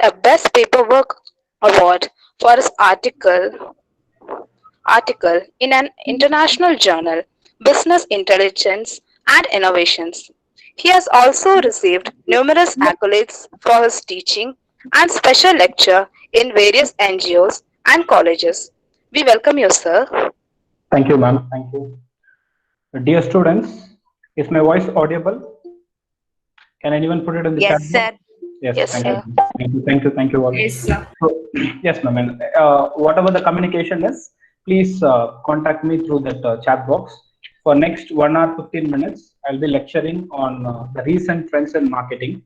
a Best Paperwork Award for his article in an international journal, Business Intelligence and Innovations. He has also received numerous accolades for his teaching and special lecture in various NGOs and colleges. We welcome you, sir. Thank you, ma'am. Thank you. Dear students, is my voice audible? Can anyone put it in the chat Yes, box? sir. Yes, Yes, thank you. sir. Thank you all. Yes, sir. So, yes, ma'am. And, whatever the communication is, please contact me through that chat box. For next 1 hour 15 minutes, I'll be lecturing on the recent trends in marketing.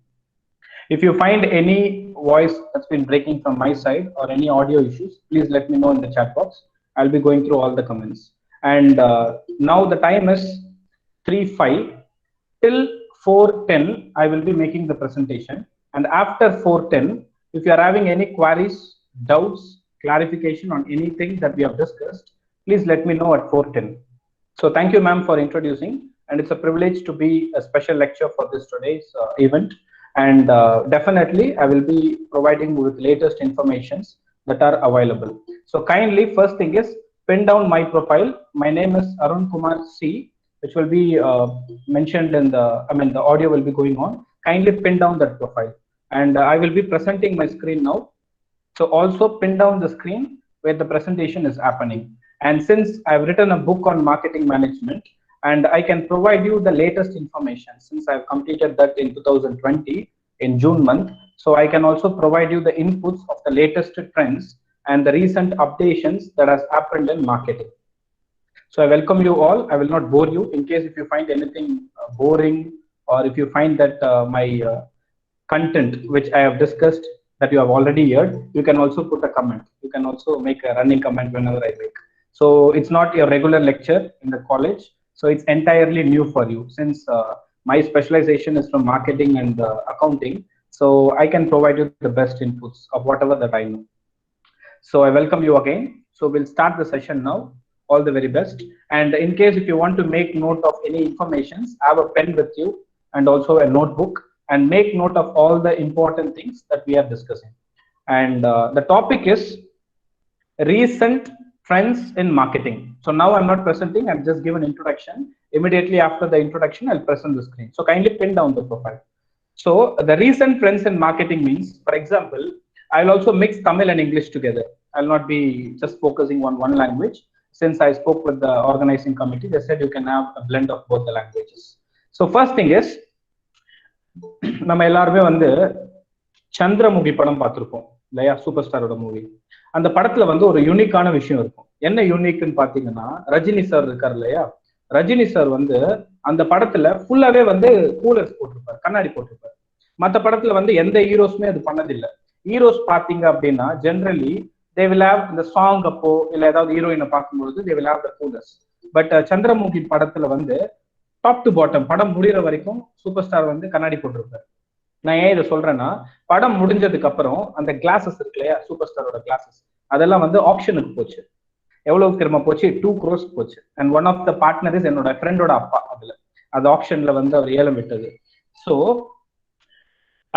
If you find any voice that's been breaking from my side or any audio issues, please let me know in the chat box. I'll be going through all the comments. And now the time is 3:05 till 4:10. I will be making the presentation. And after 4:10, if you are having any queries, doubts, clarification on anything that we have discussed, please let me know at 4:10. So thank you, ma'am, for introducing. And it's a privilege to be a special lecture for this today's event. And definitely, I will be providing with latest informations that are available. So kindly, first thing is pin down my profile. My name is Arun Kumar C, which will be mentioned in the audio will be going on. Kindly pin down that profile. And I will be presenting my screen now. So also pin down the screen where the presentation is happening. And since I've written a book on marketing management, and I can provide you the latest information since I've completed that in 2020 in June month. So I can also provide you the inputs of the latest trends and the recent updations that has happened in marketing. So I welcome you all. I will not bore you. In case if you find anything boring, or if you find that my content which I have discussed that you have already heard, you can also put a comment. You can also make a running comment whenever I make. So it's not your regular lecture in the college. So it's entirely new for you since my specialization is from marketing and accounting. So I can provide you the best inputs of whatever that I know. So I welcome you again. So we'll start the session now. All the very best. And in case if you want to make note of any informations, have a pen with you and also a notebook and make note of all the important things that we are discussing. And the topic is recent trends in marketing. So now I'm not presenting, I'm just give an introduction. Immediately after the introduction, I'll present the screen. So kindly pin down the profile. So the recent trends in marketing means, for example, I'll also mix Tamil and English together. I'll not be just focusing on one language. Since I spoke with the organizing committee, they said you can have a blend of both the languages. So first thing is, நம்ம எல்லாருமே வந்து சந்திரமுகி படம் பார்த்திருப்போம் இல்லையா, super ஸ்டாரோட movie. அந்த படத்துல வந்து ஒரு யூனிக்கான விஷயம் இருக்கும். என்ன யூனிக்னு பாத்தீங்கன்னா, ரஜினி சார் இருக்காரு இல்லையா, ரஜினி சார் வந்து அந்த படத்துல ஃபுல்லாவே வந்து கூலர்ஸ் போட்டிருப்பாரு, கண்ணாடி போட்டிருப்பாரு. மற்ற படத்துல வந்து எந்த ஹீரோஸுமே அது பண்ணதில்லை. ஹீரோஸ் பாத்தீங்க அப்படின்னா ஜென்ரலி தே வில் ஹேவ் இந்த சாங் அப்போ இல்ல ஏதாவது ஹீரோயினை பார்க்கும்பொழுது they will have the coolers. But Chandramukhi படத்துல வந்து டாப் டு பாட்டம் படம் முடிகிற வரைக்கும் சூப்பர் ஸ்டார் வந்து கண்ணாடி போட்டிருப்பாரு. நான் ஏன் இதை சொல்றேன்னா, படம் முடிஞ்சதுக்கு அப்புறம் அந்த கிளாஸஸ் இருக்கு இல்லையா, சூப்பர் ஸ்டாரோட கிளாஸஸ், அதெல்லாம் வந்து ஆப்ஷனுக்கு போச்சு. எவ்வளவு திரும்ப போச்சு? 2 crores போச்சு. And one of the partner is என்னோட ஃப்ரெண்டோட அப்பா. அதுல அது ஆப்ஷன்ல வந்து அவர் ஏலம் விட்டது. ஸோ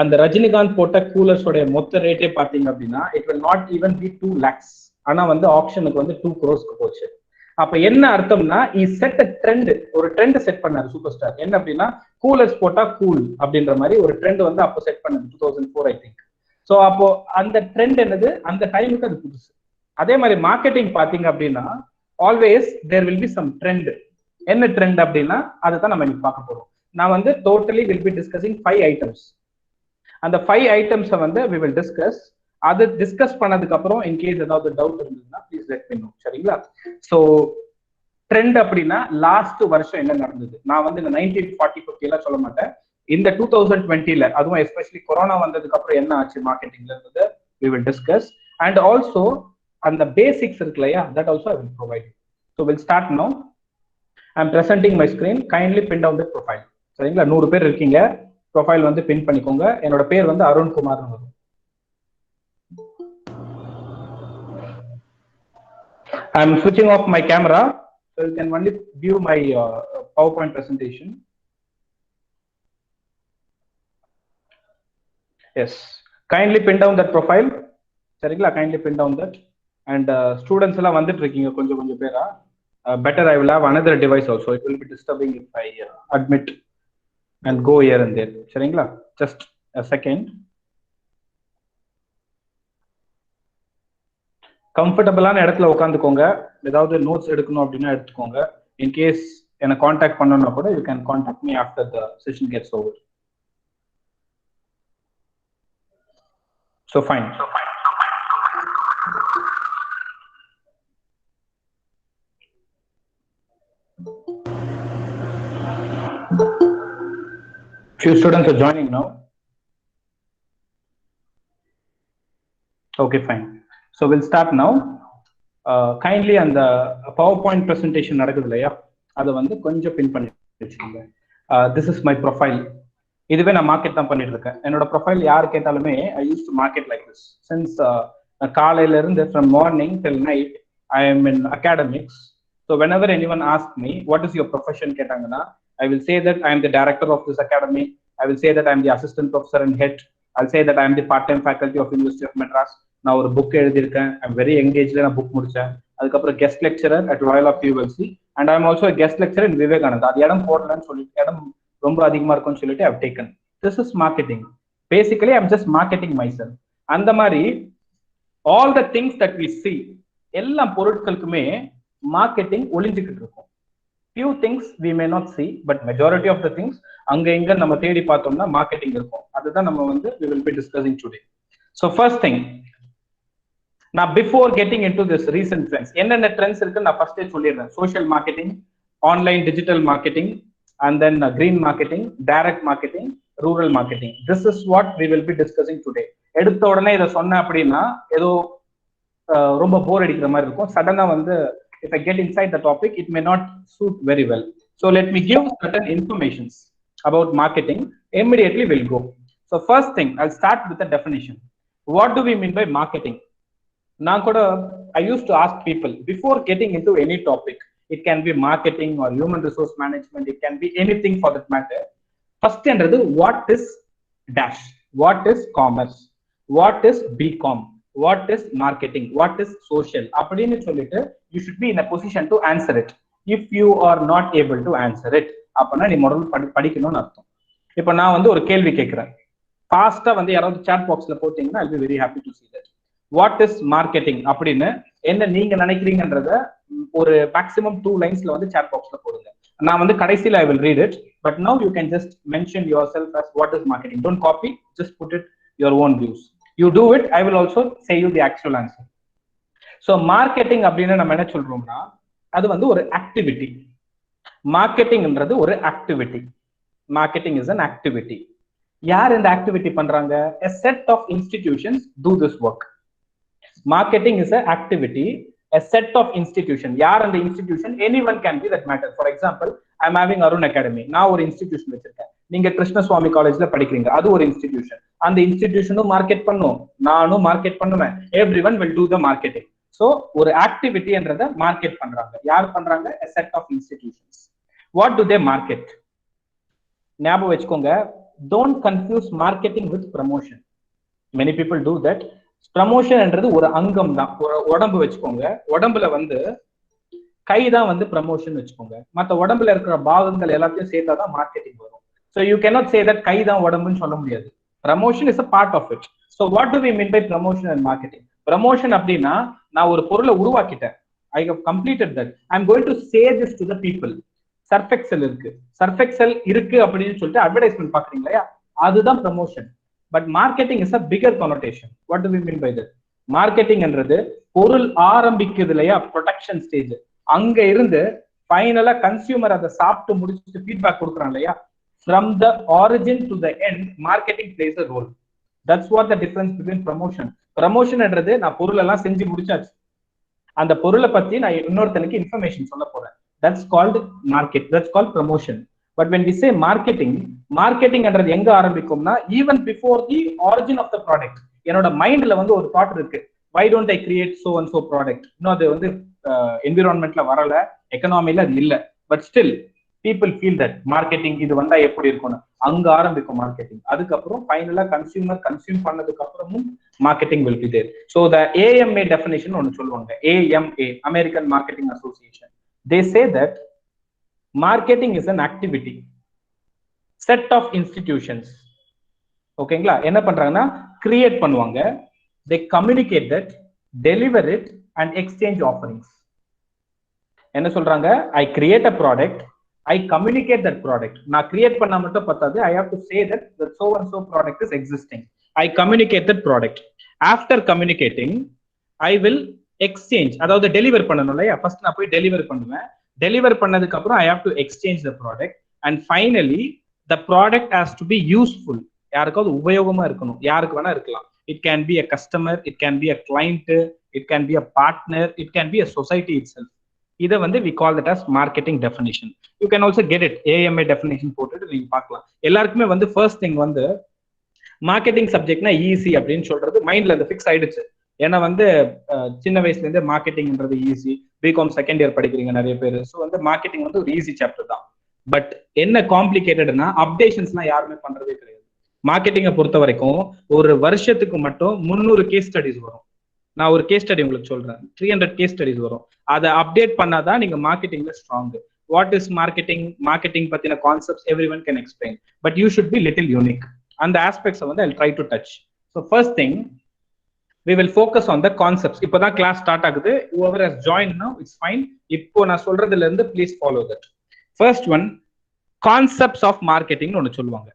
அந்த ரஜினிகாந்த் போட்ட கூலர்ஸோட மொத்த ரேட்டே பாத்தீங்க அப்படின்னா it will not even B 2 lakhs. ஆனா வந்து ஆப்ஷனுக்கு வந்து 2 crores போச்சு. அப்ப என்ன அர்த்தம்னா, செட் ட்ரெண்ட், ஒரு ட்ரெண்ட் செட் பண்ணாரு சூப்பர் ஸ்டார். என்ன அப்படின்னா, கூலர்ஸ் போட்டா கூல் அப்படின்ற மாதிரி ஒரு ட்ரெண்ட் வந்து அப்போ செட் பண்ணது 2004 ஐ திங்க். ஸோ அப்போ அந்த ட்ரெண்ட் என்னது, அந்த டைமுக்கு அது புதுசு. அதே மாதிரி மார்க்கெட்டிங் பாத்தீங்க அப்படின்னா always there will be some trend. என்ன ட்ரெண்ட் அப்படின்னா அதுதான் நம்ம இன்னைக்கு பார்க்க போறோம். நான் வந்து totally will be discussing 5 items. அந்த 5 items வந்து we will discuss. அது டிஸ்கஸ் பண்ணதுக்கு அப்புறம் இன்கேஸ் ஏதாவது டவுட் இருந்ததுன்னா ப்ளீஸ் லெட் மீ நோ. சரிங்களா? ஸோ ட்ரெண்ட் அப்படின்னா லாஸ்ட் வருஷம் என்ன நடந்தது, நான் வந்து இந்த 1940-50 எல்லாம் சொல்ல மாட்டேன். இந்த 2020ல, அதுவும் எஸ்பெஷலி கொரோனா வந்ததுக்கு அப்புறம் என்ன ஆச்சு மார்க்கெட்டிங்ல இருந்தது we will discuss. And also அந்த பேசிக்ஸ் இருக்கு இல்லையா, that also I will provide you. So we'll start now. I'm presenting my screen. Kindly pin down the profile. சரிங்களா? 100 பேர் இருக்கீங்க. ப்ரொஃபைல் வந்து பின் பண்ணிக்கோங்க. என்னோட பேர் வந்து அருண் குமார் வரும். I'm switching off my camera, so you can only view my PowerPoint presentation. Yes, Kindly pin down that profile. சரிங்களா? Kindly pin down that. And students எல்லாம் வந்துட்டு இருக்கீங்க கொஞ்சம் பேரா. Better I will have another device also. It will be disturbing if I admit and go here and there. சரிங்களா? Just a second. கம்ஃபர்டபுளான இடத்துல உட்காந்துக்கோங்க. ஏதாவது நோட்ஸ் எடுக்கணும் அப்படின்னா எடுத்துக்கோங்க. இன் கேஸ் என்ன காண்டாக்ட் பண்ணணும்னா கூட you can contact me after the session gets over. So fine. Few students are joining now. Okay, fine. So we'll start now. Kindly on the PowerPoint presentation நடக்குது இல்லையா, அதை வந்து கொஞ்சம் பின் பண்ணி வச்சுக்கோங்க. This is my profile. இதுவே நான் market தான் பண்ணிட்டு இருக்கேன். என்னோட ப்ரொஃபைல் யார் கேட்டாலுமே I use to market like this since காலையில இருந்து from morning till night I am in academics. So whenever anyone ask me what is your profession கேட்டாங்கன்னா I will say that I am the director of this academy. I will say that I am the assistant professor and head. I'll say that I am the part-time faculty of University of Madras. நான் ஒரு book எழுதியிருக்கேன். I'm very எங்கேஜ்ல நான் book முடிச்சேன். அதுக்கப்புறம் guest lecturer at Royal of ULC and I am also guest lecturer in Vivekananda. அது இடம் போடலன்னு சொல்லிட்டு இடம் ரொம்ப அதிகமா இருக்கும்னு சொல்லிட்டு I've taken. This is marketing. Basically I'm just marketing myself. அந்த மாதிரி all the things that we see எல்லா பொருட்களுக்குமே மார்க்கெட்டிங் ஒளிஞ்சுக்கிட்டு இருக்கும். Few things we may not see, but majority of the things அங்க எங்க நம்ம தேடி பார்த்தோம்னா மார்க்கெட்டிங் இருக்கும். அதுதான் நம்ம வந்து we will be discussing today. So first thing, now before getting into this recent trends, என்னென்ன ட்ரெண்ட்ஸ் இருக்கு நான் ஃபர்ஸ்டே சொல்லிடுறேன். Social marketing, online digital marketing, and then green marketing, direct marketing, rural marketing. This is what we will be discussing today. எடுத்த உடனே இதை சொன்ன அப்படின்னா ஏதோ ரொம்ப போர் அடிக்கிற மாதிரி இருக்கும். சடனா வந்து if I get inside the topic, it may not suit very well. So let me give certain informations about marketing. Immediately we'll go. So first thing, I'll start with the definition. What do we mean by marketing? நான் கூட I used to ask people before getting into any topic. It can be marketing or human resource management. It can be anything for that matter. First என்றது what is dash, what is commerce, what is BCom, what is marketing, what is social அப்படின்னு சொல்லிட்டு you should be in a position to answer it. If you are not able to answer it, அப்பனா நீ முதல்ல படிக்கணும்னு அர்த்தம். இப்போ நான் வந்து ஒரு கேள்வி கேட்கிறேன், ஃபாஸ்டா வந்து யாராவது சாட் பாக்ஸ்ல போட்டீங்கன்னா I'll be very happy to see that. What is marketing அப்படின்னு என்ன நீங்க நினைக்கிறீங்கன்றத ஒரு மேக்ஸிமம் 2 லைன்ஸ்ல வந்து சாட் பாக்ஸ்ல போடுங்க. நான் வந்து கடைசியில I will read it, but now you can just mention yourself as what is marketing. Don't copy, just put it your own views. You do it, I will also say you the actual answer. So marketing அப்படின்னு நம்ம என்ன சொல்றோம்னா அது வந்து ஒரு activity. மார்க்கெட்டிங்ன்றது ஒரு activity. Marketing is an activity. யார் இந்த ஆக்டிவிட்டி பண்றாங்க? A set of institutions do this work. Marketing is an activity, a set of institution. யார் அந்த institution? anyone can be that matter. For example, I'm having Arun Academy. நான் ஒரு institution வச்சிருக்கேன். நீங்க கிருஷ்ணசுவாமி காலேஜ்ல படிக்கிறீங்க, அது ஒரு இன்ஸ்டிடியூஷன். அந்த இன்ஸ்டிடியூஷனும் மார்க்கெட் பண்ணும், நானும் மார்க்கெட் பண்ணுவேன். everyone will do the marketing. So ஒரு ஆக்டிவிட்டின்றத மார்க்கெட் பண்றாங்க. யார் பண்றாங்க? a set of institutions. What do they market? ஞாபகம் வச்சுக்கோங்க, don't confuse marketing with promotion. Many people do that. ப்ரமோஷன்ன்றது ஒரு அங்கம் தான். ஒரு உடம்பு வச்சுக்கோங்க, உடம்புல வந்து கை தான் வந்து ப்ரமோஷன் வச்சுக்கோங்க. மற்ற உடம்புல இருக்கிற பாகங்கள் எல்லாத்தையும் சேர்த்தாதான் மார்க்கெட்டிங் வரும். So you cannot say that கை தான் உடம்புன்னு சொல்ல முடியாது. Promotion is a part of it. So what do we mean by promotion and marketing? Promotion அப்படின்னா நான் ஒரு பொருளை உருவாக்கிட்டேன், I have completed that, I am going to say this to the people. Surf Excel இருக்கு, சர்ஃபெக்சல் இருக்கு அப்படின்னு சொல்லிட்டு advertisement பாக்குறீங்க இல்லையா, அதுதான் promotion. But marketing is a bigger connotation. What do we mean by that? Marketing என்றது பொருள் ஆரம்பிக்குது இல்லையா, ப்ரொடக்ஷன் ஸ்டேஜ், அங்க இருந்து ஃபைனலா கன்சியூமர் அதை சாப்பிட்டு முடிச்சுட்டு ஃபீட்பேக் கொடுக்குறான் இல்லையா, from the origin to the end marketing plays a role. That's what the difference between promotion. Promotion என்றது நான் பொருள் எல்லாம் செஞ்சு முடிச்சாச்சு, அந்த பொருளை பத்தி நான் இன்னொருத்தனுக்கு இன்ஃபர்மேஷன் சொல்ல போறேன். That's called market. That's called promotion. But when we say marketing, marketing என்றது எங்க ஆரம்பிக்கும்னா even before the origin of the product. என்னோட மைண்ட்ல வந்து ஒரு தாட் இருக்கு, why don't I create so and so product? இன்னும் அது வந்து என்விரான்மெண்ட்ல வரல, எக்கனாமில அது இல்ல, but still people feel that marketing இது வந்தா எப்படி இருக்கும்னு அங்க ஆரம்பிக்கும் மார்க்கெட்டிங். அதுக்கப்புறம் ஃபைனலா கன்சியூமர் கன்சியூம் பண்ணதுக்கு அப்புறமும் marketing will be there. So the AMA definition ஒன்னு சொல்லுவாங்க. AMA, American Marketing Association. They say that marketing is an activity, set of institutions. ஓகேங்களா? என்ன பண்றாங்கன்னா கிரியேட் பண்ணுவாங்க, they communicate that, deliver it and exchange offerings. என்ன சொல்றாங்க? I create a product, I communicate that product. நான் create பண்ணா மட்டும் பத்தாது, I have to say that the so and so product is existing. I communicate that product. After communicating, I will exchange, அதாவது deliver பண்ணணும் இல்லையா? First நான் போய் deliver பண்ணுவேன். டெலிவர் பண்ணதுக்கு அப்புறம் I have to exchange the product and finally the product has to be useful. யாருக்காவது உபயோகமா இருக்கணும். யாருக்கு வேணா இருக்கலாம். It can be a customer, it can be a client, it can be a partner, it can be a society itself. இதை வந்து we call that as marketing definition. You can also get it, AMA definition போட்டுட்டு நீங்க பார்க்கலாம். எல்லாருக்குமே வந்து first thing வந்து marketing சப்ஜெக்ட்னா easy அப்படின்னு சொல்றது மைண்ட்ல அந்த ஃபிக்ஸ் ஆயிடுச்சு. ஏன்னா வந்து சின்ன வயசுல இருந்தே மார்க்கெட்டிங்ன்றது ஈஸி. பிகாம் செகண்ட் இயர் படிக்கிறீங்க நிறைய பேர். ஸோ வந்து மார்க்கெட்டிங் வந்து ஒரு ஈஸி சாப்டர் தான். பட் என்ன காம்ப்ளிகேட்டட்னா அப்டேஷன்ஸ்லாம் யாருமே பண்றதே கிடையாது. மார்க்கெட்டிங்கை பொறுத்த வரைக்கும் ஒரு வருஷத்துக்கு மட்டும் 300 கேஸ் ஸ்டடிஸ் வரும். நான் ஒரு கேஸ் ஸ்டடி உங்களுக்கு சொல்றேன், 300 கேஸ் ஸ்டடிஸ் வரும். அதை அப்டேட் பண்ணாதான் நீங்க மார்க்கெட்டிங்ல strong. What is marketing, marketing பத்தின concepts everyone can explain, but you should be little unique. அந்த ஆஸ்பெக்ட்ஸ் வந்து I'll try to touch. So first thing, we will focus on the concepts. இப்போதான் class start ஆகுது. whoever has joined now, it's fine. இப்போ நான் சொல்றதுல இருந்து please follow that. First one, concepts of marketing ஒன்னு சொல்லுவாங்க.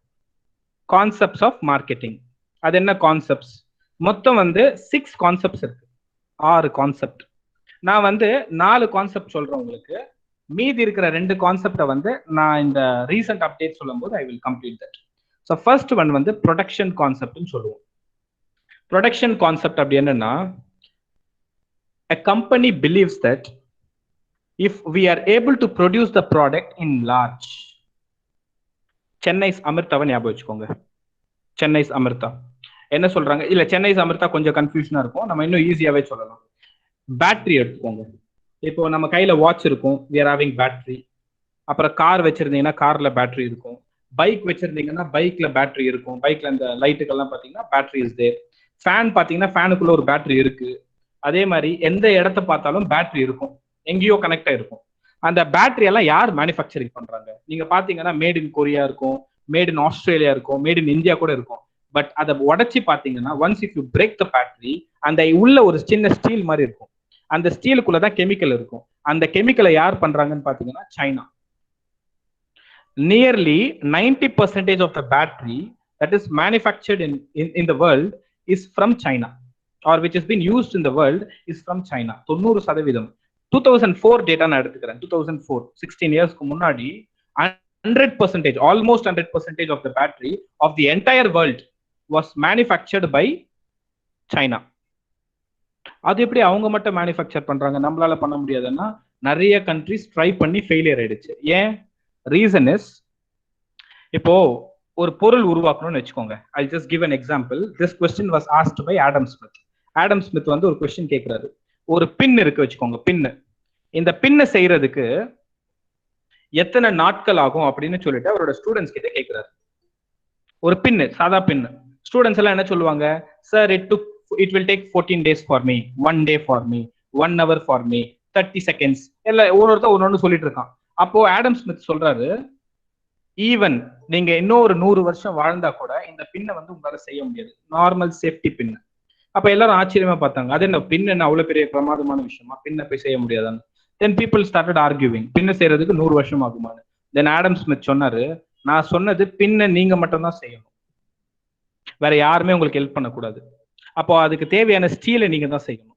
Concepts of marketing. அது என்ன கான்செப்ட்ஸ்? மொத்தம் வந்து 6 கான்செப்ட்ஸ் இருக்கு, 6 கான்செப்ட். நான் வந்து 4 கான்செப்ட் சொல்றேன் உங்களுக்கு. மீதி இருக்கிற 2 கான்செப்டை வந்து நான் இந்த ரீசெண்ட் அப்டேட் சொல்லும் போது I will complete that. So first one வந்து ப்ரொடக்ஷன் கான்செப்ட்னு சொல்லுவோம். ப்ரொடக்ஷன் கான்செப்ட் அப்படி என்னன்னா, a company believes that if we are able to produce the product in large, Chennai's அமிர்தாவை ஞாபகம் வச்சுக்கோங்க. சென்னைஸ் அமிர்தா என்ன சொல்றாங்க? இல்ல சென்னைஸ் அமிர்தா கொஞ்சம் கன்ஃபியூஷனா இருக்கும், நம்ம இன்னும் ஈஸியாவே சொல்லலாம். பேட்டரி எடுத்துக்கோங்க. இப்போ நம்ம கையில வாட்ச் இருக்கும், we are having பேட்டரி. அப்புறம் கார் வச்சிருந்தீங்கன்னா கார்ல பேட்டரி இருக்கும். பைக் வச்சிருந்தீங்கன்னா பைக்ல பேட்டரி இருக்கும். பைக்ல அந்த லைட்டுக்கெல்லாம் பாத்தீங்கன்னா பேட்டரி இஸ் தேர். ஃபேன் பாத்தீங்கன்னா ஃபேனுக்குள்ள ஒரு பேட்டரி இருக்கு. அதே மாதிரி எந்த இடத்த பார்த்தாலும் பேட்டரி இருக்கும், எங்கேயோ கனெக்ட் ஆயிருக்கும். அந்த பேட்டரி எல்லாம் யார் மேனுஃபேக்சரிங் பண்றாங்க? நீங்க பாத்தீங்கன்னா மேட் இன் கொரியா இருக்கும், மேட் இன் ஆஸ்திரேலியா இருக்கும், மேட் இன் இந்தியா கூட இருக்கும். பட் அதை உடச்சி பாத்தீங்கன்னா once if you break the battery, அந்த உள்ள ஒரு சின்ன ஸ்டீல் மாதிரி இருக்கும். அந்த ஸ்டீலுக்குள்ளதான் கெமிக்கல் இருக்கும். அந்த கெமிக்கலை யார் பண்றாங்கன்னு பாத்தீங்கன்னா China. Nearly 90% of the battery that is manufactured in the world is from China, or which has been used in the world is from China. 90%. 2004 data நான் எடுத்துக்கிறேன். 2004, 16 இயர்ஸ்க்கு முன்னாடி 100%, almost 100% of the battery of the entire world was manufactured by China. அது எப்படி அவங்க மட்டும் manufacture பண்றாங்க, நம்மளால பண்ண முடியாதுன்னா? நிறைய கண்ட்ரிஸ் ட்ரை பண்ணி ஃபெயிலியர் ஆயிடுச்சு. ஏன்? ரீசன் இஸ், இப்போ ஒரு பொருள் உருவாக்கணும்னு வச்சுக்கோங்க. I just give an example. This question was asked by Adam Smith. Adam Smith வந்து ஒரு கொஸ்டின் கேட்கிறாரு. ஒரு பின் இருக்கு வச்சுக்கோங்க, பின்னு. இந்த பின்னை செய்யறதுக்கு எத்தனை நாட்கள் ஆகும் அப்படின்னு சொல்லிட்டு அவரோட ஸ்டூடெண்ட்ஸ் கிட்ட கேட்கிறாரு. ஒரு பின்னு, சாதா பின்னு. ஸ்டூடெண்ட்ஸ் எல்லாம் என்ன சொல்லுவாங்க? Sir, it will take 14 days for me, 1 day for me, 1 hour for me, 30 seconds, எல்லாம் ஒவ்வொருத்தர் ஒன்னொன்னு சொல்லிட்டு இருக்கான். அப்போ ஆடம் ஸ்மித் சொல்றாரு, ஈவன் நீங்க இன்னொரு 100 வருஷம் வாழ்ந்தா கூட இந்த பின்னை வந்து உங்களால செய்ய முடியாது, நார்மல் சேஃப்டி பின்னு. அப்ப எல்லாரும் ஆச்சரியமா பார்த்தாங்க, அது என்ன பின் என்ன அவ்வளவு பெரிய பிரமாதமான விஷயமா, பின்ன போய் செய்ய முடியாதான்னு. தென் பீப்புள் ஸ்டார்டட் ஆர்கியூவிங், பின்ன செய்யறதுக்கு 100 வருஷம் ஆகுமான்னு. தென் ஆடம் ஸ்மித் சொன்னாரு, நான் சொன்னது பின்ன நீங்க மட்டும் தான் செய்யணும், வேற யாருமே உங்களுக்கு ஹெல்ப் பண்ணக்கூடாது. அப்போ அதுக்கு தேவையான ஸ்டீலை நீங்க தான் செய்யணும்.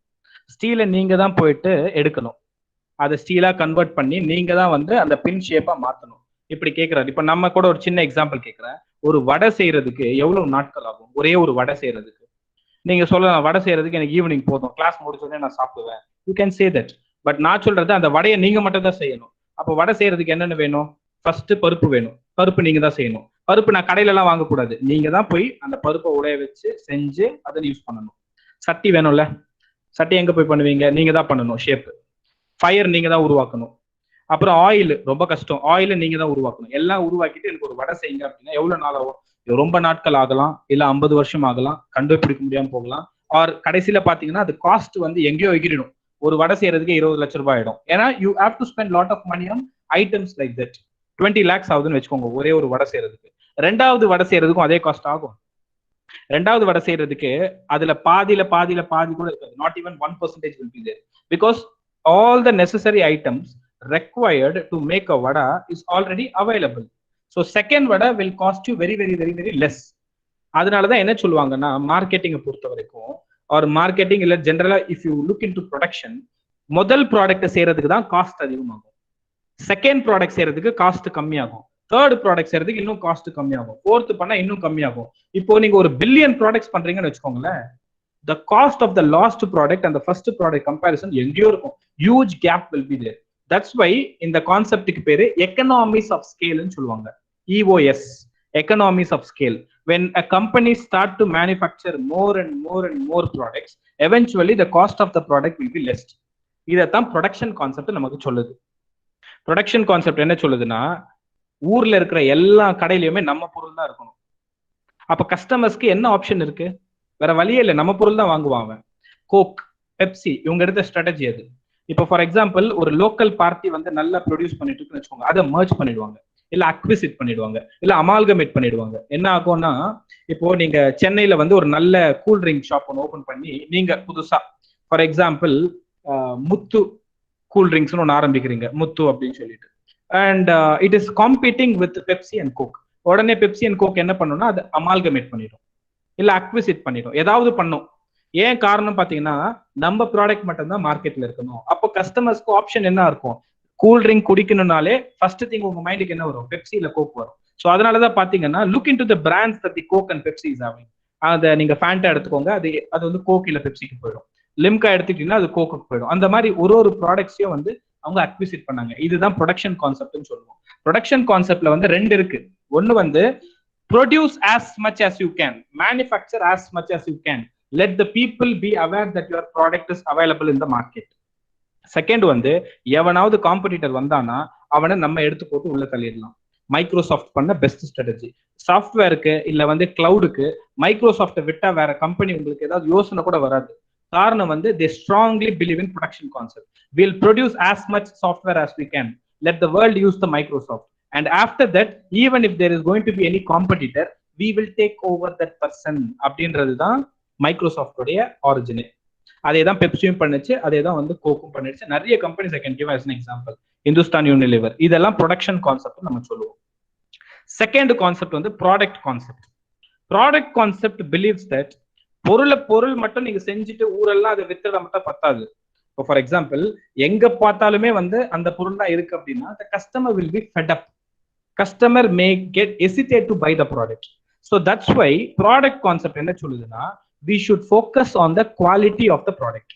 ஸ்டீலை நீங்க தான் போயிட்டு எடுக்கணும், அதை ஸ்டீலா கன்வெர்ட் பண்ணி நீங்க தான் வந்து அந்த பின் ஷேப்பா மாத்தணும். இப்படி கேட்கிறாரு. இப்ப நம்ம கூட ஒரு சின்ன எக்ஸாம்பிள் கேட்கிறேன். ஒரு வடை செய்யறதுக்கு எவ்வளவு நாட்கள் ஆகும்? ஒரே ஒரு வடை செய்யறதுக்கு நீங்க சொல்லலாம், வடை செய்யறதுக்கு எனக்கு ஈவினிங் போதும், கிளாஸ் முடிச்சோடனே நான் சாப்பிடுவேன். You can say that. But நான் சொல்றது, அந்த வடையை நீங்க மட்டும் தான் செய்யணும். அப்போ வடை செய்யறதுக்கு என்னென்ன வேணும்? ஃபர்ஸ்ட் பருப்பு வேணும். பருப்பு நீங்க தான் செய்யணும். பருப்பு நான் கடையில எல்லாம் வாங்கக்கூடாது, நீங்க தான் போய் அந்த பருப்பை உடைய வச்சு செஞ்சு அதை யூஸ் பண்ணணும். சட்டி வேணும்ல, சட்டி எங்க போய் பண்ணுவீங்க? நீங்க தான் பண்ணணும். ஷேப், ஃபயர் நீங்க தான் உருவாக்கணும். அப்புறம் ஆயில் ரொம்ப கஷ்டம், ஆயில் நீங்க தான் உருவாக்கணும். எல்லாம் உருவாக்கிட்டு எனக்கு ஒரு வடை செய்யுங்க அப்படின்னா எவ்வளவு நாள் ஆகும்? ரொம்ப நாட்கள் ஆகலாம், இல்ல 50 வருஷம் ஆகலாம், கண்டுபிடிக்க முடியாம போகலாம். ஆர் கடைசியில பாத்தீங்கன்னா அது காஸ்ட் வந்து எங்கேயோ எகிரிடும். ஒரு வடை செய்யறதுக்கு 20 லட்சம் ரூபாய் ஆயிடும். ஏன்னா you have to spend lot of money on items like that. 20 lakhs ஆகுதுன்னு வச்சுக்கோங்க ஒரே ஒரு வடை செய்யறதுக்கு. ரெண்டாவது வடை செய்யறதுக்கும் அதே காஸ்ட் ஆகும். ரெண்டாவது வடை செய்யறதுக்கு அதுல பாதி கூட இருக்காது. Not even 1% will be there because all the necessary items required to make a vada is already available. So second vada will cost you very less. அதனாலதான் என்ன சொல்லுவாங்கன்னா மார்க்கெட்டிங்கை பொறுத்த வரைக்கும், ஒரு மார்க்கெட்டிங் இல்ல ஜென்ரலா if you look into production, முதல் product செய்யறதுக்கு தான் காஸ்ட் அதிகமாகும், செகண்ட் ப்ராடக்ட் செய்யறதுக்கு காஸ்ட் கம்மியாகும், தேர்ட் ப்ராடக்ட் செய்யறதுக்கு இன்னும் காஸ்ட் கம்மியாகும், ஃபோர்த் பண்ணா இன்னும் கம்மியாகும். இப்போ நீங்க ஒரு பில்லியன் ப்ராடக்ட்ஸ் பண்றீங்கன்னு வச்சுக்கோங்களேன், the cost of the last product and the first product comparison எங்கேயோ இருக்கும். huge gap will be there. That's why இந்த கான்செப்டுக்கு பேரு economies of scale ன்னு சொல்லுவாங்க. EOS, economies of scale. When a company start to manufacture more and more products, eventually the cost of the product will be less. இதைத்தான் production concept நமக்கு சொல்லுது. Production concept என்ன சொல்லுதுன்னா, ஊர்ல இருக்கிற எல்லா கடையிலயுமே நம்ம பொருள் தான் இருக்கணும். அப்ப கஸ்டமர்ஸ்க்கு என்ன ஆப்ஷன் இருக்கு? வேற வழியே இல்லை, நம்ம பொருள் தான் வாங்குவாங்க. கோக், பெப்சி இவங்க எடுத்த ஸ்ட்ராட்டஜி அது. இப்போ ஃபார் எக்ஸாம்பிள் ஒரு லோக்கல் பார்ட்டி வந்து நல்லா ப்ரொடியூஸ் பண்ணிட்டு இருக்குன்னு வச்சுக்கோங்க, அதை மர்ஜ் பண்ணிடுவாங்க, இல்ல அக்விசிட் பண்ணிடுவாங்க, இல்ல அமால்கமேட் பண்ணிடுவாங்க. என்ன ஆகும்னா, இப்போ நீங்க சென்னையில வந்து ஒரு நல்ல கூல் ட்ரிங்க் ஷாப் ஒன்று ஓபன் பண்ணி நீங்க புதுசா ஃபார் எக்ஸாம்பிள் முத்து கூல் ட்ரிங்க்ஸ்னு ஒன்று ஆரம்பிக்கிறீங்க, முத்து அப்படின்னு சொல்லிட்டு, and it is competing with Pepsi and Coke. உடனே பெப்சி அண்ட் கோக் என்ன பண்ணணும்னா அதை அமால்கமேட் பண்ணிடும், இல்ல அக்விசிட் பண்ணிடும், ஏதாவது பண்ணும். ஏன் காரணம் பாத்தீங்கன்னா நம்ம ப்ராடக்ட் மட்டும் தான் மார்க்கெட்ல இருக்கணும். அப்போ கஸ்டமர்ஸ்க்கு ஆப்ஷன் என்ன இருக்கும்? கூல் ட்ரிங்க் குடிக்கணும்னாலே ஃபர்ஸ்ட் திங் உங்க மைண்டுக்கு என்ன வரும்? பெப்சி இல்ல கோக் வரும். ஸோ அதனாலதான் பாத்தீங்கன்னா look into the brands that the Coke and Pepsi is having. அதை நீங்க ஃபேண்டா எடுத்துக்கோங்க, அது வந்து கோக் இல்ல பெப்சிக்கு போயிடும். லிம்கா எடுத்துக்கிட்டீங்கன்னா அது கோக்கு போயிடும். அந்த மாதிரி ஒரு ப்ராடக்ட்ஸையும் வந்து அவங்க அக்விசிட் பண்ணாங்க. இதுதான் ப்ரொடக்ஷன் கான்செப்ட்னு சொல்லுவோம். ப்ரொடக்ஷன் கான்செப்ட்ல வந்து ரெண்டு இருக்கு. ஒன்னு வந்து produce as much as you can, manufacture as much as you can, let the people be aware that your product is available in the market. Second வந்து எவனாவது காம்படிட்டர் வந்தானா அவனை நம்ம எடுத்து போட்டு உள்ள தள்ளிடலாம். மைக்ரோசாஃப்ட் பண்ண பெஸ்ட் ஸ்ட்ராட்டஜி. சாஃப்ட்வேருக்கு இல்ல வந்து கிளவுடுக்கு மைக்ரோசாஃப்ட்டை விட்டா வேற கம்பெனி உங்களுக்கு ஏதாவது யோசனை கூட வராது. காரணம் வந்து they strongly believe in production concept. We'll produce as much software as we can, let the world use the Microsoft, and after that even if there is going to be any competitor we will take over that person. அப்படின்றது தான் Microsoft உடைய ஆரிஜினே. அதே தான் பெப்சியும் பண்ணுச்சு, அதே தான் வந்து கோக்கும் பண்ணிடுச்சு. நிறைய companies I can give as an example, Hindustan Unilever. இதெல்லாம் ப்ரொடக்ஷன் கான்செப்ட் நம்ம சொல்லுவோம். செகண்ட் கான்செப்ட் வந்து product concept. Product concept believes that பொருள் மட்டும் நீங்க செஞ்சுட்டு ஊரெல்லாம் அதை வித்துட மட்டும் பத்தாது. இப்போ ஃபார் எக்ஸாம்பிள் எங்க பார்த்தாலுமே வந்து அந்த பொருள் தான் இருக்கு அப்படின்னா the customer will be fed up. Customer may get hesitate to buy the product. So that's why product concept என்ன சொல்லுதுன்னா, we should focus on the quality of the product.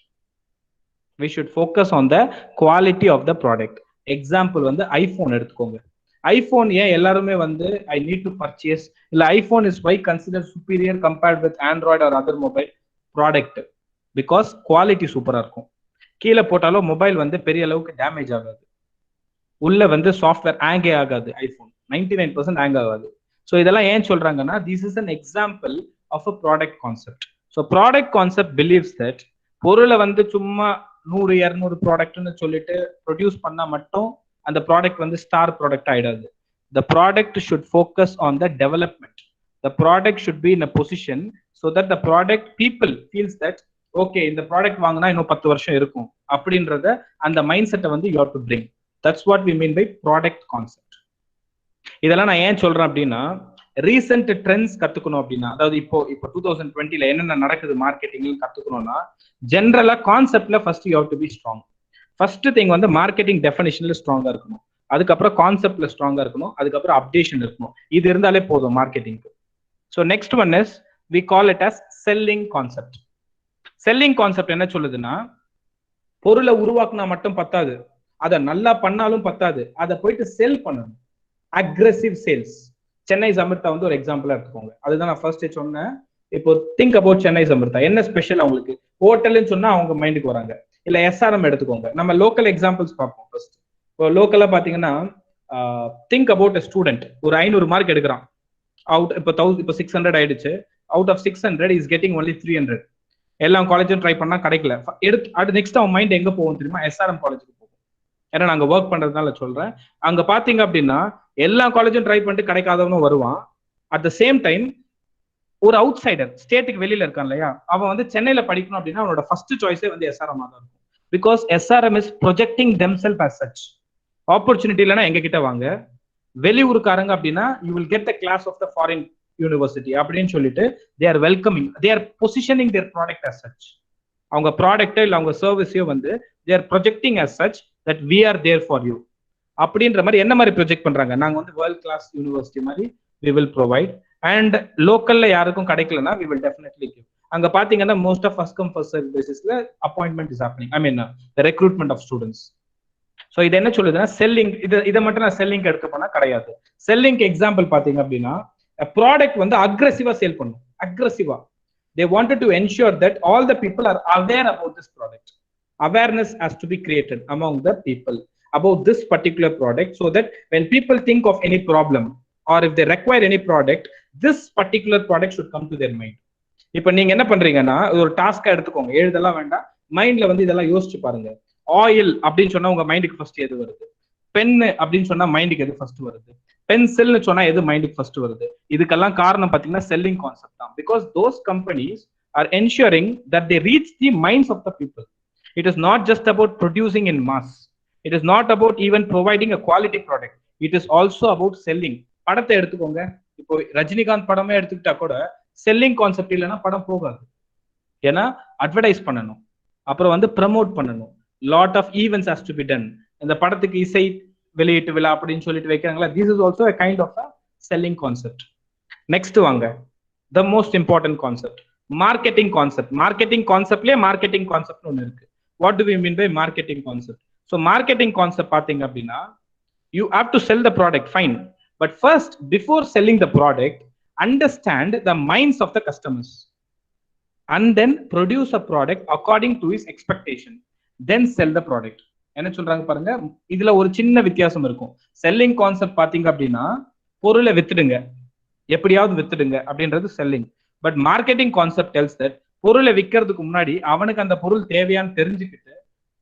We should focus on the quality of the product. Example வந்து iPhone எடுத்துக்கோங்க. IPhone ஏன் எல்லாருமே வந்து I need to purchase, இல்ல iPhone is why consider superior compared with Android or other mobile product? Because quality சூப்பரா இருக்கும். கீழே போட்டாலும் மொபைல் வந்து பெரிய அளவுக்கு டேமேஜ் ஆகாது, உள்ள வந்து சாஃப்ட்வேர் ஹேங்கே ஆகாது, ஐபோன் 99% ஹேங் ஆகாது. ஸோ இதெல்லாம் ஏன் சொல்றாங்கன்னா this is an example of a product concept. So product concept believes that பொருளை வந்து சும்மா 100-200 ப்ராடக்ட்னு சொல்லிட்டு ப்ரொடியூஸ் பண்ணா மட்டும் அந்த ப்ராடக்ட் வந்து ஸ்டார் ப்ராடக்ட் ஆயிடாது. The product should focus on the development. The product should be in a position so that the product people feels that okay இந்த ப்ராடக்ட் வாங்கினா இன்னும் 10 வருஷம் இருக்கும் அப்படின்றத அந்த மைண்ட் செட்டை வந்து you have to bring. That's what we mean by product concept. இதெல்லாம் நான் ஏன் சொல்றேன் அப்படின்னா, ரீசெண்ட் ட்ரெண்ட்ஸ் கத்துக்கணும் அப்படின்னா, அதாவது இப்போ 2020ல என்னென்ன நடக்குது மார்க்கெட்டிங்ல கத்துக்கணும்னா, ஜென்ரலா கான்செப்ட்ல first you have to be strong. First thing வந்து மார்க்கெட்டிங் டெஃபினிஷன்ல ஸ்ட்ராங்கா இருக்கணும், அதுக்கப்புறம் கான்செப்ட்ல ஸ்ட்ராங்கா இருக்கணும், அதுக்கப்புறம் அப்டேஷன் இருக்கணும். இது இருந்தாலே போதும் மார்க்கெட்டிங்க்கு. So next one is we call it as selling concept. Selling concept என்ன சொல்லுதுன்னா, பொருளை உருவாக்குனா மட்டும் பத்தாது, அதை நல்லா பண்ணாலும் பத்தாது, அதை போயிட்டு செல் பண்ணணும். Aggressive sales. சென்னை சமிர்த்தா வந்து ஒரு எக்ஸாம்பிளா எடுத்துக்கோங்க. அதுதான் நான் ஃபர்ஸ்ட் சொன்னேன். இப்போ திங்க் அபவுட் சென்னை சமிர்த்தா. என்ன ஸ்பெஷல் அவங்களுக்கு? ஹோட்டல்னு சொன்னா அவங்க மைண்டுக்கு வராங்க. இல்ல எஸ்ஆர்எம் எடுத்துக்கோங்க. நம்ம லோக்கல் எக்ஸாம்பிள்ஸ் பார்ப்போம் ஃபர்ஸ்ட். இப்போ லோக்கலா பாத்தீங்கன்னா திங்க் அபவுட் அ ஸ்டூடெண்ட் ஒரு 500 மார்க் எடுக்கிறான். அவுட் இப்போ 600 ஆயிடுச்சு. Out of 600 is getting only 300. எல்லா காலேஜும் ட்ரை பண்ணா கிடைக்கல. அடுத்து நெக்ஸ்ட் அவன் மைண்ட் எங்க போகும் தெரியுமா? SRM காலேஜுக்கு போகும். ஏன்னா நாங்க ஒர்க் பண்றதுனால சொல்றேன். அங்க பாத்தீங்க அப்படின்னா எல்லா காலேஜும் ட்ரை பண்ணிட்டு கிடைக்காதவனும் வருவான். அட் த சேம் டைம் ஒரு அவுட் சைடர் ஸ்டேட்டுக்கு வெளியில இருக்கான் இல்லையா, அவன் வந்து சென்னையில படிக்கணும் அப்படின்னா அவனோட ஃபர்ஸ்ட் சாய்ஸே வந்து SRM தான் இருக்கும். Because SRM is projecting themself as such. Opportunity இல்லைன்னா எங்க கிட்ட வாங்க, வெளியூருக்காரங்க அப்படின்னா you will get the class of the foreign university அப்படின்னு சொல்லிட்டு they are welcoming, they are positioning their product as such. அவங்க ப்ராடக்டோ இல்லை அவங்க சர்வீஸையோ வந்து they are projecting as such that we are there for you அப்படின்ற மாதிரி. என்ன மாதிரி ப்ரொஜெக்ட் பண்றாங்க? நாங்க வந்து வேர்ல்ட் கிளாஸ் யூனிவர்சிட்டி மாதிரி வி வில் ப்ரொவைட். அண்ட் லோக்கல்ல யாருக்கும் கிடைக்கலன்னா வி வில் டெஃபினெட்லி கிவ். அங்க பாத்தீங்கன்னா most of first come first serve பேசிஸ்ல appointment is happening. I mean recruitment of students. So இது என்ன சொல்லுதுன்னா செல்லிங். இதை மட்டும் நான் செல்லிங் எடுத்து போனா கிடையாது. செல்லிங் எக்ஸாம்பிள் பாத்தீங்க அப்படின்னா ப்ராடக்ட் வந்து அக்ரெசிவா சேல் பண்ணும். அக்ரெசிவா they wanted to ensure that all the people are aware about this product. Awareness has to be created among the people about this particular product, so that when people think of any problem or if they require any product, this particular product should come to their mind. இப்ப நீங்க என்ன பண்றீங்கன்னா ஒரு டாஸ்கா எடுத்துக்கோங்க, எழுதெல்லாம் வேண்டாம், மைண்ட்ல வந்து இதெல்லாம் யோசிச்சு பாருங்க. ஆயில் அப்படின்னு சொன்னா உங்க மைண்டுக்கு ஃபர்ஸ்ட் எது வருது? பென்னு அப்படின்னு சொன்னா மைண்டுக்கு எது ஃபர்ஸ்ட் வருது? பென்சில்னு சொன்னா எது மைண்டுக்கு ஃபர்ஸ்ட் வருது? இதுக்கெல்லாம் காரணம் பாத்தீங்கன்னா செல்லிங் கான்செப்ட் தான். Because those companies are ensuring that they reach the minds of the people. It is not just about producing in mass. It is not about even providing a quality product. It is also about selling. படத்தை எடுத்துக்கோங்க, இப்போ ரஜினிகாந்த் படமே எடுத்துக்கிட்டா கூட selling concept இல்லைன்னா படம் போகாது. ஏன்னா அட்வர்டைஸ் பண்ணணும், அப்புறம் வந்து ப்ரமோட் பண்ணணும், lot of events has to be done. இந்த படத்துக்கு இசை வெளியீட்டு விழா அப்படின்னு சொல்லிட்டு வைக்கிறாங்களா, this is also a kind of a selling concept. Next வாங்க, the most important concept, marketing concept. marketing conceptலயே marketing concept ஒன்னு இருக்கு. what do we mean by marketing concept? so marketing concept பாத்தீங்க அப்படின்னா you have to sell the product, fine, but first before selling the product understand the minds of the customers and then produce a product according to his expectation, then sell the product. என்ன சொல்றாங்க பாருங்க, இதுல ஒரு சின்ன வித்தியாசம் இருக்கும். Selling concept பாத்தீங்க அப்படின்னா பொருளை வித்துடுங்க, எப்படியாவது வித்துடுங்க அப்படின்றது selling. But marketing concept tells that பொருளை விற்கிறதுக்கு முன்னாடி அவனுக்கு அந்த பொருள் தேவையான்னு தெரிஞ்சுக்கிட்டு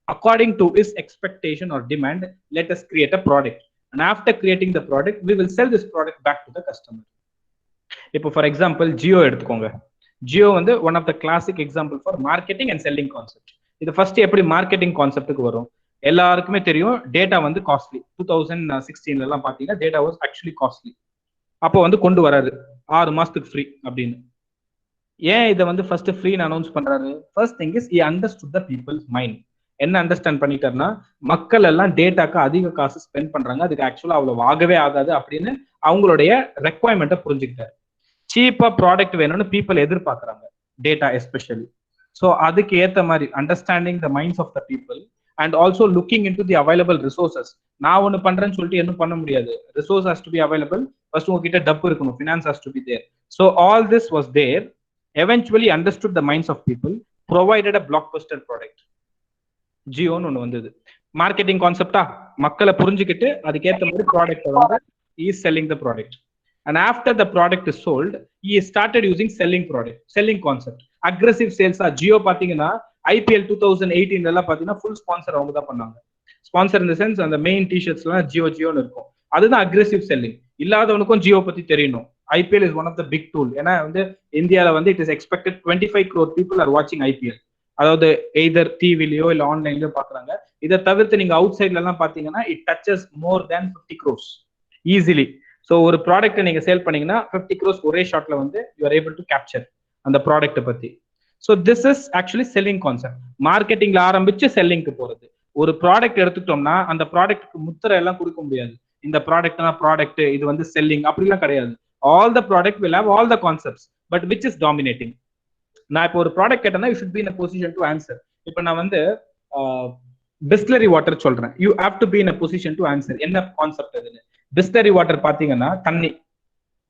according to is expectation or demand let us create a product and after creating the product we will sell this product back to the customer. இப்போ for example Jio எடுத்துக்கோங்க. ஜியோ வந்து one of the classic example for marketing and selling concept. இது first எப்படி marketing கான்செப்ட்டுக்கு வரும்? எல்லாருக்குமே தெரியும் data வந்து காஸ்ட்லி. 2016 எல்லாம் பாத்தீங்கன்னா டேட்டா வாஸ் ஆக்சுவலி காஸ்ட்லி. அப்போ வந்து கொண்டு வராரு 6 மாசத்துக்கு ஃப்ரீ அப்படின்னு. ஏன் இதை வந்து ஃபர்ஸ்ட் ஃப்ரீன்னு அனௌன்ஸ் பண்றாரு? First thing is he understood the people's mind. என்ன அண்டர்ஸ்டாண்ட் பண்ணிட்டாருன்னா மக்கள் எல்லாம் டேட்டாக்கு அதிக காசு ஸ்பெண்ட் பண்றாங்க, அதுக்கு ஆக்சுவலா அவ்வளவு ஆகவே ஆகாது அப்படின்னு அவங்களுடைய ரெக்குவயர்மெண்ட்டை புரிஞ்சுக்கிட்டாரு. சீப்பா ப்ராடக்ட் வேணும்னு பீப்புள் எதிர்பார்க்கறாங்க, டேட்டா எஸ்பெஷலி. ஸோ அதுக்கு ஏற்ற மாதிரி understanding the minds of the people and also looking into the available resources. நான் ஒன்று பண்றேன்னு சொல்லிட்டு என்ன பண்ண முடியாது, resource has to be available. First உங்ககிட்ட டப்பு இருக்கணும், finance has to be there. So all this was there. Eventually understood the minds of people, provided a blockbuster product. ஜியோன்னு ஒன்று வந்தது. மார்க்கெட்டிங் கான்செப்டா மக்களை புரிஞ்சுக்கிட்டு அதுக்கேற்ற மாதிரி ப்ராடக்ட் வந்து is selling the product. And after the product is sold, he started using selling concept. Aggressive sales. Jio பாத்தீங்கன்னா IPL 2018 எல்லாம் பாத்தீங்கன்னா ஃபுல் ஸ்பான்சர் அவங்க தான் பண்ணாங்க. ஸ்பான்சர் இந்த சென்ஸ் அந்த மெயின் டிஷர்ட்ஸ் எல்லாம் ஜியோன்னு இருக்கும். அதுதான் அக்ரெசிவ் செல்லிங். இல்லாதவனுக்கும் ஜியோ பத்தி தெரியணும். IPL is one of the big tool. ஏன்னா வந்து இந்தியாவில் வந்து it is expected 25 crore people are watching IPL. அதாவது எய்தர் டிவிலையோ இல்லை ஆன்லைன்லயோ பாக்குறாங்க. இதை தவிர்த்து நீங்க அவுட் சைட்ல எல்லாம் பாத்தீங்கன்னா it duchess more than 50 crores easily. So ஒரு ப்ராடக்ட்டை நீங்க சேல் பண்ணீங்கன்னா 50 crores ஒரே ஷாட்ல வந்து you are able to capture அந்த ப்ராடக்ட்டை பத்தி. So this is actually selling concept. மார்க்கெட்டிங்ல ஆரம்பிச்சு செல்லிங்க்கு போறது. ஒரு ப்ராடக்ட் எடுத்துட்டோம்னா அந்த ப்ராடக்ட்டுக்கு முத்திரை எல்லாம் கொடுக்க முடியாது. இந்த ப்ராடக்ட்னா ப்ராடக்ட், இது வந்து செல்லிங் அப்படிலாம் கிடையாது. All the product will have all the concepts, but which is dominating. நான் இப்போ ஒரு ப்ராடக்ட் கேட்டேன்னா you should be in a position to answer. இப்போ நான் வந்து பிஸ்லரி வாட்டர் சொல்றேன், you have to be in a position to answer. என்ன concept அதுன்னு? பிஸ்லரி வாட்டர் பாத்தீங்கன்னா தண்ணி.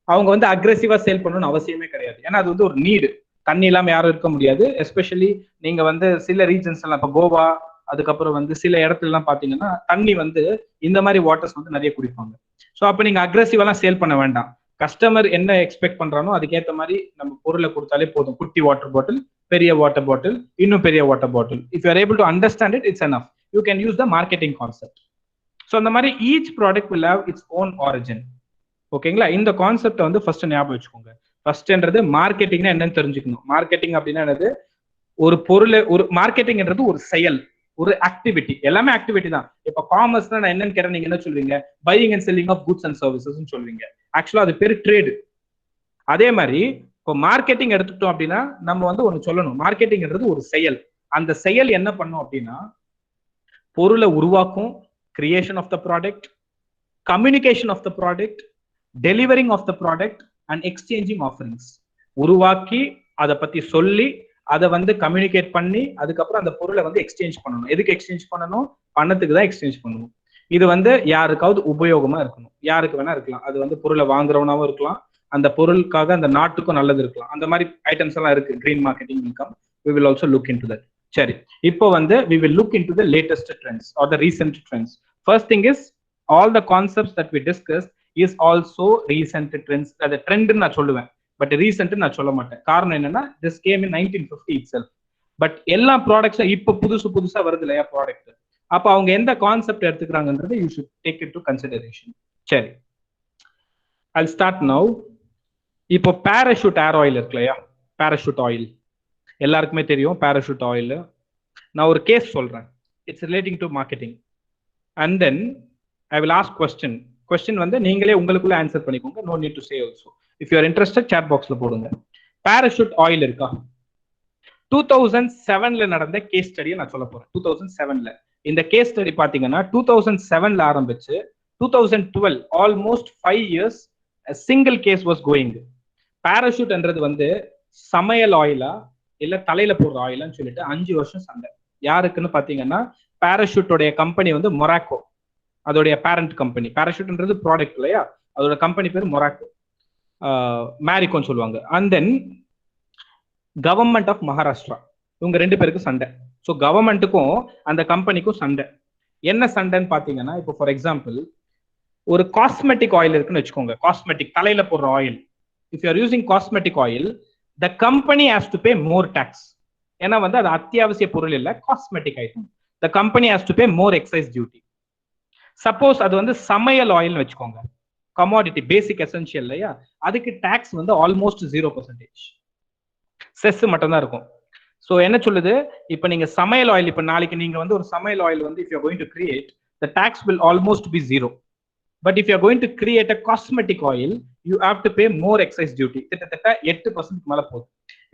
அவங்க வந்து அக்ரெசிவா சேல் பண்ணணும்னு அவசியமே கிடையாது, ஏன்னா அது வந்து ஒரு நீடு. தண்ணி இல்லாம யாரும் இருக்க முடியாது. எஸ்பெஷலி நீங்க வந்து சில ரீஜன்ஸ் எல்லாம், இப்போ கோவா அதுக்கப்புறம் வந்து சில இடத்துல எல்லாம் பாத்தீங்கன்னா தண்ணி வந்து இந்த மாதிரி வாட்டர்ஸ் வந்து நிறைய குடிப்பாங்க. ஸோ அப்ப நீங்க அக்ரெசிவெல்லாம் சேல் பண்ண வேண்டாம். கஸ்டமர் என்ன எக்ஸ்பெக்ட் பண்றானோ அதுக்கேற்ற மாதிரி நம்ம பொருளை கொடுத்தாலே போதும். குட்டி வாட்டர் பாட்டில், பெரிய வாட்டர் பாட்டில், இன்னும் பெரிய water bottle. If you are able to understand it, it's enough. You can use the marketing concept. So அந்த மாதிரி each product will have its own origin. ஓகேங்களா? இந்த கான்செப்டை வந்து ஃபர்ஸ்ட் ஞாபகம் வச்சுக்கோங்க. ஃபர்ஸ்ட்ன்றது மார்க்கெட்டிங்னா என்னன்னு தெரிஞ்சுக்கணும். மார்க்கெட்டிங் அப்படின்னா என்னது? ஒரு பொருளை, ஒரு மார்க்கெட்டிங்ன்றது ஒரு செயல், ஒரு ஆக்டிவிட்டி. எல்லாமே ஆக்டிவிட்டி தான். இப்ப காமர்ஸ்னா நான் என்னன்னு கேட்டா நீங்க என்ன சொல்வீங்க? Buying and selling of goods and services சொல்வீங்க. ஆக்சுவலா அது பேரு ட்ரேடு. அதே மாதிரி இப்போ மார்க்கெட்டிங் எடுத்துட்டோம் அப்படின்னா நம்ம வந்து ஒண்ணு சொல்லணும். மார்க்கெட்டிங்ன்றது ஒரு செயல். அந்த செயல் என்ன பண்ணும் அப்படின்னா பொருளை உருவாக்கும், creation of the product, communication of the product, delivering of the product and exchanging offerings. உருவாக்கி அதை பத்தி சொல்லி அதை வந்து கம்யூனிகேட் பண்ணி அதுக்கப்புறம் அந்த பொருளை வந்து எக்ஸ்சேஞ்ச் பண்ணணும். எதுக்கு எக்ஸ்சேஞ்ச் பண்ணணும்? பணத்துக்கு தான் எக்ஸ்சேஞ்ச் பண்ணணும். இது வந்து யாருக்காவது உபயோகமா இருக்கணும். யாருக்கு வேணா இருக்கலாம். அது வந்து பொருளை வாங்குறவனாவும் இருக்கலாம், அந்த பொருளுக்காக அந்த நாட்டுக்கும் நல்லது இருக்கலாம். அந்த மாதிரி ஐட்டம்ஸ் எல்லாம் இருக்கு. Green marketing income. We will also look into that. சரி, இப்போ வந்து we will look into the latest trends or the recent trends. First thing is all the concepts that we discussed is also recent trends. அது trend நான் சொல்லுவேன், but recent நான் சொல்ல மாட்டேன். காரணம் என்னன்னா this came in 1950 itself. But எல்லா ப்ராடக்ட்ஸும் இப்போ புதுசா வருது இல்லையா ப்ராடக்ட். அப்ப அவங்க எந்த concept எடுத்துக்கிறாங்கன்றது you should take it to consideration. சரி, I'll start now. இப்போ பேராஷூட் ஏர் ஆயில் இருக்கு இல்லையா? பேராஷூட் ஆயில் எல்லாருக்குமே தெரியும். பேராஷூட் ஆயில் நான் ஒரு கேஸ் சொல்றேன். It's relating to marketing. And then I will ask question வந்து நீங்களே உங்களுக்குள்ள ஆன்சர் பண்ணிக்கோங்க. No need to say also. If you are interested chat பாக்ஸ்ல போடுங்க. பேராஷூட் ஆயில் இருக்கா? 2007ல நடந்த கேஸ் ஸ்டடியை நான் சொல்ல போறேன். 2007ல இந்த கேஸ் ஸ்டடி பாத்தீங்கன்னா 2007ல ஆரம்பிச்சு 2012 almost 5 years single case was going. பேராஷூட்ன்றது வந்து சமையல் ஆயிலா இல்ல தலையில போடுற ஆயிலான்னு சொல்லிட்டு 5 வருஷம் சண்டை. யாருக்குன்னு பாத்தீங்கன்னா பேராஷூட்டோடைய கம்பெனி வந்து மொராக்கோ, அதோடைய பேரண்ட் கம்பெனி. பேராஷூட்ன்றது ப்ராடக்ட் இல்லையா? அதோட கம்பெனி பேர் மொராக்கோ, மேரிகோன்னு சொல்லுவாங்க. And then government of Maharashtra, இவங்க 2 பேருக்கு சண்டை. ஸோ கவர்மெண்ட்டுக்கும் அந்த கம்பெனிக்கும் சண்டை. என்ன சண்டைன்னு பாத்தீங்கன்னா இப்போ ஃபார் எக்ஸாம்பிள் ஒரு காஸ்மெட்டிக் ஆயில் இருக்குன்னு வச்சுக்கோங்க. காஸ்மெட்டிக் தலையில போடுற oil. If you are using cosmetic oil, the company has to pay more tax. ஏன்னா வந்து அது அத்தியாவசிய பொருள் இல்ல, cosmetic item. the company has to pay more excise duty. Suppose அது வந்து சமையல் ஆயில்னு வச்சுக்கோங்க, கமாடிட்டி, பேசிக் எசென்ஷியல் இல்லையா? அதுக்கு டாக்ஸ் வந்து ஆல்மோஸ்ட் 0%. செஸ் மட்டும் தான் இருக்கும். ஸோ என்ன சொல்லுது, இப்போ நீங்க சமையல் ஆயில், இப்போ நாளைக்கு நீங்க வந்து ஒரு சமையல் ஆயில் வந்து if you are going to create, the tax will almost be 0. But if you are going to create a cosmetic oil, you have to pay more excise duty. கிட்டத்தட்ட 8% மேல போகுது.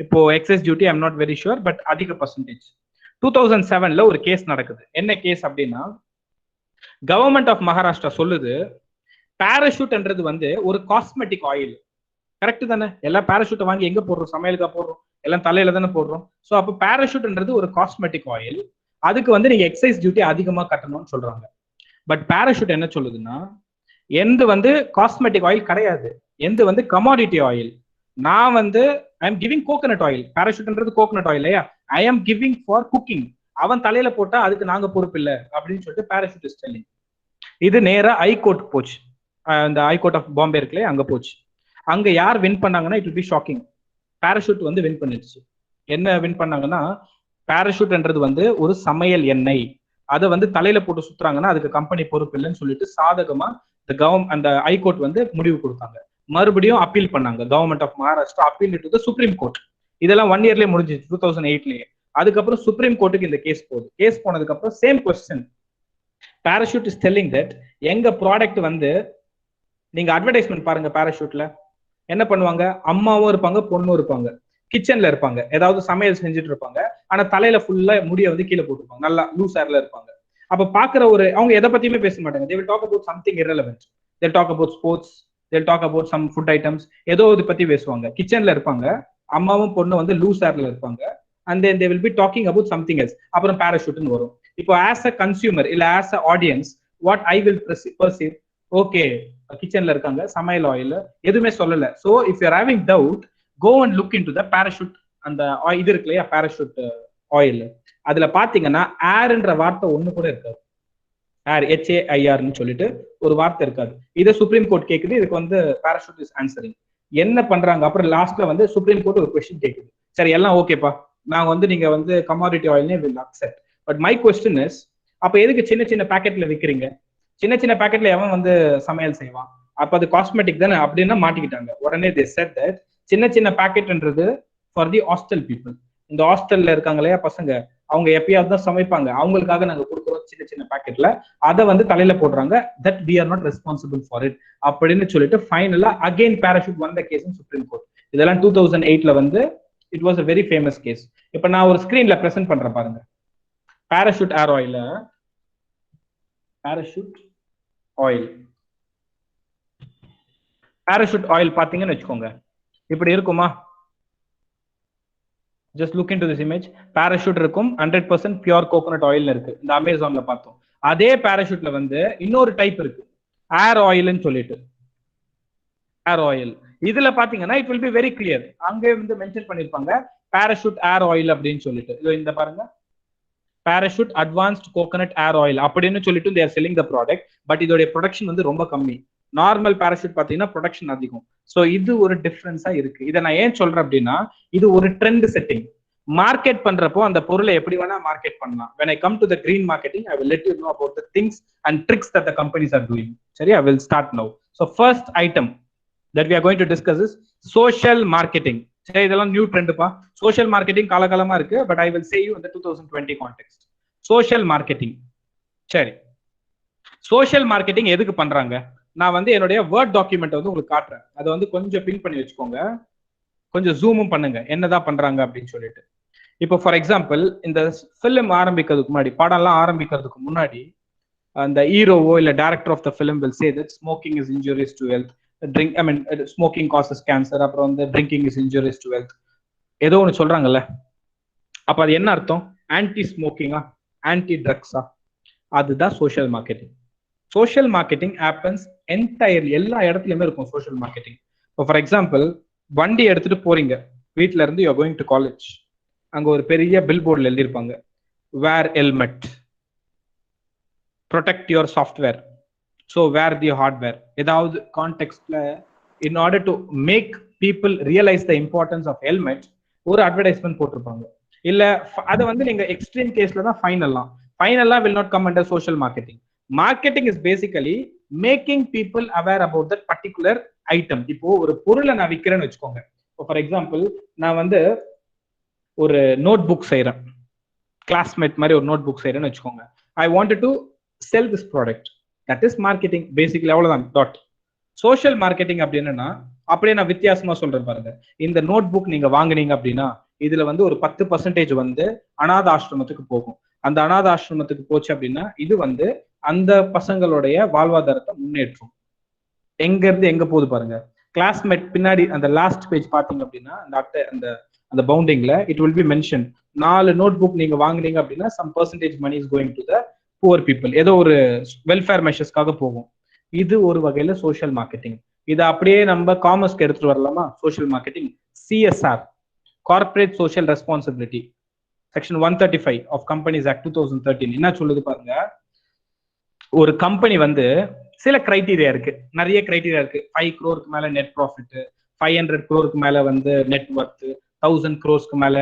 இப்போ excise duty I'm not very sure, but அதிக percentage. 2007ல ஒரு case நடக்குது. என்ன case அப்படின்னா government of Maharashtra சொல்லுது பேராஷூட்ன்றது வந்து ஒரு காஸ்மெட்டிக் ஆயில். கரெக்ட் தானே? எல்லாம் பேராஷூட்டை வாங்கி எங்க போடுறோம்? சமையலுக்கா போடுறோம்? எல்லாம் தலையில தானே போடுறோம். ஸோ அப்போ பேராஷூட்ன்றது ஒரு காஸ்மெட்டிக் ஆயில், அதுக்கு வந்து நீங்க எக்ஸைஸ் டியூட்டி அதிகமா கட்டணும்னு சொல்றாங்க. பட் பேராஷூட் என்ன சொல்லுதுன்னா எந்த வந்து காஸ்மெட்டிக் ஆயில் கிடையாது, எந்த வந்து கமாடிட்டி ஆயில். நான் வந்து I am giving coconut oil. பேராஷூட்ன்றது கோகனட் ஆயில் இல்லையா? I am giving for cooking. அவன் தலையில போட்டா அதுக்கு நாங்க பொறுப்பு இல்லை அப்படின்னு சொல்லிட்டு பேராஷூட் இஸ் டெல்லிங். இது நேரா ஹைகோர்ட் போச்சு. அந்த ஹைகோர்ட் ஆஃப் பாம்பே இருக்குல்ல, அங்க போச்சு. அங்க யார் வின் பண்ணாங்கன்னா it will B shocking. Parachute வந்து வின் பண்ணிடுச்சு. என்ன வின் பண்ணாங்கன்னா பேராஷூட்ன்றது வந்து ஒரு சமையல் எண்ணெய், அதை வந்து தலையில போட்டு சுத்துறாங்கன்னா அதுக்கு கம்பெனி பொறுப்பு இல்லைன்னு சொல்லிட்டு சாதகமா அந்த ஹைகோர்ட் வந்து முடிவு கொடுத்தாங்க. மறுபடியும் அப்பீல் பண்ணாங்க. Government of Maharashtra appeal to the supreme court. இதெல்லாம் 1 இயர்லயே முடிஞ்சிச்சு, 2008லயே. அதுக்கப்புறம் சுப்ரீம் கோர்ட்டுக்கு இந்த கேஸ் போகுது. கேஸ் போனதுக்கு அப்புறம் same question. Parachute is telling that எங்க ப்ராடக்ட் வந்து நீங்க அட்வர்டைஸ்மெண்ட் பாருங்க, பேராஷூட்ல என்ன பண்ணுவாங்க? அம்மாவும் இருப்பாங்க, பொண்ணும் இருப்பாங்க, கிச்சன்ல இருப்பாங்க, ஏதாவது சமையல் செஞ்சுட்டு இருப்பாங்க. ஆனா தலையில ஃபுல்லா முடிய வந்து கீழே போட்டுருப்பாங்க, நல்லா லூஸ் ஏர்ல இருப்பாங்க. அப்ப பாக்குற அவங்க எதை பத்தியுமே பேச மாட்டாங்க. they will talk about something irrelevant. they'll talk about sports, they'll talk about some food items. ஏதோ இது பத்தி பேசுவாங்க. கிச்சன்ல இருப்பாங்க, அம்மாவும் பொண்ணு வந்து லூஸ் ஏர்ல இருப்பாங்க. and then they will be talking about something else. அப்புறம் பேராஷூட்னு வரும். இப்போ as a consumer இல்ல as a audience, what I will perceive, okay, கிச்சன்ல இருக்காங்க, சமையல் ஆயில், எதுவுமே சொல்லல. so if you are having doubt, go and look into the parachute. அந்த இது இருக்கு இல்லையா, பேராஷூட் ஆயில். அதுல பாத்தீங்கன்னா ஏர்ன்ற வார்த்தை ஒண்ணு கூட இருக்காது. ஏர் HAIRன்னு சொல்லிட்டு ஒரு வார்த்தை இருக்காது. இதை சுப்ரீம் கோர்ட் கேக்குது. இதுக்கு வந்து பாராசூட் இஸ் ஆன்சரிங். என்ன பண்றாங்க, அப்புறம் லாஸ்ட்ல வந்து சுப்ரீம் கோர்ட் ஒரு கொஸ்டின் கேக்குது. சரி எல்லாம் ஓகேப்பா, நாங்க வந்து நீங்க வந்து கமாடிட்டி ஆயில்னே will accept. But my question is, அப்ப எதுக்கு சின்ன சின்ன பேக்கெட்ல விற்கிறீங்க? சின்ன சின்ன பேக்கெட்ல எவன் வந்து சமையல் செய்வான்? அப்ப அது காஸ்மெட்டிக் தானே அப்படின்னா மாட்டிக்கிட்டாங்க. உடனே they said that சின்ன சின்ன பேக்கெட்ன்றது ஃபார் தி ஹாஸ்டல் பீப்புள். இந்த ஹாஸ்டல்ல இருக்காங்க இல்லையா பசங்க, அவங்க எப்பயாவது தான் சமைப்பாங்க, அவங்களுக்காக நாங்க கொடுக்குறோம் சின்ன சின்ன பேக்கெட்ல. அதை வந்து தலையில போடுறாங்க. That we are not responsible for it அப்படின்னு சொல்லிட்டு ஃபைனலா அகைன் பாராசூட் வந்த கேஸ் சுப்ரீம் கோர்ட். இதெல்லாம் 2008ல வந்து it was a very famous case. இப்ப நான் ஒரு ஸ்கிரீன்ல பிரசன்ட் பண்றேன் பாருங்க. பாராசூட் ஏர் ஆயில, பாராசூட் ஆயில், பாராசூட் ஆயில் பாத்தீங்கன்னு வச்சுக்கோங்க, இப்படி இருக்குமா? Just look into this image. Parachute இருக்கும், 100% பியூர் கோகோனட் ஆயில் இருக்கு. இந்த அமேசான்ல பார்த்தோம். அதே பாராசூட்ல வந்து இன்னொரு டைப் இருக்கு, ஏர் ஆயில்னு சொல்லிட்டு. ஏர் ஆயில் இதுல பாத்தீங்கன்னா it will be very clear. அங்கே வந்து மென்ஷன் பண்ணிருப்பாங்க பாராசூட் ஏர் ஆயில் அப்படின்னு சொல்லிட்டு. இந்த பாருங்க, பாராசூட் அட்வான்ஸ்ட் கோகோனட் ஏர் ஆயில் அப்படின்னு சொல்லிட்டு they are selling the product. But இதோட ப்ரொடக்ஷன் வந்து ரொம்ப கம்மி. நார்மல் பாராசூட் பாத்தீங்கன்னா ப்ரொடக்ஷன் அதிகம். ஸோ இது ஒரு டிஃபரன்ஸா இருக்கு. இதை நான் ஏன் சொல்றேன் அப்படின்னா, இது ஒரு ட்ரெண்ட் செட்டிங். மார்க்கெட் பண்றப்போ அந்த பொருளை எப்படி வேணா மார்க்கெட் பண்ணலாம். when I come to the green marketing, I will let you know about the things and tricks that the companies are doing. சரி, I will start now. So first item that we are going to discuss is social marketing. சரி, இதெல்லாம் new ட்ரெண்ட்ப்பா. Social marketing காலகாலமா இருக்கு. But I will say you in the 2020 context. Social marketing. சரி, social marketing எதுக்கு பண்றாங்க? நான் வந்து என்னுடைய word document வந்து உங்களுக்கு காட்டுறேன். அதை வந்து கொஞ்சம் பின் பண்ணி வச்சுக்கோங்க, கொஞ்சம் ஜூமும் பண்ணுங்க என்னதான் பண்றாங்க அப்படின்னு சொல்லிட்டு. இப்போ ஃபார் எக்ஸாம்பிள், இந்த ஃபிலிம் ஆரம்பிக்கிறதுக்கு முன்னாடி, படம்லாம் ஆரம்பிக்கிறதுக்கு முன்னாடி, அந்த ஹீரோவோ இல்ல director of the film will say that smoking is injurious to health, drink I mean smoking causes cancer, அப்புறம் வந்து drinking is injurious to health, ஏதோ ஒன்று சொல்றாங்கல்ல. அப்ப அது என்ன அர்த்தம்? ஆன்டி ஸ்மோக்கிங்கா, ஆன்டி ட்ரக்ஸா? அதுதான் social marketing. Social marketing happens entirely, எல்லா இடத்துலயுமே இருக்கும் சோஷியல் மார்க்கெட்டிங். இப்போ ஃபார் எக்ஸாம்பிள், வண்டி எடுத்துட்டு போறீங்க வீட்டுல இருந்து, you are going to college. அங்க ஒரு பெரிய பில் போர்டில் எழுதியிருப்பாங்க, wear helmet, protect your software, so wear the hardware. ஏதாவது கான்டெக்ட்ல in order to make people realise the importance of helmet ஒரு அட்வர்டைஸ்மெண்ட் போட்டிருப்பாங்க. இல்ல அதை வந்து நீங்க எக்ஸ்ட்ரீம் கேஸ்ல தான் ஃபைனல்லாம் will not come under social marketing. Marketing is basically making people aware about that particular item. இப்போ ஒரு பொருளை நான் விற்கிறேன்னு வச்சுக்கோங்க. இப்போ ஃபார் எக்ஸாம்பிள், நான் வந்து ஒரு நோட் புக் செய்யறேன், கிளாஸ்மேட் மாதிரி ஒரு நோட் புக் செய்யறேன்னு வச்சுக்கோங்க. I wanted to sell this product. That is marketing basically. அவ்வளவுதான். டாட். சோஷியல் மார்க்கெட்டிங் அப்படின்னா அப்படியே நான் வித்தியாசமா சொல்றேன் பாருங்க. இந்த நோட் புக் நீங்க வாங்குனீங்க அப்படின்னா இதுல வந்து ஒரு 10% வந்து அநாத ஆசிரமத்துக்கு போகும். அந்த அநாத ஆசிரமத்துக்கு போச்சு அப்படின்னா இது வந்து அந்த பசங்களுடைய வாழ்வாதாரத்தை முன்னேற்றும். எங்க இருந்து எங்க போகுது பாருங்க. கிளாஸ்மேட் பின்னாடி அந்த லாஸ்ட் பேஜ் பாத்தீங்க அப்படின்னா அந்த அட்டை, அந்த பவுண்டிங்ல it will be mention, 4 notebook நீங்க வாங்குனீங்க அப்படின்னா some percentage money is going to the poor people, ஏதோ ஒரு வெல்ஃபேர் மெஷர்ஸ்க்காக போகும். இது ஒரு வகையில சோஷியல் மார்க்கெட்டிங். இதை அப்படியே நம்ம காமர்ஸ்க்கு எடுத்துட்டு வரலாமா? Social marketing, CSR, corporate social responsibility, section 135 of companies act 2013 என்ன சொல்லுது பாருங்க. ஒரு கம்பெனி வந்து சில கிரைட்டீரியா இருக்கு, நிறைய கிரைட்டீரியா இருக்கு. 5 crore மேல நெட் ப்ராஃபிட், 500 crore மேல வந்து நெட் ஒர்த், 1000 crore மேல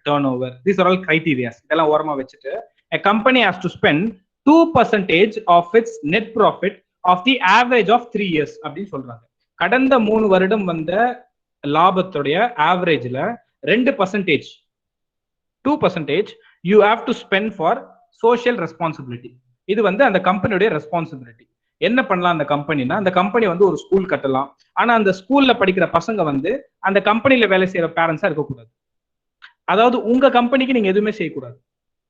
turn over. These are all criterias. இதெல்லாம் ஓரமா வச்சுட்டு a company has to spend 2% of its net profit of the average of 3 years அப்படின்னு சொல்றாங்க. கடந்த 3 வருடம் வந்த லாபத்துடைய ஆவரேஜ்ல 2%, 2% you have to spend for social responsibility. இது வந்து அந்த கம்பெனியுடைய ரெஸ்பான்சிபிலிட்டி. என்ன பண்ணலாம் அந்த கம்பெனினா, அந்த கம்பெனி வந்து ஒரு ஸ்கூல் கட்டலாம். ஆனா அந்த ஸ்கூல்ல படிக்கிற பசங்க வந்து அந்த கம்பெனில வேலை செய்யற பேரண்ட்ஸா இருக்கக்கூடாது. அதாவது உங்க கம்பெனிக்கு நீங்க எதுவுமே செய்யக்கூடாது.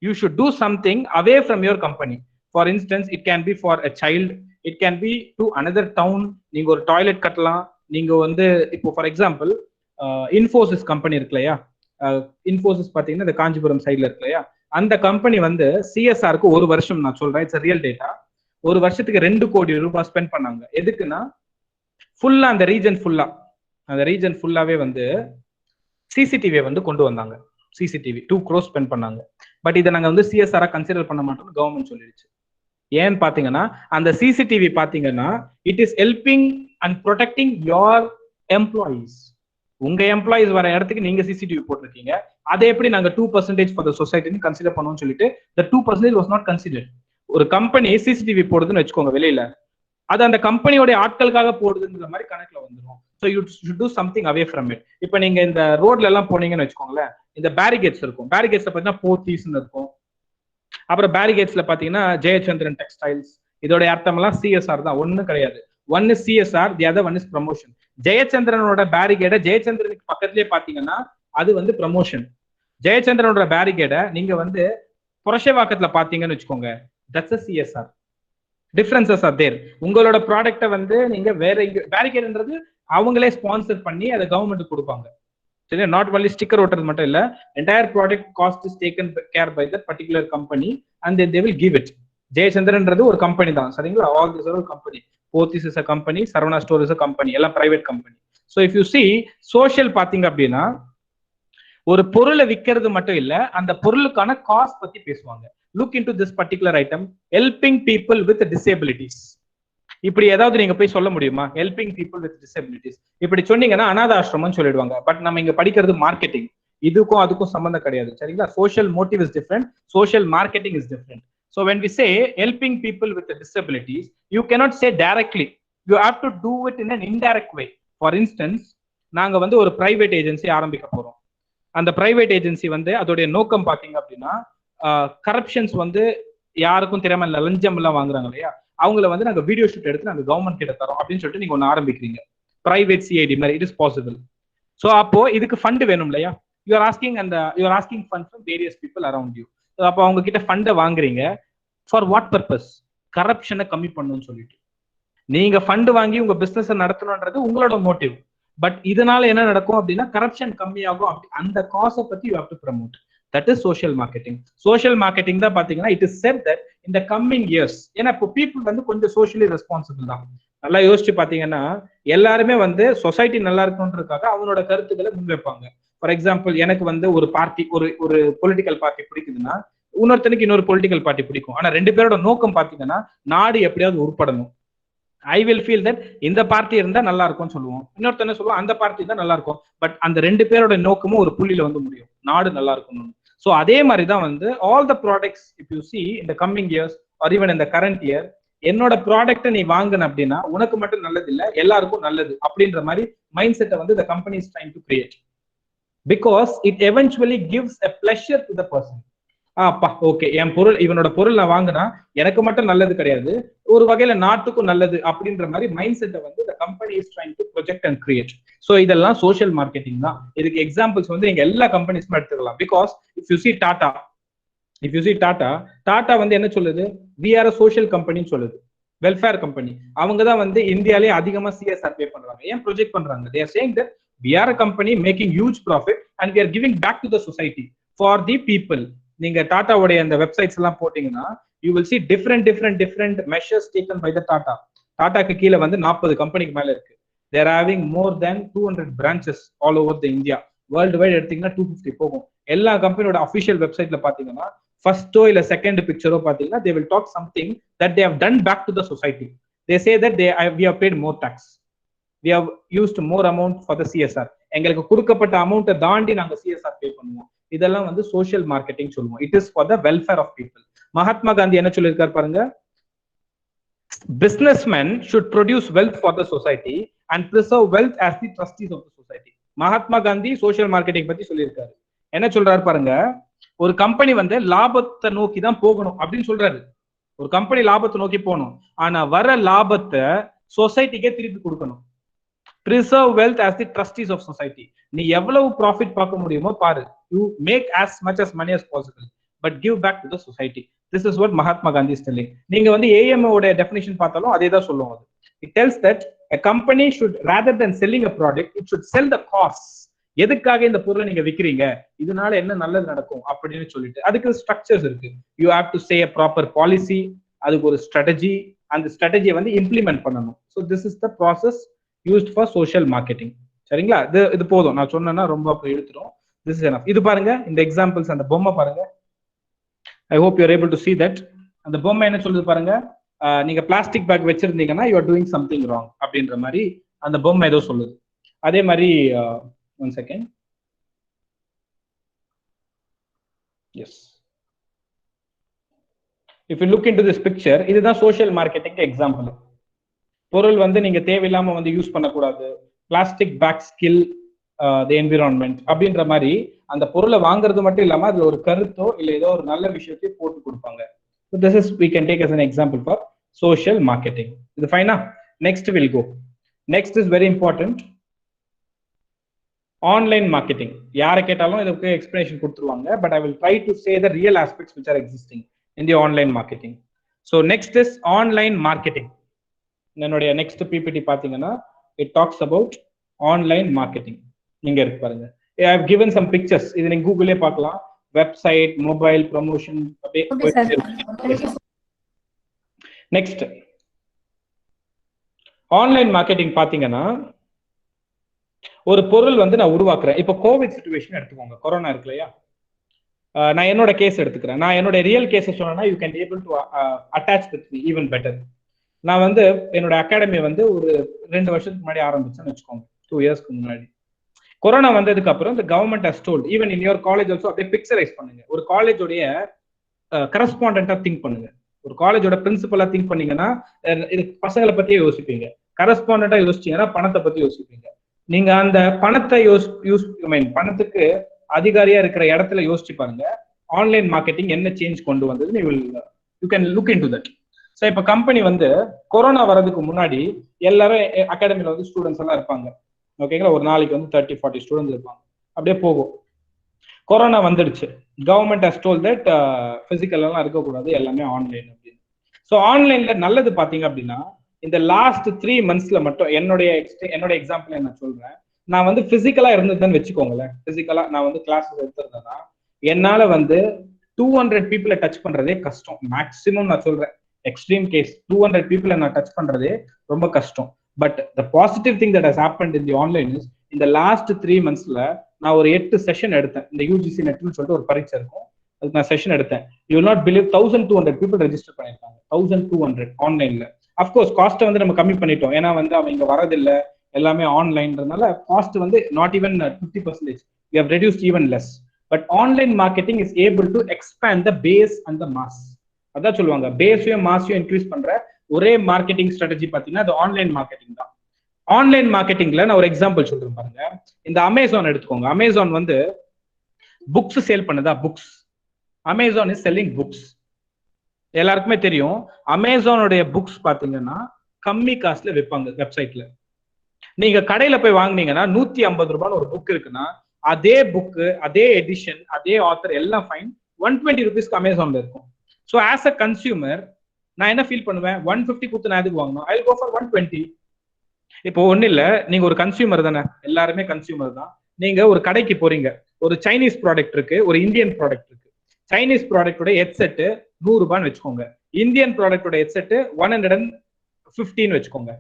You should do something away from your company. For instance, it can be for a child, it can be to another town. நீங்க ஒரு டாய்லெட் கட்டலாம். நீங்க வந்து இப்போ ஃபார் எக்ஸாம்பிள் இன்ஃபோசிஸ் கம்பெனி இருக்கு இல்லையா, இன்ஃபோசிஸ் பாத்தீங்கன்னா இந்த காஞ்சிபுரம் சைட்ல இருக்கு இல்லையா, அந்த கம்பெனி வந்து CSRக்கு ஒரு வருஷம், நான் சொல்றேன் இட்ஸ் ரியல் டேட்டா, ஒரு வருஷத்துக்கு 2 கோடி ரூபாய் ஸ்பெண்ட் பண்ணாங்க. எதுக்குன்னா ஃபுல்லா அந்த ரீஜன் ஃபுல்லாவே வந்து CCTV வந்து கொண்டு வந்தாங்க. சிசிடிவி 2 crores ஸ்பெண்ட் பண்ணாங்க. பட் இதை நாங்க வந்து சிஎஸ்ஆரா கன்சிடர் பண்ண மாட்டோம் கவர்மெண்ட் சொல்லிடுச்சு. ஏன்னு பாத்தீங்கன்னா அந்த சிசிடிவி பாத்தீங்கன்னா it is helping and protecting your employees. உங்க எம்ப்ளாயீஸ் வர இடத்துக்கு நீங்க சிசிடிவி போட்டிருக்கீங்க, அதை எப்படி நாங்க 2% ஃபார் த சொசைட்டின்னு கன்சிடர் பண்ணுவோம்னு சொல்லிட்டு the 2% வாஸ் நாட் கன்சிடர்ட். ஒரு கம்பெனி சிசிடிவி போடுதுன்னு வச்சுக்கோங்க வெளியில, அது அந்த கம்பெனியோட ஆட்களுக்காக போடுதுங்கிற மாதிரி கணக்குல வந்துடும். So you should do something away from it. இப்போ நீங்க இந்த ரோட்ல எல்லாம் போனீங்கன்னு வச்சுக்கோங்களேன், இந்த பேரிகேட்ஸ் இருக்கும். பேரிகேட்ஸ்ல பாத்தீங்கன்னா போத்தீஸ்ன்னு இருக்கும். அப்புறம் பேரிகேட்ஸ்ல பாத்தீங்கன்னா ஜெயச்சந்திரன் டெக்ஸ்டைல்ஸ். இதோட அர்த்தம் எல்லாம் சிஎஸ்ஆர் தான், ஒன்னும் கிடையாது. ஒன்னு CSR, the other one is promotion. ஜெயச்சந்திரனோட பேரிகேட ஜெயச்சந்திரனுக்கு பக்கத்துலயே பாத்தீங்கன்னா அது வந்து ப்ரமோஷன். ஜெயச்சந்திரனோட பேரிகேட நீங்க வந்து புரஷவாக்கத்துல பாத்தீங்கன்னு வச்சுக்கோங்க, that's a CSR. Differences are there. உங்களோட ப்ராடக்ட்டை வந்து நீங்க வேற பேரிகேட்ன்றது அவங்களே ஸ்பான்சர் பண்ணி அதை கவர்மெண்ட் கொடுப்பாங்க. சரி, நாட் ஒன்லி ஸ்டிக்கர் ஓட்டுறது மட்டும் இல்ல, entire product cost is taken care by that particular company and they will give it. ஜெயச்சந்திரன்றது ஒரு கம்பெனி தான், சரிங்களா? All this are company. Pothys is a company, Saravana store is a company, எல்லாம் private company. So if you see social பாத்தீங்க அப்படின்னா ஒரு பொருளை விற்கிறது மட்டும் இல்ல, அந்த பொருளுக்கான காஸ்ட் பத்தி பேசுவாங்க. Look into this particular item, helping people with disabilities. இப்படி ஏதாவது நீங்க போய் சொல்ல முடியுமா? ஹெல்பிங் பீப்புள் வித் டிசேபிலிட்டிஸ் இப்படி சொன்னீங்கன்னா அனாத ஆசிரமம் சொல்லிடுவாங்க. பட் நம்ம இங்க படிக்கிறது மார்க்கெட்டிங், இதுக்கும் அதுக்கும் சம்பந்தம் கிடையாது, சரிங்களா? Social motive is different, social marketing is different. So when we say helping people with the disabilities, you cannot say directly. You have to do it in an indirect way. For instance, நாங்க வந்து ஒரு private agency ஆரம்பிக்க போறோம். அந்த private agency வந்து அதோடைய நோக்கம் பாத்தீங்க அப்படின்னா கரப்ஷன்ஸ் வந்து யாருக்கும் தெரியாம லஞ்சம் எல்லாம் வாங்குறாங்க இல்லையா, அவங்கள வந்து நாங்க வீடியோ ஷூட் எடுத்து நாங்க கவர்மெண்ட் கிட்ட தரோம் அப்படின்னு சொல்லிட்டு நீங்க ஒன்னு ஆரம்பிக்கிறீங்க, பிரைவேட் சிஐடி மாதிரி. It is possible. ஸோ அப்போ இதுக்கு ஃபண்ட் வேணும் இல்லையா? You are asking fund from various people around you. அப்போ அவங்க கிட்ட ஃபண்டை வாங்குறீங்க. For what purpose? கரப்ஷனை கம்மி பண்ணணும்னு சொல்லிட்டு. நீங்க ஃபண்ட் வாங்கி உங்க பிசினஸ் நடத்தணும்ன்றது உங்களோட மோட்டிவ். பட் இதனால என்ன நடக்கும் அப்படின்னா கரப்ஷன் கம்மியாகும். அந்த காசை பத்தி you have to promote. That is social marketing. Social marketing தான் பாத்தீங்கன்னா it is set that in the coming years, ஏன்னா இப்போ பீப்புள் வந்து கொஞ்சம் சோஷியலி ரெஸ்பான்சிபிள் தான். நல்லா யோசிச்சு பாத்தீங்கன்னா எல்லாருமே வந்து சொசைட்டி நல்லா இருக்குன்றதுக்காக அவனோட கருத்துக்களை முன்வைப்பாங்க. ஃபார் எக்ஸாம்பிள், எனக்கு வந்து ஒரு பார்ட்டி, ஒரு பொலிட்டிக்கல் பார்ட்டி பிடிக்குதுன்னா இன்னொருத்தனுக்கு இன்னொரு பொலிட்டிக்கல் பார்ட்டி பிடிக்கும். ஆனா ரெண்டு பேரோட நோக்கம் பாத்தீங்கன்னா நாடு எப்படியாவது உருப்படணும். ஐ வில் ஃபீல் தட் இந்த பார்ட்டி இருந்தா நல்லா இருக்கும்னு சொல்லுவோம், இன்னொருத்தன சொல்லுவோம் அந்த பார்ட்டி தான் நல்லா இருக்கும். பட் அந்த ரெண்டு பேரோட நோக்கமும் ஒரு புள்ளியில வந்து முடியும், நாடு நல்லா இருக்கணும். ஸோ அதே மாதிரி தான் வந்து all the products if you C in the coming years R even இந்த கரண்ட் இயர், என்னோட ப்ராடக்ட்டை நீ வாங்கின அப்படின்னா உனக்கு மட்டும் நல்லது இல்லை, எல்லாருக்கும் நல்லது அப்படின்ற மாதிரி மைண்ட் செட்டை வந்து the company is trying to create, because it eventually gives a pleasure to the person. அப்பா ஓகே, என் பொருள், இவனோட பொருள் நான் வாங்கினா எனக்கு மட்டும் நல்லது கிடையாது, ஒரு வகையில நாட்டுக்கும் நல்லது அப்படின்ற மாதிரி மைண்ட் செட்டை வந்து the company is trying to project and create. So இதெல்லாம் சோஷியல் மார்க்கெட்டிங் தான். இதுக்கு எக்ஸாம்பிள்ஸ் வந்து நீங்க எல்லா கம்பெனிஸுமே எடுத்துக்கலாம். Because if you C Tata வந்து என்ன சொல்லுது? we are a social கம்பெனின்னு சொல்லுது, வெல்ஃபேர் கம்பெனி. அவங்க தான் வந்து இந்தியாலே அதிகமா சிஎஸ்ஆர் பே பண்றாங்க. ஏன் ப்ரொஜெக்ட் பண்றாங்க? they are saying that we are a company making huge profit and we are giving back to the society for the people. நீங்க டாட்டாவுடைய அந்த வெப்சைட்ஸ் எல்லாம் போட்டீங்கன்னா you will see different measures taken by the டாட்டாக்கு கீழே வந்து 40 கம்பெனிக்கு மேல இருக்கு. they are having more than 200 branches all over the India. World wide எடுத்தீங்கன்னா 250 போகும். எல்லா கம்பெனியோட அஃபிஷியல் வெப்சைட்ல பாத்தீங்கன்னா ஃபர்ஸ்டோ இல்ல செகண்ட் பிக்சரோ பாத்தீங்கன்னா they will talk something that they have done back to the society. they say that we have paid more tax, we have used more amount for the CSR. எங்களுக்கு கொடுக்கப்பட்ட அமௌண்ட்டை தாண்டி நாங்க சிஎஸ்ஆர் பே பண்ணுவோம். இதெல்லாம் வந்து சோஷியல் மார்க்கெட்டிங் சொல்லுவோம். It is for the welfare of people. Mahatma Gandhi என்ன சொல்லியிருக்காரு பாருங்க, businessmen should produce wealth for the society and preserve wealth as the trustees of the society. Mahatma Gandhi social marketing பத்தி சொல்லியிருக்காரு. என்ன சொல்றாரு பாருங்க, ஒரு கம்பெனி வந்து லாபத்தை நோக்கி தான் போகணும் அப்படின்னு சொல்றாரு. ஒரு கம்பெனி லாபத்தை நோக்கி போகணும், ஆனா வர லாபத்தை சொசைட்டிக்கே திருப்பி கொடுக்கணும். preserve wealth as the trustees of society. நீ எவ்வளவு ப்ராஃபிட் பார்க்க முடியுமோ பாரு, you make as much as money as possible but give back to the society. This is what Mahatma Gandhi is telling. நீங்க வந்து AMO ஓட டெஃபினிஷன் பார்த்தாலும் அதே தான் சொல்லுவோம். அது it tells that a company should, rather than selling a product, it should sell the cause. எதுக்காக இந்த பொருளை நீங்க விக்கிறீங்க, இதனால என்ன நல்லது நடக்கும் அப்படின்னு சொல்லிட்டு அதுக்கு ஸ்ட்ரக்சர்ஸ் இருக்கு. you have to say a proper policy, அதுக்கு ஒரு ஸ்ட்ராட்டஜி, அந்த ஸ்ட்ராட்டஜியை வந்து இம்ப்ளிமெண்ட் பண்ணணும். so this is the process used for social marketing. சரிங்களா? இது போதும், நான் சொன்னேன்னா ரொம்ப எடுத்துரும். this is enough. இது பாருங்க, இந்த எக்ஸாம்பிள்ஸ் அந்த பொம்மை பாருங்க. I hope you are able to see that. அந்த பொம்மை என்ன சொல்லுது பாருங்க, நீங்க பிளாஸ்டிக் பேக் வச்சிருந்தீங்கன்னா you are doing something wrong அப்படின்ற மாதிரி அந்த பொம்மை ஏதோ சொல்லுது. அதே மாதிரி one second. Yes, if you look into this picture, இதுதான் சோஷியல் மார்க்கெட்டிங் எக்ஸாம்பிள். பொருள் வந்து நீங்க தேவையில்லாம வந்து யூஸ் பண்ணக்கூடாது, plastic bag skill the environment அப்படின்ற மாதிரி அந்த பொருளை வாங்குறது மட்டும் இல்லாம அதுல ஒரு கருத்தோ இல்ல ஏதோ ஒரு நல்ல விஷயத்தையும் போட்டு கொடுப்பாங்க. So this is we can take as an example for social marketing. இது ஃபைனா? Next will go. Next is very important. Online marketing. யாரை கேட்டாலும் இதுக்கு எக்ஸ்பிளனேஷன் கொடுத்துருவாங்க, but I will try to say the real aspects which are existing in the online marketing. So next is online marketing. என்னுடைய next PPT பாத்தீங்கன்னா it talks about online marketing. நீங்க இருக்கு பாருங்க, I have given some pictures. இது நீங்க கூகுள்லே பார்க்கலாம். Website, mobile promotion. Next online marketing பாத்தீங்கன்னா ஒரு பொருள் வந்து நான் உருவாக்குறேன். இப்போ கோவிட் சிச்சுவேஷன் எடுத்துக்கோங்க, கொரோனா இருக்கு இல்லையா, நான் என்னோட கேஸ் எடுத்துக்கிறேன். நான் என்னோட ரியல் கேஸ் சொன்னா you can able to attach with me even better. நான் வந்து என்னோட அகாடமி வந்து ஒரு 2 வருஷத்துக்கு முன்னாடி ஆரம்பிச்சேன்னு வச்சுக்கோங்க, 2 இயர்ஸ்க்கு முன்னாடி. கொரோனா வந்ததுக்கு அப்புறம் இந்த government has told even in your college also அப்படியே பிக்சரைஸ் பண்ணுங்க. ஒரு காலேஜோடைய கரஸ்பாண்டா திங்க் பண்ணுங்க, ஒரு காலேஜோட பிரின்சிபலா திங்க் பண்ணீங்கன்னா இது பசங்களை பத்தியே யோசிப்பீங்க. கரஸ்பாண்டா யோசிச்சீங்கன்னா பணத்தை பத்தி யோசிப்பீங்க. நீங்க அந்த பணத்தை பணத்துக்கு அதிகாரியா இருக்கிற இடத்துல யோசிச்சு பாருங்க, ஆன்லைன் மார்க்கெட்டிங் என்ன சேஞ்ச் கொண்டு வந்தது. You can look in to that. So இப்போ கம்பெனி வந்து கொரோனா வர்றதுக்கு முன்னாடி எல்லாரும் அகாடமில வந்து ஸ்டூடெண்ட்ஸ் எல்லாம் இருப்பாங்க, ஓகேங்களா. ஒரு நாளைக்கு வந்து 30-40 ஸ்டூடெண்ட்ஸ் இருப்பாங்க, அப்படியே போகும். கொரோனா வந்துடுச்சு, government has told that physical எல்லாம் இருக்கக்கூடாது, எல்லாமே ஆன்லைன் அப்படின்னு. ஸோ ஆன்லைன்ல நல்லது பாத்தீங்க அப்படின்னா இந்த லாஸ்ட் 3 monthsல மட்டும் என்னோட எக்ஸாம்பிள் நான் சொல்றேன். நான் வந்து பிசிக்கலா இருந்ததுன்னு வச்சுக்கோங்களேன், பிசிக்கலா நான் வந்து கிளாஸஸ் எடுத்திருந்தேன்னா என்னால வந்து 200 பீப்புளை டச் பண்றதே கஷ்டம். மேக்சிமம் நான் சொல்றேன், எக்ஸ்ட்ரீம் கேஸ் 200 பீப்புளை நான் டச் பண்றதே ரொம்ப கஷ்டம். But the positive thing that has happened in the online is இந்த லாஸ்ட் 3 monthsல நான் ஒரு 8 செஷன் எடுத்தேன். இந்த யூஜிசி நெட்னு சொல்லிட்டு ஒரு பரீட்சை இருக்கும், அதுக்கு நான் செஷன் எடுத்தேன். You will not believe 1200 people register பண்ணிருக்காங்க. 1200 ஆன்லைன்ல. அஃப்கோர்ஸ் காஸ்ட்டை வந்து நம்ம கம்மி பண்ணிட்டோம், ஏன்னா வந்து அவங்க இங்க வரதில்லை, எல்லாமே ஆன்லைன்றதுனால காஸ்ட் வந்து not even 50%. we have reduced even less. But online marketing is able to expand the base and the mass. அதான் சொல்லுவாங்க, பேஸையும் மாஸையும் இன்க்ரீஸ் பண்ற ஒரே மார்க்கெட்டிங் ஸ்ட்ராட்டஜி பாத்தீங்கன்னா அது ஆன்லைன் மார்க்கெட்டிங் தான். ஆன்லைன் மார்க்கெட்டிங்ல நான் ஒரு எக்ஸாம்பிள் சொல்றேன் பாருங்க. இந்த அமேசான் எடுத்துக்கோங்க. அமேசான் வந்து புக்ஸ் சேல் பண்ணுதா? Books. Amazon is selling books. எல்லாருக்குமே தெரியும், அமேசானுடைய புக்ஸ் பாத்தீங்கன்னா கம்மி காஸ்ட்ல விற்பாங்க வெப்சைட்ல. நீங்க கடையில போய் வாங்கினீங்கன்னா 150 ரூபான்னு ஒரு புக் இருக்குன்னா அதே புக்கு, அதே எடிஷன், அதே ஆத்தர் எல்லாம் ஃபைன் 120 rupeesக்கு அமேசான்ல இருக்கும். ஸோ ஆஸ் அ கன்சியூமர் நான் என்ன ஃபீல் பண்ணுவேன், 150 கொடுத்து நான் எதுக்கு வாங்கணும், ஐ வில் கோ ஃபார் 120. இப்போ ஒன்னும் இல்ல, நீங்க ஒரு கன்சியூமர் தானே, எல்லாருமே கன்சியூமர் தான். நீங்க ஒரு கடைக்கு போறீங்க, ஒரு சைனீஸ் ப்ராடக்ட் இருக்கு, ஒரு இந்தியன் ப்ராடக்ட் இருக்கு. சைனீஸ் ப்ராடக்டோட ஹெட்செட் 100 ரூபான்னு வச்சுக்கோங்க, இந்தியன் ப்ராடக்டோட ஹெட்செட் 115 வச்சுக்கோங்க.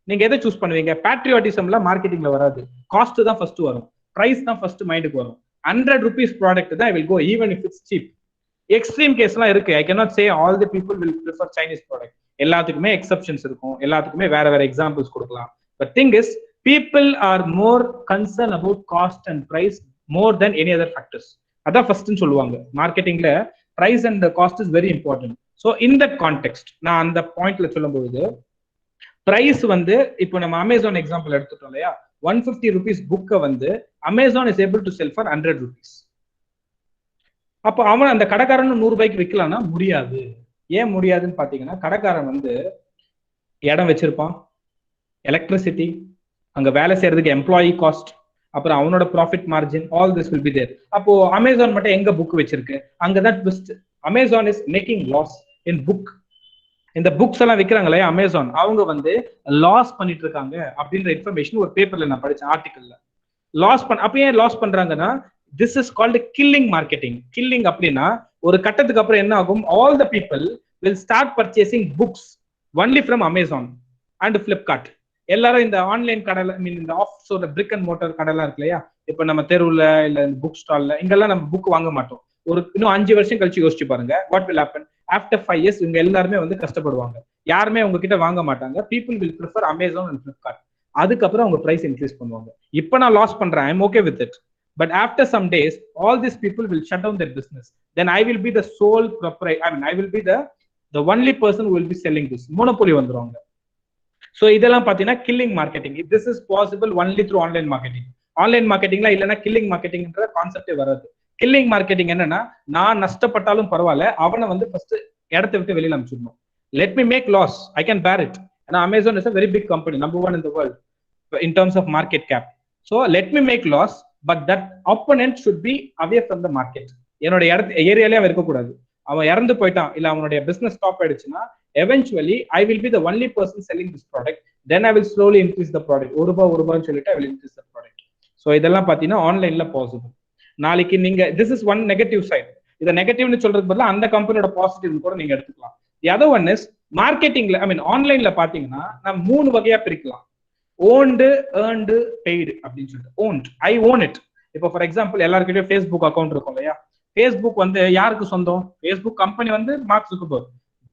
நீங்க எதை சூஸ் பண்ணுவீங்க? பேட்ரியாட்டிசம்லாம் மார்க்கெட்டிங்ல வராது, காஸ்ட் தான் ஃபர்ஸ்ட் வரும், பிரைஸ் தான் ஃபர்ஸ்ட் மைண்டுக்கு வரும். 100 rupees ப்ராடக்ட் தான் I will go even if it's cheap. Extreme கேஸ்லாம் இருக்கு, I cannot say all the people will prefer Chinese product. எல்லாத்துக்குமே எக்ஸப்ஷன்ஸ் இருக்கும், எல்லாத்துக்குமே வேற வேற எக்ஸாம்பிள்ஸ் கொடுக்கலாம். But thing is people are more concerned about cost and price more than any other factors. அதான் ஃபர்ஸ்ட்னு சொல்லுவாங்க மார்க்கெட்டிங்ல, price and the cost is very important. So in that context நான் அந்த பாயிண்ட்ல சொல்லும்போது பிரைஸ் வந்து இப்போ நம்ம அமேசான் எக்ஸாம்பிள் எடுத்துட்டோம் இல்லையா, 150 rupees புக்கை வந்து Amazon is able to sell for 100 rupees. அப்போ அவன் அந்த கடைக்காரன் 100 ரூபாய்க்கு விற்கலாம்னா முடியாது. ஏன் முடியாதுன்னு பாத்தீங்கன்னா, கடைக்காரன் வந்து இடம் வச்சிருப்பான், எலக்ட்ரிசிட்டி, அங்க வேலை செய்யறதுக்கு எம்ப்ளாயி காஸ்ட், அப்புறம் அவனோட profit margin, all this will be there. அப்போ அமேசான் மட்டும் எங்க புக் வச்சிருக்கு, அங்கதான் twist. Amazon is making loss in book. இந்த புக்ஸ் எல்லாம் விற்கிறாங்களே அமேசான், அவங்க வந்து லாஸ் பண்ணிட்டு இருக்காங்க அப்படின்ற இன்ஃபர்மேஷன் ஒரு பேப்பர்ல நான் படிச்சேன், ஆர்டிகல்ல. லாஸ் அப்ப ஏன் லாஸ் பண்றாங்கன்னா, this is called killing marketing. Killing அப்படின்னா ஒரு கட்டத்துக்கு அப்புறம் என்ன ஆகும், all the people will start purchasing books only from Amazon and Flipkart. எல்லாரும் இந்த ஆன்லைன் கடையில மீன் இந்த ஆஃப் பிரிக் அண்ட் மோட்டார் கடைலாம் இருக்கு இல்லையா, இப்ப நம்ம தெருவுல இல்ல புக் ஸ்டால்ல இங்கெல்லாம் நம்ம புக் வாங்க மாட்டோம். ஒரு இன்னும் 5 வருஷம் கழிச்சு யோசிச்சு பாருங்க, what will happen after 5 years. இவங்க எல்லாருமே வந்து கஷ்டப்படுவாங்க, யாருமே உங்ககிட்ட வாங்க மாட்டாங்க. People will prefer Amazon and Flipkart. அதுக்கப்புறம் அவங்க பிரைஸ் இன்க்ரீஸ் பண்ணுவாங்க. இப்போ நான் லாஸ் பண்றேன், I am okay with it. But after some days, all these people will shut down their business. Then I will be the sole proprietor. I mean, I will be the only person who will be selling this. Monopoly வந்துருவாங்க. ஸோ இதெல்லாம் பார்த்தீங்கன்னா killing marketing. This is possible only through online marketing. Online மார்க்கெட்டிங்ல இல்லைன்னா killing மார்க்கெட்டிங்ன்ற கான்செப்டே வராது. Killing marketing என்னன்னா, நான் நஷ்டப்பட்டாலும் பரவாயில்ல, அவனை வந்து ஃபர்ஸ்ட் இடத்தை விட்டு வெளியில அனுப்பிச்சிடணும். Let me make loss, I can bear it. ஏன்னா Amazon is a very big company, number 1 in the world in terms of market cap. So let me make loss, but that opponent should be away from the market. என்னோட ஏரியாலே அவன் இருக்கக்கூடாது. அவன் இறந்து போயிட்டான் இல்ல அவனுடைய business stop ஆயிடுச்சுன்னா, eventually I will be the only person selling this product. Then I will slowly increase the product. ஒரு ரூபான்னு சொல்லிட்டு I will increase the product. So இதெல்லாம் பாத்தீங்கன்னா ஆன்லைன்ல பாசிபிள். நாளைக்கு நீங்க this is one negative side. இத நெகட்டிவ்னு சொல்றதுக்கு பதிலா அந்த கம்பெனியோட பாசிட்டிவ் கூட நீங்க எடுத்துக்கலாம். The other one is மார்க்கெட்டிங்ல, ஐ மீன் ஆன்லைன்ல பாத்தீங்கன்னா நம்ம 3 வகையா பிரிக்கலாம். ஓன்டு, ஏர்ன்டு, பெய்டு அப்படின்னு சொல்லிட்டு. Owned, I own it. இப்போ ஃபார் எக்ஸாம்பிள் எல்லாருக்கிட்டையும் ஃபேஸ்புக் அக்கௌண்ட் இருக்கும் இல்லையா, ஃபேஸ்புக் வந்து யாருக்கு சொந்தம்? ஃபேஸ்புக் கம்பெனி வந்து மார்க் ஜுக்கர்பர்க்.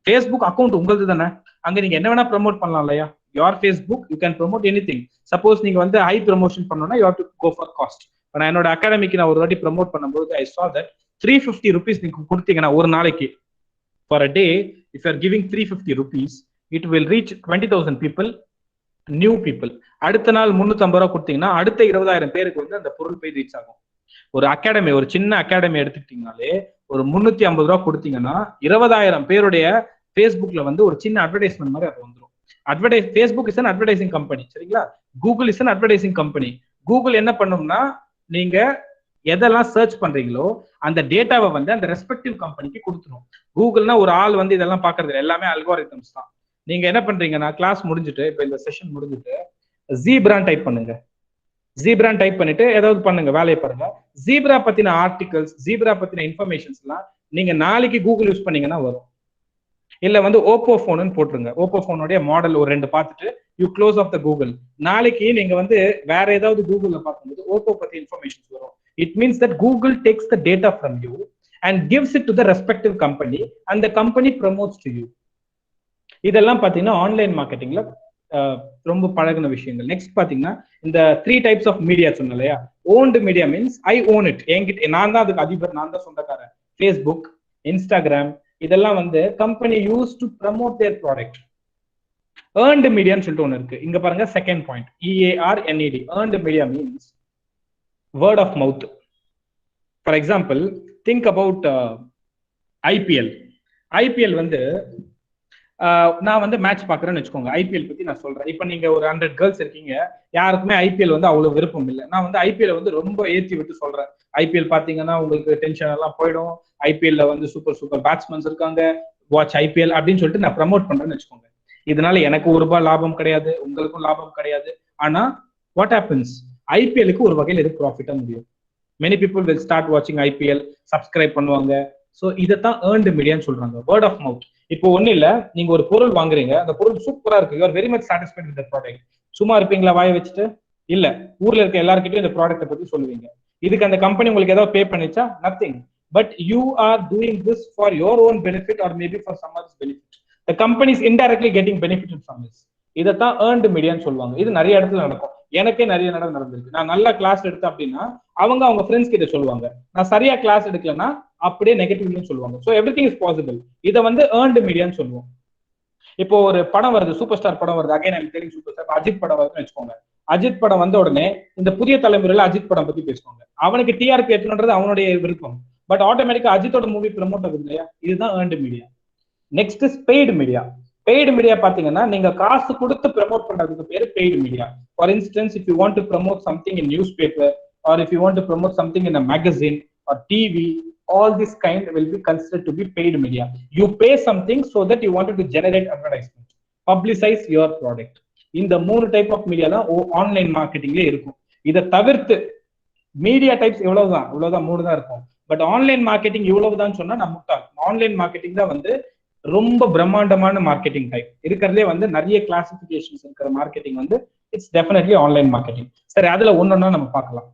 ஃபேஸ்புக் அக்கௌண்ட் உங்களுக்கு தானே, அங்க நீங்க என்ன வேணா ப்ரமோட் பண்ணலாம் இல்லையா. Your Facebook, you can promote anything. Suppose நீங்க வந்து ஹை ப்ரமோஷன் பண்ணணும்னா you have to go for cost. நான் என்னோட அகாடமிக்கு நான் ஒரு வாட்டி ப்ரமோட் பண்ணும்போது ஐ saw that 350 rupees நீங்க கொடுத்தீங்கன்னா ஒரு நாளைக்கு, for a day, if you are giving 350 rupees, it will reach 20,000 people, new people. அடுத்த நாள் 350 ரூபா கொடுத்தீங்கன்னா அடுத்த 20,000 பேருக்கு வந்து அந்த பொருள் போய் ரீச் ஆகும். ஒரு அகாடமி, ஒரு சின்ன அகாடமி எடுத்துக்கிட்டீங்கனாலே ஒரு 350 ரூபா கொடுத்தீங்கன்னா 20,000 பேருடைய ஃபேஸ்புக்ல வந்து ஒரு சின்ன அட்வர்டைஸ்மெண்ட் மாதிரி அது வந்துடும். Facebook is an advertising company, சரிங்களா. Google is an advertising company. Google என்ன பண்ணும்னா, நீங்க எதெல்லாம் சர்ச் பண்றீங்களோ அந்த டேட்டாவை வந்து அந்த ரெஸ்பெக்டிவ் கம்பெனிக்கு கொடுத்துரும். கூகுள்னா ஒரு ஆள் வந்து இதெல்லாம் பாக்குறது எல்லாமே அல்காரிதம்ஸ் தான். நீங்க என்ன பண்றீங்கன்னா, கிளாஸ் முடிஞ்சுட்டு, இப்ப இந்த செஷன் முடிஞ்சுட்டு ஜீப்ரான் டைப் பண்ணுங்க. ஜீப்ரான் டைப் பண்ணிட்டு ஏதாவது பண்ணுங்க, வேலையை பாருங்க. ஜீப்ரா பத்தின ஆர்டிகல்ஸ், ஜீப்ரா பத்தின இன்ஃபர்மேஷன்ஸ் எல்லாம் நீங்க நாளைக்கு கூகுள் யூஸ் பண்ணீங்கன்னா வரும். இல்ல வந்து ஓப்போ போன் போட்டுருங்க, ஓப்போ போனுடைய மாடல் ஒரு 2 பார்த்துட்டு you close of the Google. நாளைக்கு நீங்க வந்து வேற ஏதாவது கூகுள்ல பார்க்கும்போது ஓப்போ பத்தி இன்ஃபர்மேஷன்ஸ் வரும். It means that Google takes the data from you and gives it to the respective company and the company promotes to you. இதெல்லாம் பாத்தீங்கன்னா ஆன்லைன் மார்க்கெட்டிங்ல ரொம்ப பழகின விஷயங்கள். நெக்ஸ்ட் பாத்தீங்கன்னா இந்த 3 types ஆஃப் மீடியா சொன்னேன் இல்லையா. Owned media means I own it, என்கிட்ட நான் தான் அதுக்கு அதிபர், நான் தான் சொந்தக்காரன். ஃபேஸ்புக், இன்ஸ்டாகிராம் இதெல்லாம் வந்து company use to promote their product. Earned மீடியான்னு சொல்லிட்டு ஒன்று இருக்கு. இங்க பாருங்க, second point, EARNED. Earned media means word of mouth. For example, think about IPL வந்து நான் வந்து மேட்ச் பாக்குறேன்னு வச்சுக்கோங்க. ஐபிஎல் பத்தி நான் சொல்றேன். இப்ப நீங்க ஒரு 100 கேர்ள்ஸ் இருக்கீங்க, யாருக்குமே ஐபிஎல் வந்து அவ்வளவு விருப்பம் இல்லை. நான் வந்து ஐபிஎல் வந்து ரொம்ப ஏற்றி விட்டு சொல்றேன். ஐபிஎல் பாத்தீங்கன்னா உங்களுக்கு டென்ஷன் எல்லாம் போயிடும், ஐபிஎல்ல வந்து சூப்பர் பேட்ஸ்மேன்ஸ் இருக்காங்க, வாட்ச் ஐபிஎல் அப்படின்னு சொல்லிட்டு நான் ப்ரமோட் பண்றேன்னு வச்சுக்கோங்க. இதனால எனக்கு ₹1 லாபம் கிடையாது, உங்களுக்கும் லாபம் கிடையாது. ஆனா வாட் ஹேப்பன்ஸ், ஐபிஎலுக்கு ஒரு வகையில் எது ப்ராஃபிட்டா முடியும். மெனி பீப்புள் வில் ஸ்டார்ட் வாட்சிங் ஐபிஎல், சப்ஸ்கிரைப் பண்ணுவாங்க. ஸோ இதைத்தான் ஏர்ன்டு மீடியான்னு சொல்றாங்க, வேர்ட் ஆஃப் மவுத். இப்போ ஒண்ணு இல்ல, நீங்க ஒரு பொருள் வாங்குறீங்க, அந்த பொருள் சூப்பரா இருக்கு, you are very much satisfied with the product. சும்மா இருப்பீங்களா வாயை வச்சுட்டு? இல்ல, ஊர்ல இருக்க எல்லார்கிட்டயும் இந்த ப்ராடக்ட்டை பத்தி சொல்லுவீங்க. இதுக்கு அந்த கம்பெனி உங்களுக்கு ஏதாவது பே பண்ணிச்சா? Nothing. But you are doing this for your own benefit or maybe for some others benefit. The company is indirectly getting benefit from this. இதைத்தான் ஏர்ன்டு மீடியான்னு சொல்லுவாங்க. இது நிறைய இடத்துல நடக்கும். எனக்கே நிறைய நடந்திருக்கு. நான் நல்லா கிளாஸ் எடுத்தேன் அப்படின்னா அவங்க ஃப்ரெண்ட்ஸ் கிட்ட சொல்லுவாங்க. நான் சரியா கிளாஸ் எடுக்கலன்னா அப்படியே நெகட்டிவ்னு சொல்லுவாங்க. So everything is possible. இதை வந்து ஏர்ன்டு மீடியான்னு சொல்லுவோம். இப்போ ஒரு படம் வருது, சூப்பர் ஸ்டார் படம் வருது, again I'm telling super star, Ajith படம் வருதுன்னு வச்சுக்கோங்க. அஜித் படம் வந்த உடனே இந்த புதிய தலைமுறையில அஜித் படம் பத்தி பேசுவாங்க. அவனுக்கு டிஆர்பி ஏற்றணுன்றது அவனுடைய விருப்பம். பட் ஆட்டோமேட்டிக்கா அஜித்தோட மூவி ப்ரமோட் ஆகுது இல்லையா. இதுதான் earned media. Next is paid media. Paid media பாத்தீங்கன்னா நீங்க காசு கொடுத்து ப்ரமோட் பண்றதுக்கு பேரு paid media. For instance, if you want to promote something in newspaper or if you want to promote something in a magazine or TV, all this kind will be considered to be paid media. You pay something so that you wanted to generate advertisement, publicize your product. இந்த 3 type of media தான் online மார்க்கெட்டிங்ல இருக்கும். இதை தவிர்த்து media types இவ்வளவுதான் 3 தான் இருக்கும். But online marketing இவ்வளவுதான் சொன்னா நான் முட்டாள். ஆன்லைன் மார்க்கெட்டிங் தான் வந்து ரொம்ப பிரம்மாண்டமான மார்க்கெட்டிங் டைப் இருக்கிறதுலே வந்து நிறைய கிளாசிபிகேஷன்ஸ் இருக்கிற மார்க்கெட்டிங் வந்து இட்ஸ் டெஃபினெட்லி ஆன்லைன் மார்க்கெட்டிங். சரி, அதுல ஒன்னொன்னா நம்ம பார்க்கலாம்.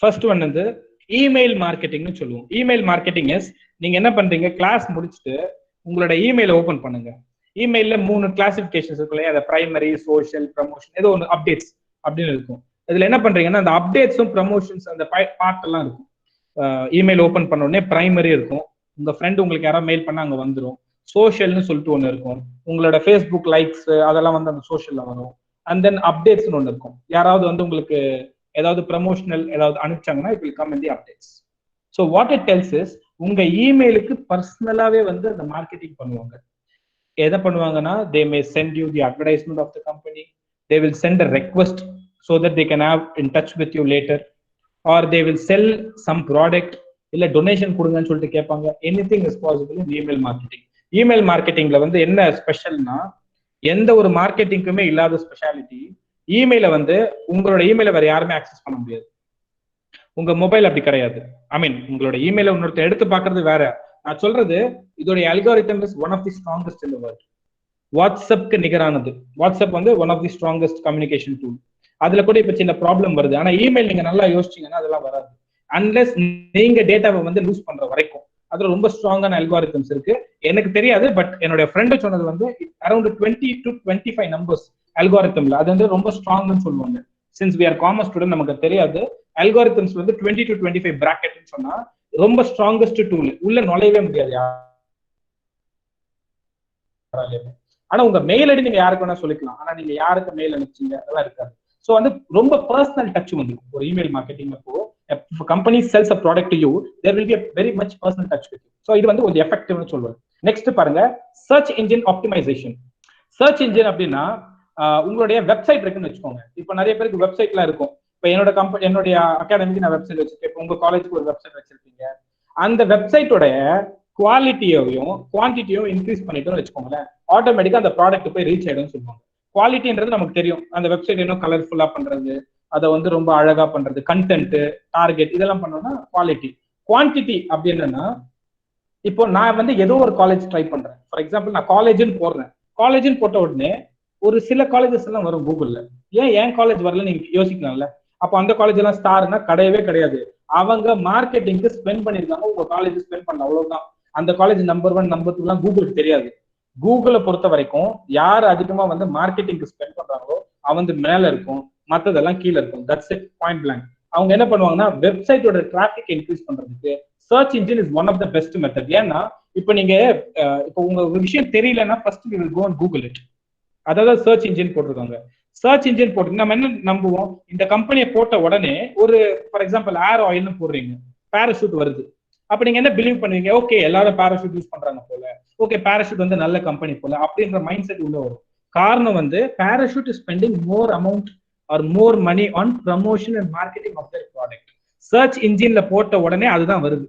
ஃபர்ஸ்ட் ஒன் வந்து இமெயில் மார்க்கெட்டிங்னு சொல்லுவோம். இமெயில் மார்க்கெட்டிங் இஸ், நீங்க என்ன பண்றீங்க, கிளாஸ் முடிச்சுட்டு உங்களோட இமெயில ஓபன் பண்ணுங்க. இமெயில 3 கிளாசிபிகேஷன்ஸ் இருக்கு இல்லையா, அந்த பிரைமரி, சோஷியல், ப்ரமோஷன், ஏதோ ஒன்று அப்டேட்ஸ் அப்படின்னு இருக்கும். இதுல என்ன பண்றீங்கன்னா அந்த அப்டேட்ஸும் ப்ரமோஷன்ஸ் அந்த பார்ட் எல்லாம் இருக்கும். இமெயில் ஓபன் பண்ண உடனே பிரைமரி இருக்கும், உங்க ஃப்ரெண்ட் உங்களுக்கு யாராவது மெயில் பண்ணா அங்க வந்துடும். சோஷியல்னு சொல்லிட்டு ஒன்று இருக்கும், உங்களோட ஃபேஸ்புக் லைக்ஸ் அதெல்லாம் வந்து அந்த சோஷியல்ல வரும். அண்ட் தென் அப்டேட்ஸ்னு ஒன்று இருக்கும், யாராவது வந்து உங்களுக்கு ஏதாவது ப்ரமோஷனல் ஏதாவது அனுப்பிச்சாங்கன்னா it will come in the updates. So what it tells is, உங்க இமெயிலுக்கு பர்சனலாவே வந்து அந்த மார்க்கெட்டிங் பண்ணுவாங்க. எதை பண்ணுவாங்கன்னா, they may send you the advertisement of the company, they will send a request so that they can have in touch with you later, or they will sell some product, இல்ல donation கொடுங்கன்னு சொல்லிட்டு கேட்பாங்க. Anything is possible in email marketing. Email மார்க்கெட்டிங்ல வந்து என்ன ஸ்பெஷல்னா, எந்த ஒரு மார்க்கெட்டிங்குமே இல்லாத ஸ்பெஷாலிட்டி, இமெயில வந்து உங்களோட இமெயில வேற யாருமே ஆக்சஸ் பண்ண முடியாது. உங்க மொபைல் அப்படி கிடையாது. ஐ மீன் உங்களோட இமெயில இன்னொருத்தர் எடுத்து பாக்குறது வேற. நான் சொல்றது, இதோட algorithm is one of the strongest in the world. வாட்ஸ்அப்க்கு நிகரானது. வாட்ஸ்அப் வந்து one of the strongest communication tool. அதுல கூட இப்ப சின்ன ப்ராப்ளம் வருது. ஆனா இமெயில் நீங்க நல்லா யோசிச்சீங்கன்னா அதெல்லாம் வராது, அன்லெஸ் நீங்க டேட்டாவை வந்து லூஸ் பண்ற வரைக்கும். அதுல ரொம்ப ஸ்ட்ராங்கான அல்காரிதம்ஸ் இருக்கு. எனக்கு தெரியாது, பட் என்னோட ஃப்ரெண்டு சொன்னது வந்து அரௌண்ட் 20 to 25 நம்பர்ஸ் அல்காரிதம்ல. அது வந்து ரொம்ப ஸ்ட்ராங்னு சொல்லுவாங்க. Since we are commerce student, நமக்கு தெரியாது. அல்காரிதம்ஸ் வந்து 20 to 25 பிராக்கெட்னு சொன்னா ரொம்ப ஸ்ட்ராங்கஸ்ட் டூல். உள்ள நுழையவே முடியாது யாராலையுமே. ஆனா உங்க மெயில் ஐடி நீங்க யாருக்கு வேணா சொல்லிக்கலாம், ஆனா நீங்க யாருக்கு மெயில் அனுப்பிச்சீங்க அதெல்லாம் இருக்காது. ஸோ வந்து ரொம்ப பர்சனல் டச் வந்து ஒரு இமெயில் மார்க்கெட்டிங். அப்போ company sells a product to you, there will be a very much personal touch with you. So இது வந்து ஒரு எஃபெக்டிவ்னு சொல்லுவாங்க. நெக்ஸ்ட் பாருங்க, search engine optimisation. Search engine அப்படின்னா, உங்களுடைய வெப்சைட் இருக்குன்னு வச்சுக்கோங்க. இப்போ நிறைய பேருக்கு வெப்சைட்லாம் இருக்கும். இப்போ என்னுடைய அகாடமிக்கு நான் வெப்சைட் வச்சிருக்கேன். இப்போ உங்க காலேஜுக்கு ஒரு வெப்சைட் வச்சிருக்கீங்க. அந்த வெப்சைட்டோடைய குவாலிட்டியையும் குவான்டிட்டியும் இன்க்ரீஸ் பண்ணிட்டோம்னு வச்சுக்கோங்களேன், ஆட்டோமேட்டிக்கா அந்த ப்ராடக்ட் போய் ரீச் ஆயிடும்னு சொல்லுவாங்க. குவாலிட்டின்றது நமக்கு தெரியும், அந்த வெப்சைட் இன்னும் கலர்ஃபுல்லா பண்றது, அதை வந்து ரொம்ப அழகா பண்றது, கண்டென்ட், டார்கெட் இதெல்லாம் பண்ணோம்னா குவாலிட்டி. குவான்டிட்டி அப்படி என்னன்னா, இப்போ நான் வந்து ஏதோ ஒரு காலேஜ் ட்ரை பண்றேன். ஃபார் எக்ஸாம்பிள் நான் காலேஜ்னு போடுறேன். காலேஜ்னு போட்ட உடனே ஒரு சில காலேஜஸ் எல்லாம் வரும் கூகுள்ல. ஏன் காலேஜ் வரல நீங்க யோசிக்கலாம்ல. அப்போ அந்த காலேஜ் எல்லாம் ஸ்டார்னா கிடையவே கிடையாது. அவங்க மார்க்கெட்டிங்க்கு ஸ்பெண்ட் பண்ணிருக்காங்க, உங்க காலேஜ் ஸ்பெண்ட் பண்ணல, அவ்வளவுதான். அந்த காலேஜ் நம்பர் 1 நம்பர் 2 எல்லாம் கூகுளுக்கு தெரியாது. கூகுளை பொறுத்த வரைக்கும் யார் அதிகமா வந்து மார்க்கெட்டிங்க்கு ஸ்பெண்ட் பண்றாங்களோ அவங்க மேல இருக்கும், மற்றதெல்லாம் கீழே இருக்கும். That's it, point blank. அவங்க என்ன பண்ணுவாங்கன்னா, வெப்சைட்டோட டிராபிக் இன்க்ரீஸ் பண்றதுக்கு search engine is one of the best method. ஏன்னா இப்போ நீங்க இப்போ உங்க ஒரு விஷயம் தெரியலன்னா first you will go and Google it. அதாவது சர்ச் இன்ஜின் போட்டிருக்காங்க. சர்ச் இன்ஜின் போட்டு நம்ம என்ன நம்புவோம், இந்த கம்பெனியை போட்ட உடனே ஒரு ஃபார் எக்ஸாம்பிள் ஏர் ஆயில்னு போடுறீங்க, பேராஷூட் வருது. அப்ப நீங்க என்ன பிலீவ் பண்ணுவீங்க, ஓகே எல்லாரும் பேராஷூட் யூஸ் பண்றாங்க போல, ஓகே பேராஷூட் வந்து நல்ல கம்பெனி போல, அப்படின்ற மைண்ட் செட் உள்ள வரும். காரணம் வந்து Parachute is spending more amount or more money on promotion and marketing of their product. Search இன்ஜின்ல போட்ட உடனே அதுதான் வருது.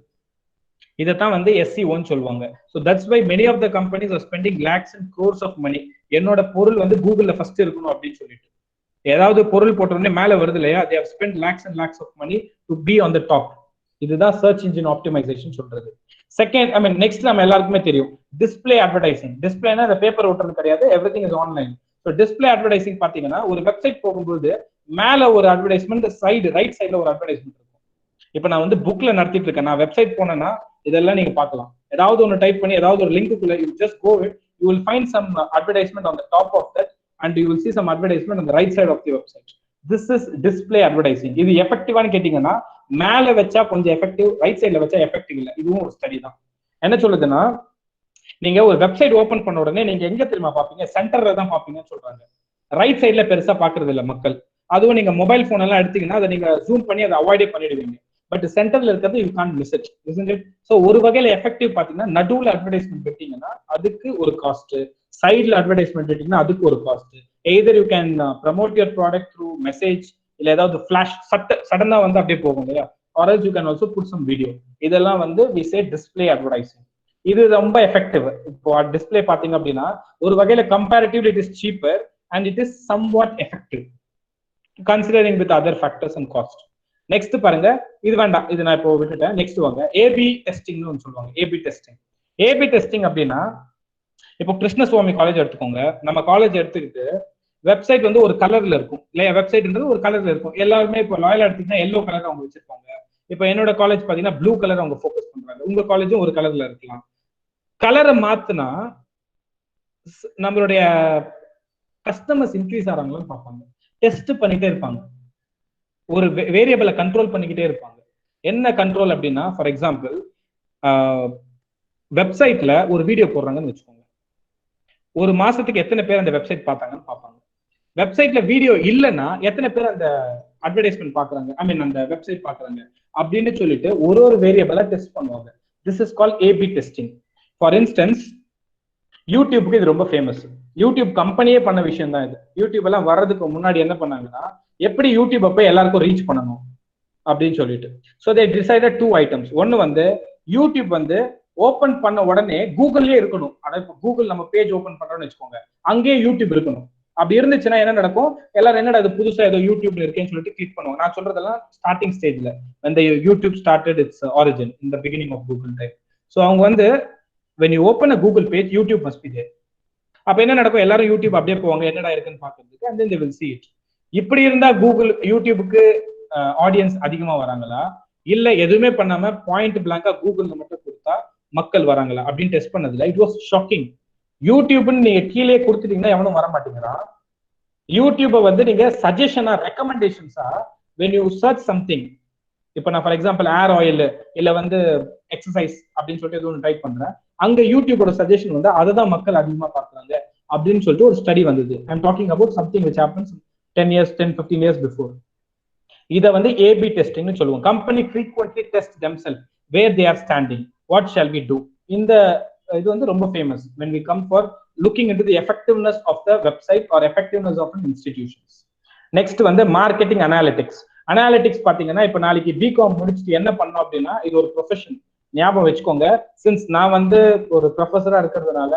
இதைத்தான் வந்து SEOன்னு சொல்லுவாங்க. So that's why many of the companies are spending lakhs and crores of money. என்னோட பொருள் வந்து கூகுள்ல ஃபர்ஸ்ட் இருக்கணும் அப்படின்னு சொல்லிட்டு ஏதாவது பொருள் போட்ட உடனே மேல வருது இல்லையா, they have spent lakhs and lakhs of money to be on the top. இதுதான் சர்ச் இன்ஜின் ஆப்டிமைசேஷன் சொல்றது. செகண்ட், நெக்ஸ்ட் நம்ம எல்லாருக்குமே தெரியும் டிஸ்பிளே அட்வர்டைசிங். டிஸ்பிளேனா அந்த பேப்பர் ஓட்டுறது கிடையாது, everything is online. So display advertising பாத்தீங்கன்னா, ஒரு வெப்சைட் போகும்போது மேல ஒரு அட்வர்டைஸ்மெண்ட், சைடு ரைட் சைடுல ஒரு அட்வர்டைஸ்மெண்ட் இருக்கும். இப்போ நான் வந்து புக்ல நடத்திட்டு இருக்கேன், நான் வெப்சைட் போனேன்னா இதெல்லாம் நீங்க பார்க்கலாம். ஏதாவது ஒன்று டைப் பண்ணி ஏதாவது ஒரு லிங்க்குள்ள you just go it, you will find some advertisement on the top of that and you will see some advertisement on the right side of the website. This is display advertising. இது எஃபெக்டிவான்னு கேட்டீங்கன்னா, மேல வச்சா கொஞ்சம் effective, right சைட்ல வச்சா effective இல்லை. இதுவும் ஒரு ஸ்டடி தான். என்ன சொல்லுதுன்னா, நீங்க ஒரு வெப்சைட் ஓபன் பண்ண உடனே நீங்க எங்க தெரியுமா பாப்பீங்க, சென்டர்ல தான் பாப்பீங்கன்னு சொல்றாங்க. ரைட் சைட்ல பெருசா பாக்குறது இல்லை மக்கள். அதுவும் நீங்க மொபைல் போன் எல்லாம் எடுத்தீங்கன்னா அதை நீங்க ஜூம் பண்ணி அதை அவாய்டே பண்ணிடுவீங்க. பட் சென்டர்ல இருக்கிறது you can't miss it, isn't it? So ஒரு வகையில எஃபெக்டிவ் பாத்தீங்கன்னா, நடுவுல அட்வர்டைஸ்மெண்ட் விட்டீங்கன்னா அதுக்கு ஒரு காஸ்ட், சைட்ல அட்வர்டைஸ்மெண்ட் விட்டீங்கன்னா அதுக்கு ஒரு cost. Either you can promote your product through message, இல்ல ஏதாவது ஃபிளாஷ் சடனா வந்து அப்படியே போகும் இல்லையா, or else you can also put some video. இதெல்லாம் வந்து வி சே டிஸ்பிளே அட்வர்டைசிங். இது ரொம்ப எஃபெக்டிவ். இப்போ டிஸ்பிளே பாத்தீங்க அப்படின்னா ஒரு வகையில comparatively it is cheaper and it is somewhat effective considering with other factors and cost. Next பாருங்க, இது வேண்டாம், இது நான் இப்போ விட்டுட்டேன். நெக்ஸ்ட் வாங்க, ஏபி டெஸ்டிங்னு ஒன்று சொல்லுவாங்க. AB testing. ஏபி டெஸ்டிங் அப்படின்னா, இப்போ கிருஷ்ணசுவாமி காலேஜ் எடுத்துக்கோங்க. நம்ம காலேஜ் எடுத்துக்கிட்டு வெப்சைட் வந்து ஒரு கலர்ல இருக்கும் இல்லையா? வெப்சைட்ன்றது ஒரு கலர்ல இருக்கும். எல்லாருமே இப்போ லாயல் எடுத்தீங்கன்னா எல்லோ கலர் அவங்க வச்சிருப்பாங்க. இப்போ என்னோட காலேஜ் பாத்தீங்கன்னா ப்ளூ கலர் அவங்க ஃபோக்கஸ் பண்றாங்க. உங்க காலேஜும் ஒரு கலர்ல இருக்கலாம். கலரை மாத்தினா நம்மளுடைய கஸ்டமர்ஸ் இன்க்ரீஸ் ஆறாங்கன்னு பார்ப்பாங்க. டெஸ்ட் பண்ணிட்டே இருப்பாங்க. ஒரு வேரியபிளை கண்ட்ரோல் பண்ணிக்கிட்டே இருப்பாங்க. என்ன கண்ட்ரோல் அப்படின்னா, ஃபார் எக்ஸாம்பிள் வெப்சைட்ல ஒரு வீடியோ போடுறாங்கன்னு வச்சுக்கோங்க. ஒரு மாசத்துக்கு எத்தனை பேர் அந்த வெப்சைட் பார்த்தாங்கன்னு பார்ப்பாங்க. வெப்சைட்ல வீடியோ இல்லைன்னா எத்தனை பேர் அந்த அட்வர்டைஸ்மெண்ட் பாக்குறாங்க, ஐ மீன் அந்த வெப்சைட் பாக்குறாங்க அப்படின்னு சொல்லிட்டு ஒரு வேரியபிளை டெஸ்ட் பண்ணுவாங்க. This is call AB testing. For instance யூடியூப்க்கு இது ரொம்ப ஃபேமஸ். யூடியூப் கம்பெனியே பண்ண விஷயம் தான் இது. யூடியூப் எல்லாம் வர்றதுக்கு முன்னாடி என்ன பண்ணாங்கன்னா, எப்படி யூடியூப் போய் எல்லாருக்கும் ரீச் பண்ணணும் அப்படின்னு சொல்லிட்டு ஸோ தே டிசைடட் 2 ஐட்டம்ஸ். ஒன்னு வந்து யூடியூப் வந்து ஓபன் பண்ண உடனே கூகுள்லயே இருக்கணும். அதாவது இப்போ கூகுள் நம்ம பேஜ் ஓபன் பண்றோம்னு வச்சுக்கோங்க, அங்கேயே யூடியூப் இருக்கணும். அப்படி இருந்துச்சுன்னா என்ன நடக்கும், எல்லாரும் என்னடா அது புதுசா ஏதோ யூடியூப்ல இருக்கேன்னு சொல்லிட்டு கிளிக் பண்ணுவாங்க. நான் சொல்றதெல்லாம் ஸ்டார்டிங் ஸ்டேஜ்ல when the YouTube started its origin in the beginning of Google time. So அவங்க வந்து when you open a Google page, YouTube must be there. அப்ப என்ன நடக்கும், எல்லாரும் யூடியூப் அப்படியே போவாங்க என்னடா இருக்குன்னு பாக்குறதுக்கு, and then they will see it. இப்படி இருந்தா கூகுள் யூடியூபுக்கு ஆடியன்ஸ் அதிகமா வராங்களா, இல்ல எதுவுமே பண்ணாம பாயிண்ட் பிளாங்கா கூகுள்ல மட்டும் கொடுத்தா மக்கள் வராங்களா அப்படின்னு டெஸ்ட் பண்ணதுல இட் வாஸ் ஷாக்கிங். யூடியூப்னு நீங்க கீழே கொடுத்துட்டீங்கன்னா எவனும் வர மாட்டேங்கிறான். யூடியூபை வந்து நீங்க சஜஷனா ரெக்கமெண்டேஷன்ஸா when you search something, இப்போ நான் ஃபார் எக்ஸாம்பிள் ஏர் ஆயில் இல்ல வந்து எக்ஸசைஸ் அப்படின்னு சொல்லிட்டு எதுவும் ஒன்று டைப் பண்றேன், அங்க யூடியூபோட சஜஷன் வந்து அதை தான் மக்கள் அதிகமா பார்க்குறாங்க அப்படின்னு சொல்லிட்டு ஒரு ஸ்டடி வந்தது. I am talking about something which happens 10-15 years before. இதை வந்து ஏபி டெஸ்டிங்னு சொல்லுவோம். Company frequently test themselves where they are standing, what shall we do. இந்த இது வந்து ரொம்ப famous when we come for looking into the effectiveness of the website or effectiveness of an institutions. Next வந்து marketing analytics. Analytics பாத்தீங்கன்னா இப்ப நாளைக்கு BCom முடிச்சுட்டு என்ன பண்ணோம் அப்படின்னா, இது ஒரு ப்ரொஃபஷன், ஞாபகம் வச்சுக்கோங்க. சின்ஸ் நான் வந்து ஒரு ப்ரொஃபஸரா இருக்கிறதுனால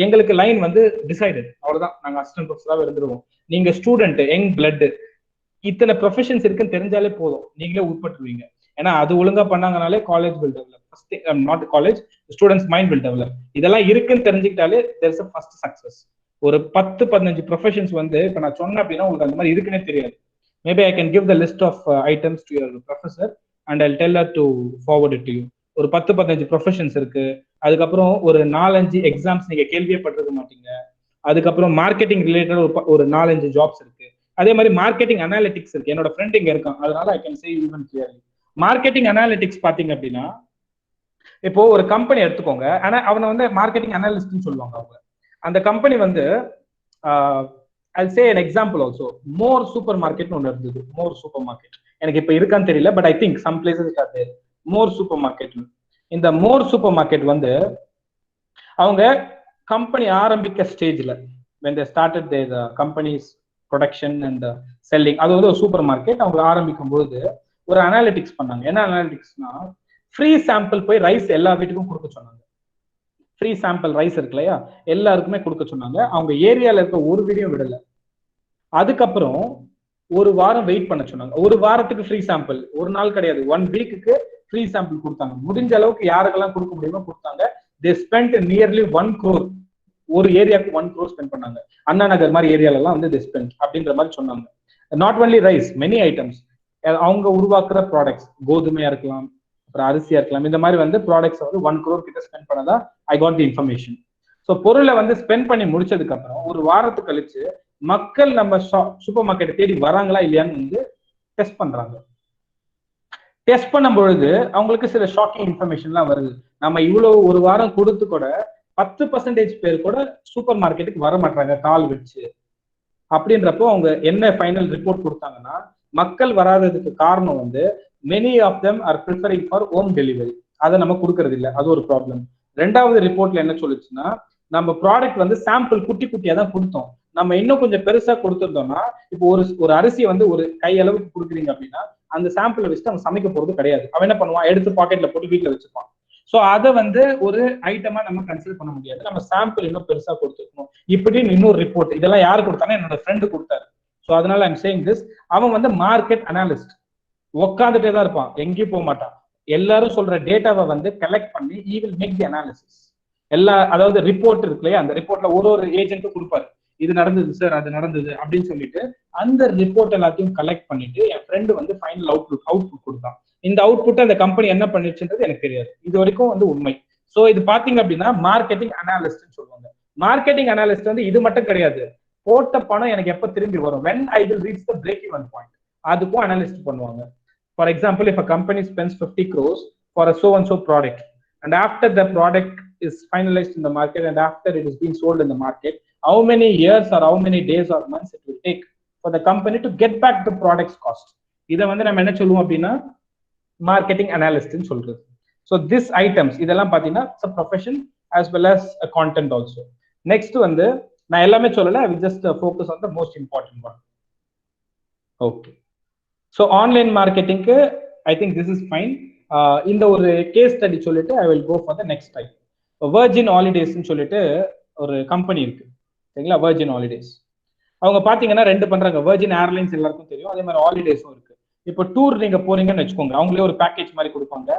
எங்களுக்கு லைன் வந்து டிசைடட், அவ்வளவுதான். நாங்க அசிஸ்டன்ட் ப்ரொஃபஸராக இருந்துருவோம். நீங்க ஸ்டூடெண்ட், யங் பிளட், இத்தனை ப்ரொஃபஷன்ஸ் இருக்குன்னு தெரிஞ்சாலே போதும், நீங்களே உட்பட்டுருவீங்க. ஏன்னா அது ஒழுங்கா பண்ணாங்கனாலே college will develop. Not college, students mind will develop. இதெல்லாம் இருக்குன்னு தெரிஞ்சுக்கிட்டாலே there is a first success. ஒரு 10-15 ப்ரொஃபஷன்ஸ் வந்து இப்ப நான் சொன்னேன் அப்படின்னா உங்களுக்கு அந்த மாதிரி இருக்குன்னே தெரியாது. Maybe I can give the list of items to your professor and I'll tell her to forward it to you. ஒரு 10-15 ப்ரொஃபஷன்ஸ் இருக்கு. அதுக்கப்புறம் ஒரு 4-5 எக்ஸாம்ஸ் நீங்க கேள்வியே பட்டிருக்க மாட்டீங்க. அதுக்கப்புறம் மார்க்கெட்டிங் ரிலேட்டட் ஒரு 4-5 ஜாப்ஸ் இருக்கு. அதே மாதிரி மார்க்கெட்டிங் அனாலிட்டிக்ஸ் இருக்கு. என்னோட ஃப்ரெண்ட் இங்க இருக்கான், அதனால I can say even clearly. Marketing analytics பாத்தீங்க அப்படின்னா, இப்போ ஒரு கம்பெனி எடுத்துக்கோங்க, ஆனா அவனை வந்து மார்க்கெட்டிங் அனாலிஸ்ட்னு சொல்லுவாங்க. அவங்க அந்த கம்பெனி வந்து I'll say an example also. More super மார்க்கெட்னு ஒன்று இருந்தது. மோர் சூப்பர் மார்க்கெட் எனக்கு இப்ப இருக்கான்னு தெரியல, but I think some places are there. More supermarket. இந்த மோர் சூப்பர் மார்க்கெட் வந்து அவங்க கம்பெனி ஆரம்பிக்க ஸ்டேஜ்ல when they started their company's production and selling, அது வந்து ஒரு சூப்பர் மார்க்கெட். அவங்க ஆரம்பிக்கும் போது ஒரு அனாலிட்டிக்ஸ் பண்ணாங்க. என்ன அனாலிட்டிக்ஸ்னா, ஃப்ரீ சாம்பிள் போய் ரைஸ் எல்லா வீட்டுக்கும் கொடுக்க சொன்னாங்க. ஃப்ரீ சாம்பிள் ரைஸ் இருக்கு இல்லையா, எல்லாருக்குமே கொடுக்க சொன்னாங்க. அவங்க ஏரியால இருக்க ஒரு வீடியோ விடல. அதுக்கப்புறம் ஒரு வாரம் வெயிட் பண்ண சொன்னாங்க. ஒரு வாரத்துக்கு ஃப்ரீ சாம்பிள், ஒரு நாள் கிடையாது, 1 வீக்குக்கு ஃப்ரீ சாம்பிள் கொடுத்தாங்க. முடிஞ்ச அளவுக்கு யாருக்கெல்லாம் கொடுக்க முடியுமோ கொடுத்தாங்க. they spent nearly 1 crore. ஒரு ஏரியாவுக்கு 1 crore ஸ்பெண்ட் பண்ணாங்க. அண்ணா நகர் மாதிரி ஏரியால எல்லாம் வந்து they spent அப்படின்ற மாதிரி சொன்னாங்க. Not only rice, many items. அவங்க உருவாக்குற ப்ராடக்ட்ஸ், கோதுமையா இருக்கலாம், அப்புறம் அரிசியா இருக்கலாம், இந்த மாதிரி வந்து ப்ராடக்ட்ஸ் வந்து 1 crore கிட்ட ஸ்பெண்ட் பண்ணதா I got the information. So பொருளை வந்து ஸ்பெண்ட் பண்ணி முடிச்சதுக்கு அப்புறம் ஒரு வாரத்துக்கு கழிச்சு மக்கள் நம்ம சூப்பர் மார்க்கெட்டை தேடி வராங்களா இல்லையான்னு வந்து டெஸ்ட் பண்றாங்க. டெஸ்ட் பண்ணும் பொழுது அவங்களுக்கு சில ஷாக்கிங் இன்ஃபர்மேஷன்லாம் வருது. நம்ம இவ்வளவு ஒரு வாரம் கொடுத்து கூட 10% பேர் கூட சூப்பர் மார்க்கெட்டுக்கு வர மாட்டாங்க கால் வச்சு. அப்படின்றப்போ அவங்க என்ன ஃபைனல் ரிப்போர்ட் கொடுத்தாங்கன்னா, மக்கள் வராததுக்கு காரணம் வந்து many of them are preferring for home delivery. அதை நம்ம கொடுக்கறது இல்லை, அது ஒரு ப்ராப்ளம். ரெண்டாவது ரிப்போர்ட்ல என்ன சொல்லுச்சுன்னா, நம்ம ப்ராடக்ட் வந்து சாம்பிள் குட்டி குட்டியா தான் கொடுத்தோம். நம்ம இன்னும் கொஞ்சம் பெருசா கொடுத்துருந்தோம்னா, இப்போ ஒரு அரிசி வந்து ஒரு கை அளவுக்கு கொடுக்குறீங்க அப்படின்னா அந்த சாம்பிளை வச்சுட்டு அவன் சமைக்க போறது கிடையாது. அவன் என்ன பண்ணுவான், எடுத்து பாக்கெட்ல போட்டு வீட்டுல வச்சுப்பான். ஸோ அதை வந்து ஒரு ஐட்டமா நம்ம கன்சிடர் பண்ண முடியாது. நம்ம சாம்பிள் இன்னும் பெருசா கொடுத்துருக்கணும். இப்படின்னு இன்னொரு ரிப்போர்ட். இதெல்லாம் யாரு கொடுத்தாங்க, என்னோட ஃப்ரெண்டு கொடுத்தாரு. ஸோ அதனால ஐம் சேயிங் திஸ். அவன் வந்து மார்க்கெட் அனாலிஸ்ட், உட்காந்துட்டே தான் இருப்பான், எங்கேயும் போக மாட்டான். எல்லாரும் சொல்ற டேட்டாவை வந்து கலெக்ட் பண்ணி he will make the analysis. எல்லா, அதாவது ரிப்போர்ட் இருக்கு இல்லையா, அந்த ரிப்போர்ட்ல ஒரு ஏஜென்ட்டும் கொடுப்பாரு, இது நடந்தது சார், அது நடந்தது அப்படின்னு சொல்லிட்டு அந்த ரிப்போர்ட் எல்லாத்தையும் கலெக்ட் பண்ணிட்டு என் ஃப்ரெண்டு வந்து ஃபைனல் அவுட்புட் கொடுத்தான். இந்த அவுட்புட் அந்த கம்பெனி என்ன பண்ணிச்சுன்றது எனக்கு தெரியாது, இது வரைக்கும் வந்து உண்மை. ஸோ இது பாத்தீங்க அப்படின்னா மார்க்கெட்டிங் அனாலிஸ்ட்னு சொல்லுவாங்க. மார்க்கெட்டிங் அனாலிஸ்ட் வந்து இது மட்டும் கிடையாது, போட்ட பணம் எனக்கு எப்ப திரும்பி வரும், when I will reach the break even point, அதுக்கும் அனாலிஸ்ட் பண்ணுவாங்க. For example, if a company spends 50 crores for a so and so product, and after the product is finalized in the market and after it is being sold in the market, how many years or how many days or months it will take for the company to get back the product's cost. இதை வந்து நம்ம என்ன சொல்லுவோம் அப்படின்னா marketing அனாலிஸ்ட்னு சொல்றது. So this items இதெல்லாம் பார்த்தீங்கன்னா it's a profession as well as a content also. Next வந்து நான் எல்லாமே சொல்லல, I will just focus on the most important one. Okay. So online marketingக்கு I think this is fine. இந்த ஒரு case study சொல்லிட்டு I will go for the next type. Virgin Holidaysன்னு சொல்லிட்டு ஒரு company இருக்கு சரிங்களா, Virgin Holidays. அவங்க பாத்தீங்கன்னா ரெண்டு பண்றாங்க, Virgin Airlines எல்லாருக்கும் தெரியும், அதே மாதிரி ஹாலிடேஸும் இருக்கு. இப்போ டூர் நீங்க போறீங்கன்னு வச்சுக்கோங்க, அவங்களே ஒரு பேக்கேஜ் மாதிரி கொடுப்பாங்க.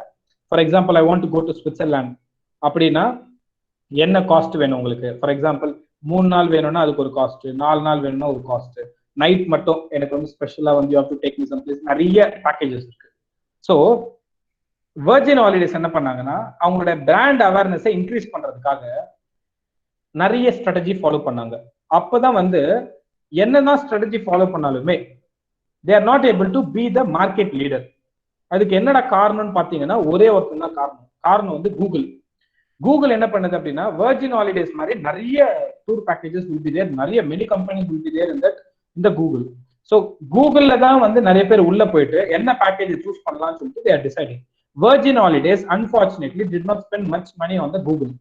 For example, I want to go to Switzerland அப்படின்னா என்ன காஸ்ட் வேணும் உங்களுக்கு. ஃபார் எக்ஸாம்பிள் 3 நாள் வேணும்னா அதுக்கு ஒரு காஸ்ட், 4 நாள் வேணும்னா ஒரு காஸ்ட், நைட் மட்டும் எனக்கு வந்து ஸ்பெஷலா வந்து you have to take me some place, நிறைய பேக்கேஜஸ் இருக்கு. ஸோ Virgin Holidays என்ன பண்ணாங்கன்னா அவங்களோட பிராண்ட் அவேர்னஸை இன்க்ரீஸ் பண்றதுக்காக நிறைய ஸ்ட்ராட்டஜி ஃபாலோ பண்ணாங்க. அப்பதான் வந்து என்னதான் ஸ்ட்ராட்டஜி ஃபாலோ பண்ணாலுமே they are not able to be the market leader. அதுக்கு என்னடா காரணம்னு பாத்தீங்கன்னா ஒரே ஒருத்தர் தான் காரணம் வந்து கூகுள் என்ன பண்ணுது அப்படின்னா Virgin Holidays மாதிரி நிறைய tour packages will be there, நிறைய many companies will be there in that இந்த கூகுள். ஸோ கூகுள்ல தான் வந்து நிறைய பேர் உள்ள போயிட்டு என்ன பேக்கேஜ் சூஸ் பண்ணலாம்னு சொல்லிட்டு they are deciding. Virgin Holidays unfortunately did not spend much money on the Google.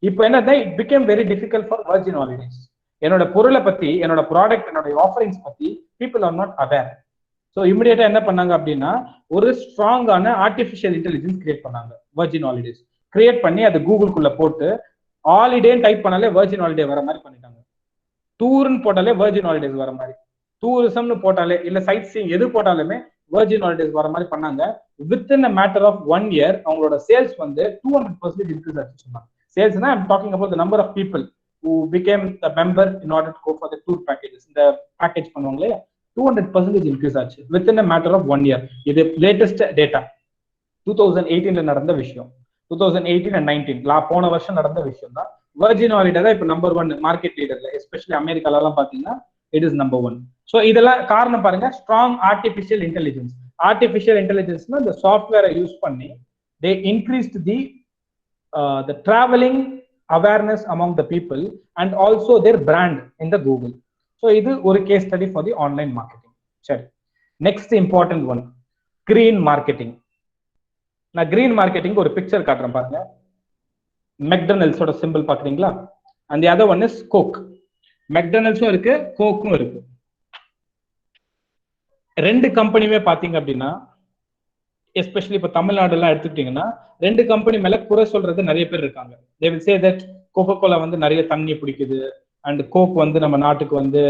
இப்போ என்னன்னா it became very difficult for Virgin Holidays. என்னோட பொருளை பத்தி, என்னோட ப்ராடக்ட், என்னோட ஆஃபரிங்ஸ் பத்தி people are not aware. ஸோ இமிடியேட்டா என்ன பண்ணாங்க அப்படின்னா ஒரு ஸ்ட்ராங்கான ஆர்டிஃபிஷியல் இன்டெலிஜென்ஸ் கிரியேட் பண்ணாங்க Virgin Holidays. கிரியேட் பண்ணி அது கூகுளுக்குள்ள போட்டு ஹாலிடேன்னு டைப் பண்ணாலே Virgin Holiday வர மாதிரி பண்ணிட்டாங்க. டூர்னு போட்டாலே Virgin Holidays வர மாதிரி, டூரிசம்னு போட்டாலே இல்ல சைட் சீயிங் எது போட்டாலுமே Virgin Holidays வர மாதிரி பண்ணாங்க. Within a matter of 1 year அவங்களோட சேல்ஸ் வந்து 200% இன்க்ரீஸ் ஆச்சு சொன்னாங்க. சேல்ஸ்னா I'm talking about the number of people who became the member in order to go for the tour packages. இந்த பேக்கேஜ் பண்ணுவாங்களே 200% இன்க்ரீஸ் ஆச்சு within a matter of 1 year. இது latest data 2018ல நடந்த விஷயம். 2018 and 19 போன வருஷம் நடந்த விஷயம் தான். Virgin Holiday தான் இப்போ நம்பர் 1 மார்க்கெட் லீடர்ல, எஸ்பெஷலி அமெரிக்கால எல்லாம் பாத்தீங்கன்னா இட் இஸ் நம்பர் 1. ஸோ இதெல்லாம் காரணம் பாருங்க, ஸ்ட்ராங் ஆர்டிஃபிஷியல் இன்டெலிஜென்ஸ். ஆர்டிஃபிஷியல் இன்டெலிஜென்ஸ்னா இந்த சாஃப்ட்வேரை யூஸ் பண்ணி they increased the traveling awareness among the people and also their brand in the Google. So இது ஒரு case study for the online marketing. சரி, next important one, green marketing. நான் green marketing ஒரு picture காட்டுறேன் பாருங்க. மெக்டொனால்ட்ஸோட simple பாக்குறீங்களா? and the other one is Coke. மெக்டொனால்ட்ஸும் இருக்கு, கோக்கும் இருக்கு. ரெண்டு கம்பெனியுமே பாத்தீங்க அப்படின்னா எஸ்பெஷலி இப்போ தமிழ்நாடு எல்லாம் எடுத்துக்கிட்டீங்கன்னா ரெண்டு கம்பெனி மேல குறை சொல்றது நிறைய பேர் இருக்காங்க. they will say that Coca-Cola வந்து நிறைய தண்ணி பிடிக்குது அண்ட் கோக் வந்து நம்ம நாட்டுக்கு வந்து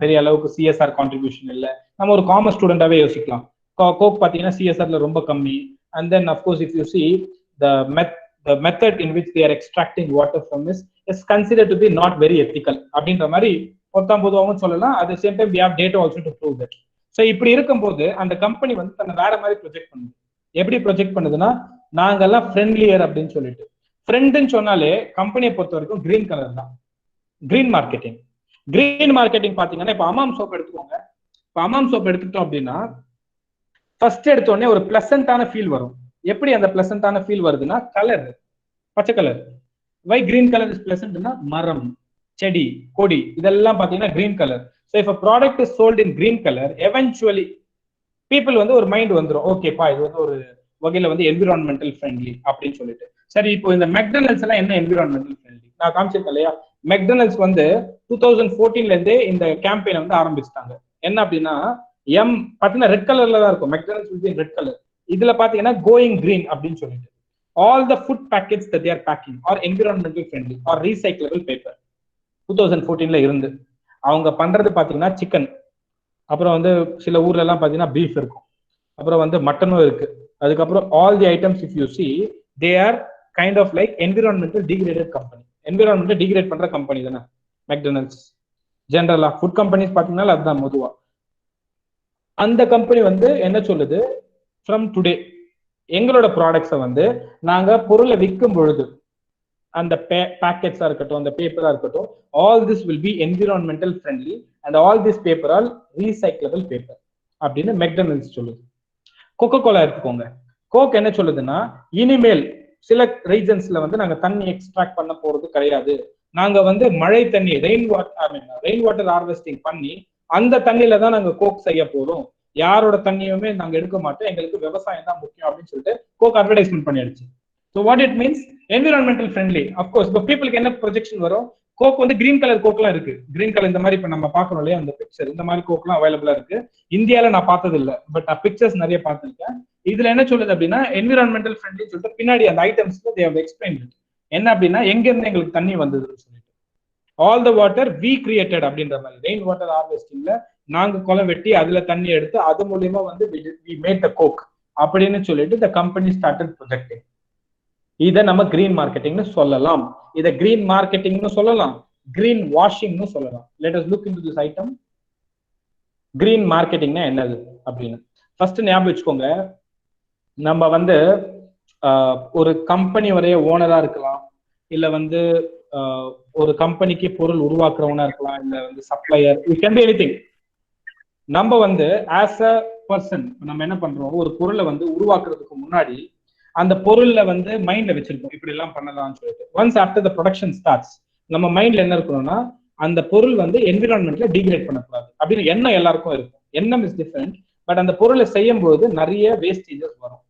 பெரிய அளவுக்கு சிஎஸ்ஆர் கான்ட்ரிபியூஷன் இல்லை. நம்ம ஒரு காமர்ஸ் ஸ்டூடெண்டாவே யோசிக்கலாம், கோக் பாத்தீங்கன்னா சிஎஸ்ஆர்ல ரொம்ப கம்மி. And then of course if you C the method in which they are extracting water from is considered to be not very ethical அப்படின்ற மாதிரி பொத்தாம்பொதுவாகவும் சொல்லலாம். at the same time we have data also to prove that. So இப்படி இருக்கும்போது அந்த company வந்து தன்னை வேற மாதிரி ப்ரொஜெக்ட் பண்ணுது. எப்படி ப்ரொஜெக்ட் பண்ணுதுன்னா நாங்கெல்லாம் ஃப்ரெண்ட்லியர் அப்படின்னு சொல்லிட்டு. ஃப்ரெண்டுன்னு சொன்னாலே கம்பெனியை பொறுத்த வரைக்கும் கிரீன் கலர் தான், கிரீன் மார்க்கெட்டிங். கிரீன் மார்க்கெட்டிங் பாத்தீங்கன்னா இப்போ அமாம் சோப் எடுத்துக்கோங்க. இப்போ அமாம் சோப் எடுத்துக்கிட்டோம் அப்படின்னா ஃபர்ஸ்ட் எடுத்தோடனே ஒரு பிளசண்டான ஃபீல் வரும். எப்படி அந்த பிளசண்டான ஃபீல் வருதுன்னா கலர் பச்சை colour. Why green colour is பிளசன்ட்னா மரம், செடி, கொடி இதெல்லாம் பாத்தீங்கன்னா green colour. So if a product is sold in green color, eventually people வந்து ஒரு மைண்ட் வந்துடும், ஓகேப்பா இது வந்து ஒரு வகையில வந்து என்விரான்மெண்டல் ஃப்ரெண்ட்லி அப்படின்னு சொல்லிட்டு. சரி, இப்போ இந்த மெக்டொனால்ட்ஸ் எல்லாம் என்ன என்விரான்மெண்டல் ஃப்ரெண்ட்லி நான் காமிச்சிருக்கேன் இல்லையா. மெக்டொனால்ட்ஸ் வந்து 2014ல இருந்தே இந்த கேம்பெயினை வந்து ஆரம்பிச்சிட்டாங்க. என்ன அப்படின்னா பாத்தீங்கன்னா ரெட் கலர்ல தான் இருக்கும், McDonald's will be in red color. இதுல பாத்தீங்கன்னா கோயிங் கிரீன் அப்படின்னு சொல்லிட்டு all the food packets that they are packing are environmental friendly or recyclable paper. 2014ல இருந்து அவங்க பண்றது பாத்தீங்கன்னா சிக்கன், அப்புறம் வந்து சில ஊர்ல எல்லாம் பாத்தீங்கன்னா பீஃப் இருக்கும், அப்புறம் வந்து மட்டனும் இருக்கு. அதுக்கப்புறம் all the items if you see they are kind of like environmental degraded company. Environmental degrade பண்ற கம்பெனி தானே மெக்டொனால்ட்ஸ். ஜென்ரலா ஃபுட் கம்பெனிஸ் பாத்தீங்கன்னா அதுதான் பொதுவா. அந்த கம்பெனி வந்து என்ன சொல்லுது, ஃப்ரம் டுடே எங்களோட ப்ராடக்ட்ஸை வந்து நாங்க பொருளை விற்கும் பொழுது அந்த பேக்கெட்ஸா இருக்கட்டும், அந்த பேப்பரா இருக்கட்டும், all this will B environmental friendly and all this paper all recyclable paper அப்படின்னு மெக்டொனால்ட்ஸ் சொல்லுது. கோகோ கோலா எடுத்துக்கோங்க. கோக் என்ன சொல்லுதுன்னா, இனிமேல் சில ரீஜன்ஸ்ல வந்து நாங்க தண்ணி எக்ஸ்ட்ராக்ட் பண்ண போறது கிடையாது, நாங்க வந்து மழை தண்ணி ரெயின் வாட்டர் ஹார்வெஸ்டிங் பண்ணி அந்த தண்ணியில தான் நாங்க கோக் செய்ய போறோம், யாரோட தண்ணியுமே நாங்க எடுக்க மாட்டோம், எங்களுக்கு விவசாயம் தான் முக்கியம் அப்படின்னு சொல்லிட்டு கோக் அட்வர்டைஸ்மெண்ட் பண்ணிடுச்சு. So what it means environmental friendly. Of course இப்போ பீப்புளுக்கு என்ன ப்ரொஜெக்ஷன் வரும், கோக் வந்து கிரீன் கலர் கோக்லாம் இருக்கு, கிரீன் கலர் இந்த மாதிரி இப்ப நம்ம பாக்குறோம் இல்லையா அந்த பிக்சர், இந்த மாதிரி கோக்லாம் அவைலபிளா இருக்கு. இந்தியாவில நான் பார்த்தது இல்லை, பட் நான் பிக்சர்ஸ் நிறைய பார்த்திருக்கேன். இதுல என்ன சொல்லுது அப்படின்னா என்விரான்மெண்டல் ஃப்ரெண்ட்லி சொல்லிட்டு பின்னாடி அந்த ஐட்டம்ஸ்க்கு தே ஹவ் எக்ஸ்பிளைன்ட் என்ன அப்படின்னா எங்க இருந்து எங்களுக்கு தண்ணி வந்ததுன்னு சொல்லிட்டு all the water we created அப்படின்ற மாதிரி ரெயின் வாட்டர் ஹார்வெஸ்டிங்ல நாங்க குளம் வெட்டி அதுல தண்ணி எடுத்து அது மூலியமா வந்து வி மேட் த கோக் அப்படின்னு சொல்லிட்டு த கம்பெனி ஸ்டார்டட் ப்ரொஜெக்டிங். இதை நம்ம கிரீன் மார்க்கெட்டிங்னு சொல்லலாம், இதை கிரீன் மார்க்கெட்டிங்னு சொல்லலாம், கிரீன் வாஷிங்னு சொல்லலாம். Let us look into this item. Green மார்க்கெட்டிங்னா என்னது அப்படின்னு ஃபர்ஸ்ட் ஞாபகம் வச்சுக்கோங்க. நம்ம வந்து ஒரு கம்பெனி வரைய ஓனரா இருக்கலாம், இல்ல வந்து ஒரு கம்பெனிக்கு பொருள் உருவாக்குறவனா இருக்கலாம், இல்ல வந்து supplier, it can be anything. நம்ம வந்து ஆஸ் அ பர்சன் நம்ம என்ன பண்றோம், ஒரு பொருளை வந்து உருவாக்குறதுக்கு முன்னாடி அந்த பொருள்ல வந்து மைண்ட்ல வச்சிருக்கோம் இப்படி எல்லாம் பண்ணலாம்னு சொல்லிட்டு. Once after the production starts நம்ம மைண்ட்ல என்ன இருக்கணும்னா, அந்த பொருள் வந்து என்விரான்மெண்ட்ல டிகிரேட் பண்ணக்கூடாது அப்படின்னு எண்ணம் எல்லாருக்கும் இருக்கும். எண்ணம் இஸ் டிஃபரெண்ட், பட் அந்த பொருளை செய்யும் போது நிறைய வேஸ்டேஜஸ் வரும்.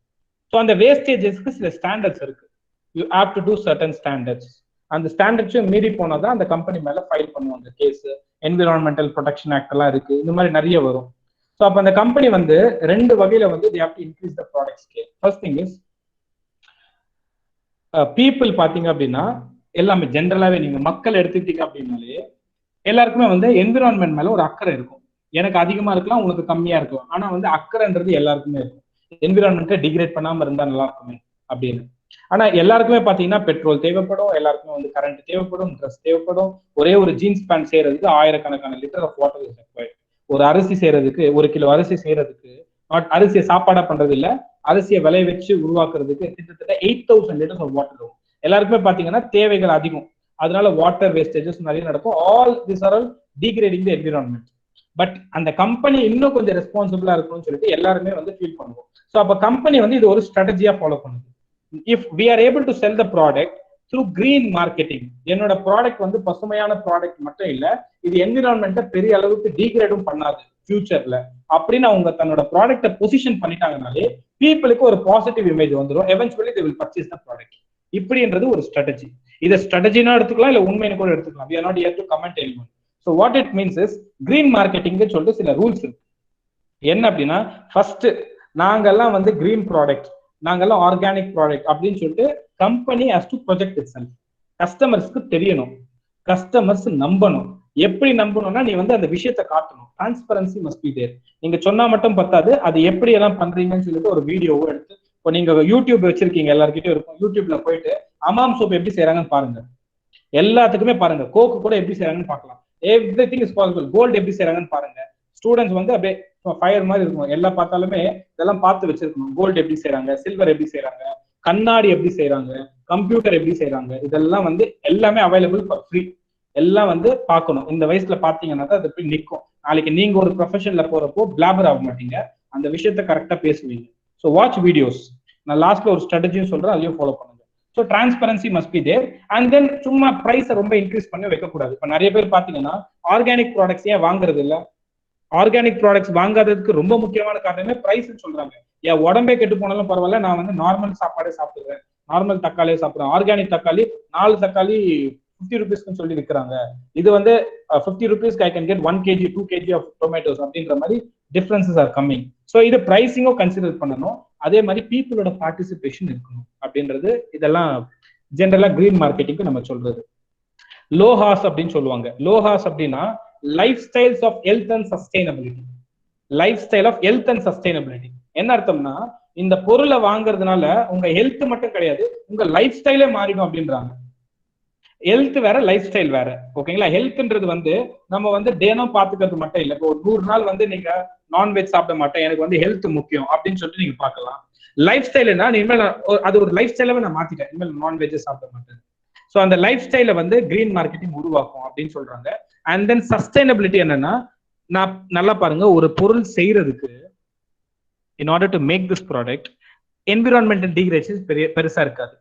ஸோ அந்த வேஸ்டேஜஸ்க்கு சில ஸ்டாண்டர்ட்ஸ் இருக்கு. You have to do certain standards. அந்த ஸ்டாண்டர்ட்ஸும் மீறி போனாதான் அந்த கம்பெனி மேல ஃபைல் பண்ணுவாங்க கேஸ். என்விரான்மெண்டல் ப்ரொடெக்ஷன் ஆக்ட் எல்லாம் இருக்கு, இந்த மாதிரி நிறைய வரும். ஸோ அப்ப அந்த கம்பெனி வந்து ரெண்டு வகையில வந்து they have to increase the product scale. First thing is people பாத்தீங்க அப்படின்னா எல்லாமே ஜென்ரலாவே நீங்க மக்கள் எடுத்துக்கிட்டீங்க அப்படின்னாலே எல்லாருக்குமே வந்து என்விரான்மெண்ட் மேல ஒரு அக்கறை இருக்கும். எனக்கு அதிகமா இருக்கலாம், உங்களுக்கு கம்மியா இருக்கும், ஆனா வந்து அக்கறைன்றது எல்லாருக்குமே இருக்கும். என்விரான்மெண்ட்டை டிகிரேட் பண்ணாம இருந்தா நல்லா இருக்குமே அப்படின்னு. ஆனா எல்லாருக்குமே பாத்தீங்கன்னா பெட்ரோல் தேவைப்படும், எல்லாருக்குமே வந்து கரண்ட் தேவைப்படும், ட்ரெஸ் தேவைப்படும். ஒரே ஒரு ஜீன்ஸ் பேண்ட் செய்யறதுக்கு ஆயிரக்கணக்கான litre of water is required. ஒரு அரிசி செய்யறதுக்கு, ஒரு கிலோ அரிசி செய்யறதுக்கு, அரிசியை சாப்பாடா பண்றது இல்ல, அரிசியை விளைய வச்சு உருவாக்குறதுக்கு கிட்டத்தட்ட 8000 லிட்டர்ஸ் ஆஃப் வாட்டர் இருக்கும். எல்லாருக்குமே பாத்தீங்கன்னா தேவைகள் அதிகம், அதனால வாட்டர் வேஸ்டேஜஸ் நிறைய நடக்கும். All this are all degrading the environment. But அந்த கம்பெனி இன்னும் கொஞ்சம் ரெஸ்பான்சிபிளா இருக்கும்னு சொல்லிட்டு எல்லாருமே வந்து ஃபீல் பண்ணுவோம். ஸோ அப்ப கம்பெனி வந்து இது ஒரு ஸ்ட்ராட்டஜியா ஃபாலோ பண்ணுது. If we are able to sell the product through green marketing, என்னோட ப்ராடக்ட் வந்து பசுமையான ப்ராடக்ட் மட்டும் இல்ல, இது என்விரான்மெண்ட்டை பெரிய அளவுக்கு டீக்ரேடும் பண்ணாது ஃபியூச்சர்ல அப்படின்னு அவங்க தன்னோட ப்ராடக்ட்டை பொசிஷன் பண்ணிட்டாங்கனாலே பீப்புளுக்கு ஒரு பாசிட்டிவ் இமேஜ் வந்துடும். Eventually they will purchase the product. இப்படின்றது ஒரு ஸ்ட்ராட்டஜி. இதை ஸ்ட்ராட்டஜினா எடுத்துக்கலாம், இல்ல உண்மைன்னு கூட எடுத்துக்கலாம். we are not here to comment anyone. so what it means is green marketing சொல்லிட்டு சில ரூல்ஸ் இருக்கு. என்ன அப்படின்னா, ஃபர்ஸ்ட் நாங்கெல்லாம் வந்து கிரீன் ப்ராடக்ட், நாங்கெல்லாம் ஆர்கானிக் ப்ராடக்ட் அப்படின்னு சொல்லிட்டு company has to project itself. கஸ்டமர்ஸ்க்கு தெரியணும், கஸ்டமர்ஸ் நம்பணும். எப்படி நம்பணும்னா, நீ வந்து அந்த விஷயத்தை காட்டணும். Transparency must be there. நீங்க சொன்னா மட்டும் பத்தாது, அது எப்படி எல்லாம் பண்றீங்கன்னு சொல்லிட்டு ஒரு வீடியோவோ எடுத்து, இப்போ நீங்க யூடியூப் வச்சிருக்கீங்க, எல்லாருக்கிட்டையும் இருக்கும், யூடியூப்ல போயிட்டு அமாம் சோப் எப்படி செய்யறாங்கன்னு பாருங்க. எல்லாத்துக்குமே பாருங்க. கோக்கு கூட எப்படி செய்யறாங்கன்னு பார்க்கலாம். Everything is possible. கோல்டு எப்படி செய்யறாங்கன்னு பாருங்க. ஸ்டூடெண்ட்ஸ் வந்து அப்படியே ஃபயர் மாதிரி இருக்கும், எல்லாம் பார்த்தாலுமே இதெல்லாம் பார்த்து வச்சிருக்கணும். கோல்டு எப்படி செய்யறாங்க, சில்வர் எப்படி செய்யறாங்க, கண்ணாடி எப்படி செய்யறாங்க, கம்ப்யூட்டர் எப்படி செய்யறாங்க, இதெல்லாம் வந்து எல்லாமே அவைலபிள் ஃபார் ஃப்ரீ. எல்லாம் வந்து பார்க்கணும். இந்த வயசுல பாத்தீங்கன்னா தான் அது போய் நிற்கும். நாளைக்கு நீங்க ஒரு ப்ரொஃபஷன்ல போறப்போ பிளாபர் ஆக மாட்டீங்க, அந்த விஷயத்த கரெக்டா பேசுவீங்க. So watch videos. நான் லாஸ்ட்ல ஒரு ஸ்ட்ராட்டஜியும் சொல்றேன், அதையும் ஃபாலோ பண்ணுங்க. So transparency must be there. And then சும்மா பிரைஸை ரொம்ப இன்க்ரீஸ் பண்ணி வைக்கக்கூடாது. இப்போ நிறைய பேர் பாத்தீங்கன்னா ஆர்கானிக் ப்ராடக்ட்ஸ் ஏன் வாங்குறது இல்லை? ஆர்கானிக் ப்ராடக்ட்ஸ் வாங்காததுக்கு ரொம்ப முக்கியமான காரணமே பிரைஸ் சொல்றாங்க. என் உடம்பே கெட்டு போனாலும் பரவாயில்ல, நான் வந்து நார்மல் சாப்பாடே சாப்பிடுறேன், நார்மல் தக்காளியே சாப்பிடுறேன். ஆர்கானிக் தக்காளி 4 தக்காளி 50 rupees சொல்லி விற்கிறாங்க. இது வந்து 50 rupees I can get 1 kg 2 kg of tomatoes அப்படின்ற மாதிரி டிஃபரன்சஸ் ஆர் கம்மிங். ஸோ இது பிரைசிங்கும் கன்சிடர் பண்ணணும். அதே மாதிரி பீப்புளோட பார்ட்டிசிபேஷன் இருக்கணும் அப்படின்றது இதெல்லாம் ஜென்ரலா கிரீன் மார்க்கெட்டிங்க்கு நம்ம சொல்றது. லோஹாஸ் அப்படின்னு சொல்லுவாங்க. லோஹாஸ் அப்படின்னா life styles of health and sustainability. Life style of health and sustainability என்ன அர்த்தம்னா, இந்த பொருளை வாங்குறதுனால உங்க ஹெல்த் மட்டும் கிடையாது, உங்க லைஃப் ஸ்டைலே மாறிடும் அப்படின்றாங்க. ஹெல்த் வேற, லைஃப் ஸ்டைல் வேற. ஓகேங்களா? ஹெல்த்ன்றது வந்து நம்ம வந்து தினம் பாத்துக்கிறது மட்டும் இல்லை. இப்போ ஒரு 100 நாள் வந்து நீங்க நான்வெஜ் சாப்பிட மாட்டேன், எனக்கு வந்து ஹெல்த் முக்கியம் அப்படின்னு சொல்லிட்டு நீங்க பார்க்கலாம். லைஃப் ஸ்டைல்னா இனிமேல் அது ஒரு லைஃப் ஸ்டைலாவே நான் மாத்திட்டேன், இனிமேல் நான்வெஜ் சாப்பிட மாட்டேன். ஸோ அந்த லைஃப் ஸ்டைல வந்து கிரீன் மார்க்கெட்டிங் உருவாக்கும் அப்படின்னு சொல்றாங்க. அண்ட் தென் சஸ்டைனபிலிட்டி என்னன்னா, நான் நல்லா பாருங்க, ஒரு பொருள் செய்யறதுக்கு in order to make this product environmental degradation பெருசா இருக்காது.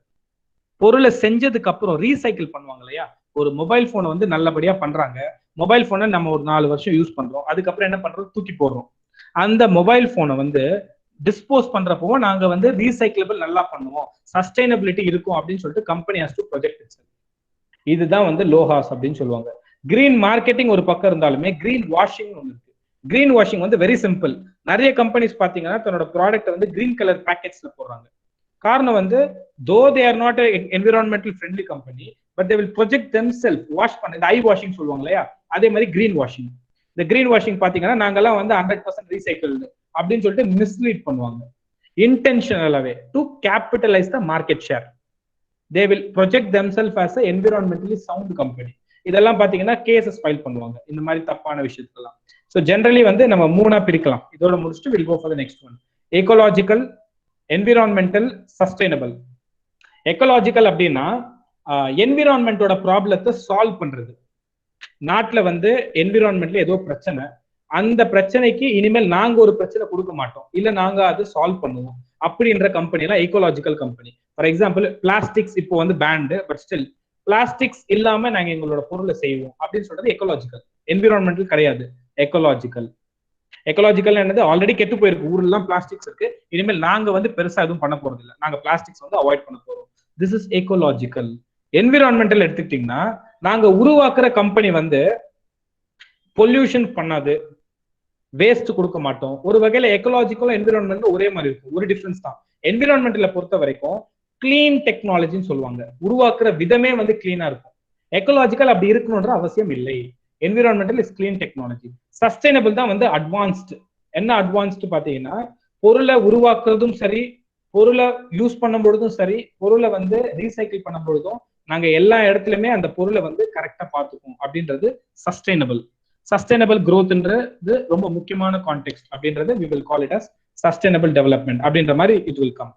பொருளை செஞ்சதுக்கு அப்புறம் ரீசைக்கிள் பண்ணுவாங்க இல்லையா? ஒரு மொபைல் போனை வந்து நல்லபடியா பண்றாங்க. மொபைல் போனை நம்ம ஒரு 4 வருஷம் யூஸ் பண்றோம், அதுக்கப்புறம் என்ன பண்றோம், தூக்கி போடுறோம். அந்த மொபைல் போனை வந்து டிஸ்போஸ் பண்றப்போ நாங்க வந்து ரீசைக்கிளபிள் நல்லா பண்ணுவோம், சஸ்டைனபிலிட்டி இருக்கும் அப்படின்னு சொல்லிட்டு company has to project it. இதுதான் வந்து லோஹாஸ் அப்படின்னு சொல்லுவாங்க. கிரீன் மார்க்கெட்டிங் ஒரு பக்கம் இருந்தாலுமே கிரீன் வாஷிங் ஒன்று இருக்கு. கிரீன் வாஷிங் வந்து வெரி சிம்பிள். நிறைய கம்பெனிஸ் பாத்தீங்கன்னா தன்னோட ப்ராடக்ட் வந்து கிரீன் கலர் பேக்கெட்ஸ்ல போடுறாங்க. காரணம் வந்து though they are not environmental friendly company, but they will project themselves wash பண்ண, இந்த ஐ வாஷிங் சொல்லுவாங்க இல்லையா, அதே மாதிரி கிரீன் வாஷிங். இந்த கிரீன் வாஷிங் பாத்தீங்கன்னா நாங்கெல்லாம் வந்து 100% ரீசைக்கிள்டு அப்படின்னு சொல்லிட்டு மிஸ்லீட் பண்ணுவாங்க இன்டென்ஷனலாவே to capitalise the market share. they will project themselves as a environmentally sound company. இதெல்லாம் பாத்தீங்கன்னா கேசஸ் ஃபைல் பண்ணுவாங்க இந்த மாதிரி தப்பான விஷயத்துக்கெல்லாம். ஸோ ஜென்ரலி வந்து நம்ம 3 பிரிக்கலாம். இதோட முடிச்சுட்டு will go for the next one. Ecological, environmental, sustainable. Ecological அப்படின்னா என்விரான்மெண்டோட ப்ராப்ளத்தை சால்வ் பண்றது. நாட்டில் வந்து என்விரான்மெண்ட்ல ஏதோ பிரச்சனை, அந்த பிரச்சனைக்கு இனிமேல் நாங்க ஒரு பிரச்சனை கொடுக்க மாட்டோம், இல்ல நாங்க அதை சால்வ் பண்ணுவோம் அப்படின்ற கம்பெனி எல்லாம் ecological company. For example plastics இப்போ வந்து பேண்டு, பட் ஸ்டில் பிளாஸ்டிக்ஸ் இல்லாம நாங்க எங்களோட பொருளை செய்வோம் அப்படின்னு சொல்றது எக்கோலாஜிக்கல். என்விரான்மெண்டல் கிடையாது, எக்கோலாஜிக்கல். எக்கோலாஜிக்கல் என்னது, ஆல்ரெடி கெட்டு போயிருக்கு, ஊர்லாம் பிளாஸ்டிக்ஸ் இருக்கு, இனிமேல் நாங்க வந்து பெருசா எதுவும் பண்ண போறது இல்லை, நாங்க பிளாஸ்டிக்ஸ் வந்து அவாய்ட் பண்ண போறோம். This is ecological. என்விரான்மெண்டல் எடுத்துக்கிட்டீங்கன்னா நாங்க உருவாக்குற கம்பெனி வந்து பொல்யூஷன் பண்ணாது, வேஸ்ட் கொடுக்க மாட்டோம். ஒரு வகையில எக்கோலாஜிக்கல் என்விரான்மெண்ட் ஒரே மாதிரி இருக்கும், ஒரு டிஃபரன்ஸ் தான். என்விரான்மெண்ட்ல பொறுத்த வரைக்கும் கிளீன் டெக்னாலஜின்னு சொல்லுவாங்க, உருவாக்குற விதமே வந்து கிளீனா இருக்கும். எக்கோலாஜிக்கல் அப்படி இருக்கணும்ன்ற அவசியம் இல்லை. Environmental is clean technology. Sustainable தான் வந்து அட்வான்ஸ்டு. என்ன அட்வான்ஸ்டு பாத்தீங்கன்னா, பொருளை உருவாக்குறதும் சரி, பொருளை யூஸ் பண்ணும் பொழுதும் சரி, பொருளை வந்து ரீசைக்கிள் பண்ணும் பொழுதும் நாங்க எல்லா இடத்துலயுமே அந்த பொருளை வந்து கரெக்டா பார்த்துப்போம் அப்படின்றது சஸ்டைனபிள். சஸ்டைனபிள் growthன்றது ரொம்ப முக்கியமான கான்டெக்ட் அப்படின்றது we will call it as sustainable development அப்படின்ற மாதிரி it will come.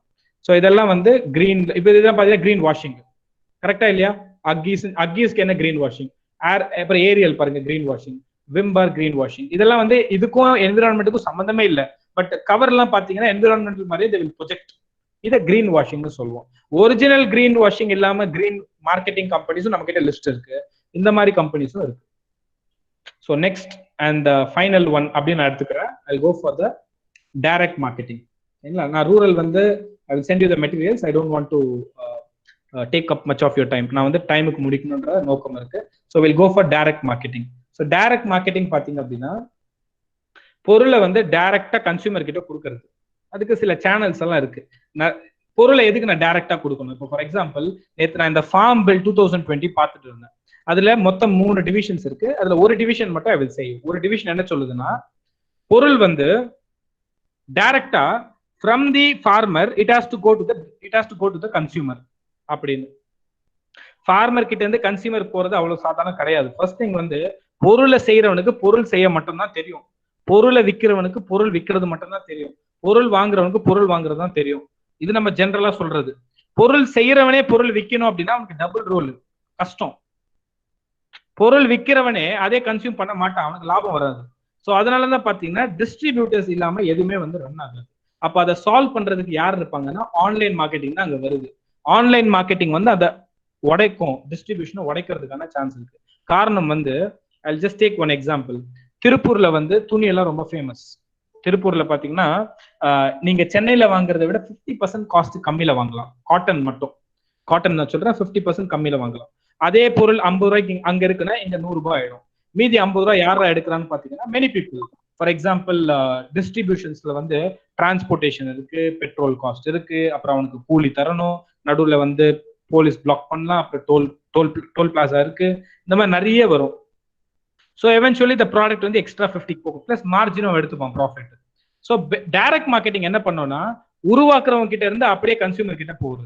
ஸோ இதெல்லாம் வந்து கிரீன். இப்போ இதெல்லாம் பார்த்தீங்கன்னா கிரீன் வாஷிங் கரெக்டா இல்லையா? அக்கீஸ்க்கு என்ன கிரீன் வாஷிங், அப்புறம் ஏரியல் பாருங்க green washing, Vim bar green washing. இதெல்லாம் வந்து இதுக்கும் என்விரான்மெண்ட்டுக்கும் சம்மந்தமே இல்லை, பட் கவர் எல்லாம் பாத்தீங்கன்னா என்விரான்மெண்டல் மாதிரி they will project. இதை கிரீன் வாஷிங்னு சொல்லுவோம். ஒரிஜினல் கிரீன் வாஷிங் இல்லாம கிரீன் மார்க்கெட்டிங் கம்பெனிஸும் நம்ம கிட்ட லிஸ்ட் இருக்கு, இந்த மாதிரி கம்பெனிஸும் இருக்கு. So next and final one அப்படின்னு நான் எடுத்துக்கிறேன். I go for the direct marketing. சரிங்களா? நான் ரூரல் வந்து I will send you the materials. I don't want to take up much of your time. நான் வந்து டைமுக்கு முடிக்கணுன்ற நோக்கம் இருக்கு. So will go for direct marketing. So direct marketing பார்த்தீங்க அப்படின்னா பொருளை வந்து டைரக்டா கன்சியூமர் கிட்ட கொடுக்கறது. அதுக்கு சில சேனல்ஸ் எல்லாம் இருக்கு. பொருளை எதுக்கு நான் டைரக்டா கொடுக்கணும்? இப்போ ஃபார் எக்ஸாம்பிள் நேற்று நான் இந்த ஃபார்ம் பில் 2020 பார்த்துட்டு இருந்தேன். அதுல மொத்தம் 3 டிவிஷன்ஸ் இருக்கு. அதுல ஒரு டிவிஷன் மட்டும் ஐ வில் சே. ஒரு டிவிஷன் என்ன சொல்லுதுன்னா, பொருள் வந்து டைரக்டா from the farmer it has to go to the consumer அப்படின்னு. ஃபார்மர் கிட்ட இருந்து கன்சியூமர் போறது அவ்வளவு சாதாரண கிடையாது. ஃபர்ஸ்ட் திங் வந்து பொருளை செய்யறவனுக்கு பொருள் செய்ய மட்டும்தான் தெரியும், பொருளை விற்கிறவனுக்கு பொருள் விற்கிறது மட்டும்தான் தெரியும், பொருள் வாங்குறவனுக்கு பொருள் வாங்குறது தான் தெரியும். இது நம்ம ஜென்ரலா சொல்றது. பொருள் செய்யறவனே பொருள் விற்கணும் அப்படின்னா அவனுக்கு டபுள் ரோல், கஷ்டம். பொருள் விற்கிறவனே அதே கன்சியூம் பண்ண மாட்டான், அவனுக்கு லாபம் வராது. ஸோ அதனாலதான் பாத்தீங்கன்னா டிஸ்ட்ரிபியூட்டர்ஸ் இல்லாம எதுவுமே வந்து ரன் ஆகாது. அப்ப அதை சால்வ் பண்றதுக்கு யார் இருப்பாங்கன்னா ஆன்லைன் மார்க்கெட்டிங் தான் அங்க வருது. ஆன்லைன் மார்க்கெட்டிங் வந்து அதை உடைக்கும், டிஸ்ட்ரிபியூஷனை உடைக்கிறதுக்கான சான்ஸ் இருக்கு. காரணம் வந்து I just take one example. திருப்பூர்ல வந்து துணி எல்லாம் ரொம்ப ஃபேமஸ். திருப்பூர்ல பாத்தீங்கன்னா நீங்க சென்னையில வாங்குறதை விட 50% காஸ்ட் கம்மியில வாங்கலாம். காட்டன் மட்டும், காட்டன் நான் சொல்றேன் 50% கம்மியில வாங்கலாம். அதே பொருள் 50 ரூபாய்க்கு அங்க இருக்குன்னா இங்க 100 ரூபாய் ஆயிடும். மீதி 50 ரூபாய் யாரா எடுக்கிறான்னு பாத்தீங்கன்னா மெனி பீப்புள். ஃபார் எக்ஸாம்பிள் டிஸ்ட்ரிபியூஷன்ஸ்ல வந்து டிரான்ஸ்போர்டேஷன் இருக்கு, பெட்ரோல் காஸ்ட் இருக்கு, அப்புறம் அவனுக்கு கூலி தரணும், நடுவில் வந்து போலீஸ் பிளாக் பண்ணலாம், அப்புறம் டோல் பிளாசா இருக்கு, இந்த மாதிரி நிறைய வரும். ஸோ எவென்ச்சுவலி இந்த ப்ராடக்ட் வந்து எக்ஸ்ட்ரா 50 போகும், பிளஸ் மார்ஜினும் எடுத்துப்பான் ப்ராஃபிட். ஸோ டைரக்ட் மார்க்கெட்டிங் என்ன பண்ணோம்னா உருவாக்குறவங்க கிட்ட இருந்து அப்படியே கன்சியூமர் கிட்ட போகுது.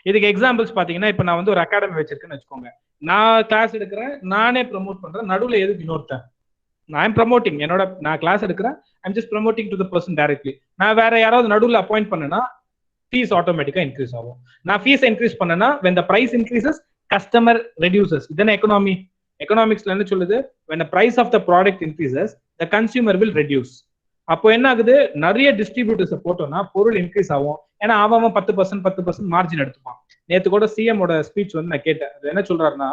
இதுக்கு எக்ஸாம்பிள்ஸ் பாத்தீங்கன்னா, இப்ப நான் வந்து ஒரு அகாடமி வச்சிருக்கேன்னு வச்சுக்கோங்க. நான் கிளாஸ் எடுக்கிறேன், நானே ப்ரமோட் பண்றேன், நடுவுல எதுக்கு இன்னொருத்தன்? நான் ப்ரமோட்டிங், நான் கிளாஸ் எடுக்கிறேன், I'm just promoting to the person directly. நான் வேற யாராவது நடுவுல அப்பாயிண்ட் பண்ணேன்னா ஃபீஸ் ஆட்டோமேட்டிக்கா இன்க்ரீஸ் ஆகும். நான் ஃபீஸ் இன்க்ரீஸ் பண்ணேன்னா when the price increases customer reduces. இதன எக்கனாமிக்ஸ்ல என்ன சொல்லுது? when the price of the product increases the consumer will reduce. அப்போ என்ன ஆகுது? நிறைய டிஸ்ட்ரிபியூட்டர்ஸ் போட்டோம்னா பொருள் இன்க்ரீஸ் ஆகும். ஏன்னா அவன் 10% மார்ஜின் எடுத்துப்பான். நேத்து கூட சிஎம் ஓட ஸ்பீச் வந்து நான் கேட்டேன். அது என்ன சொல்றாருன்னா,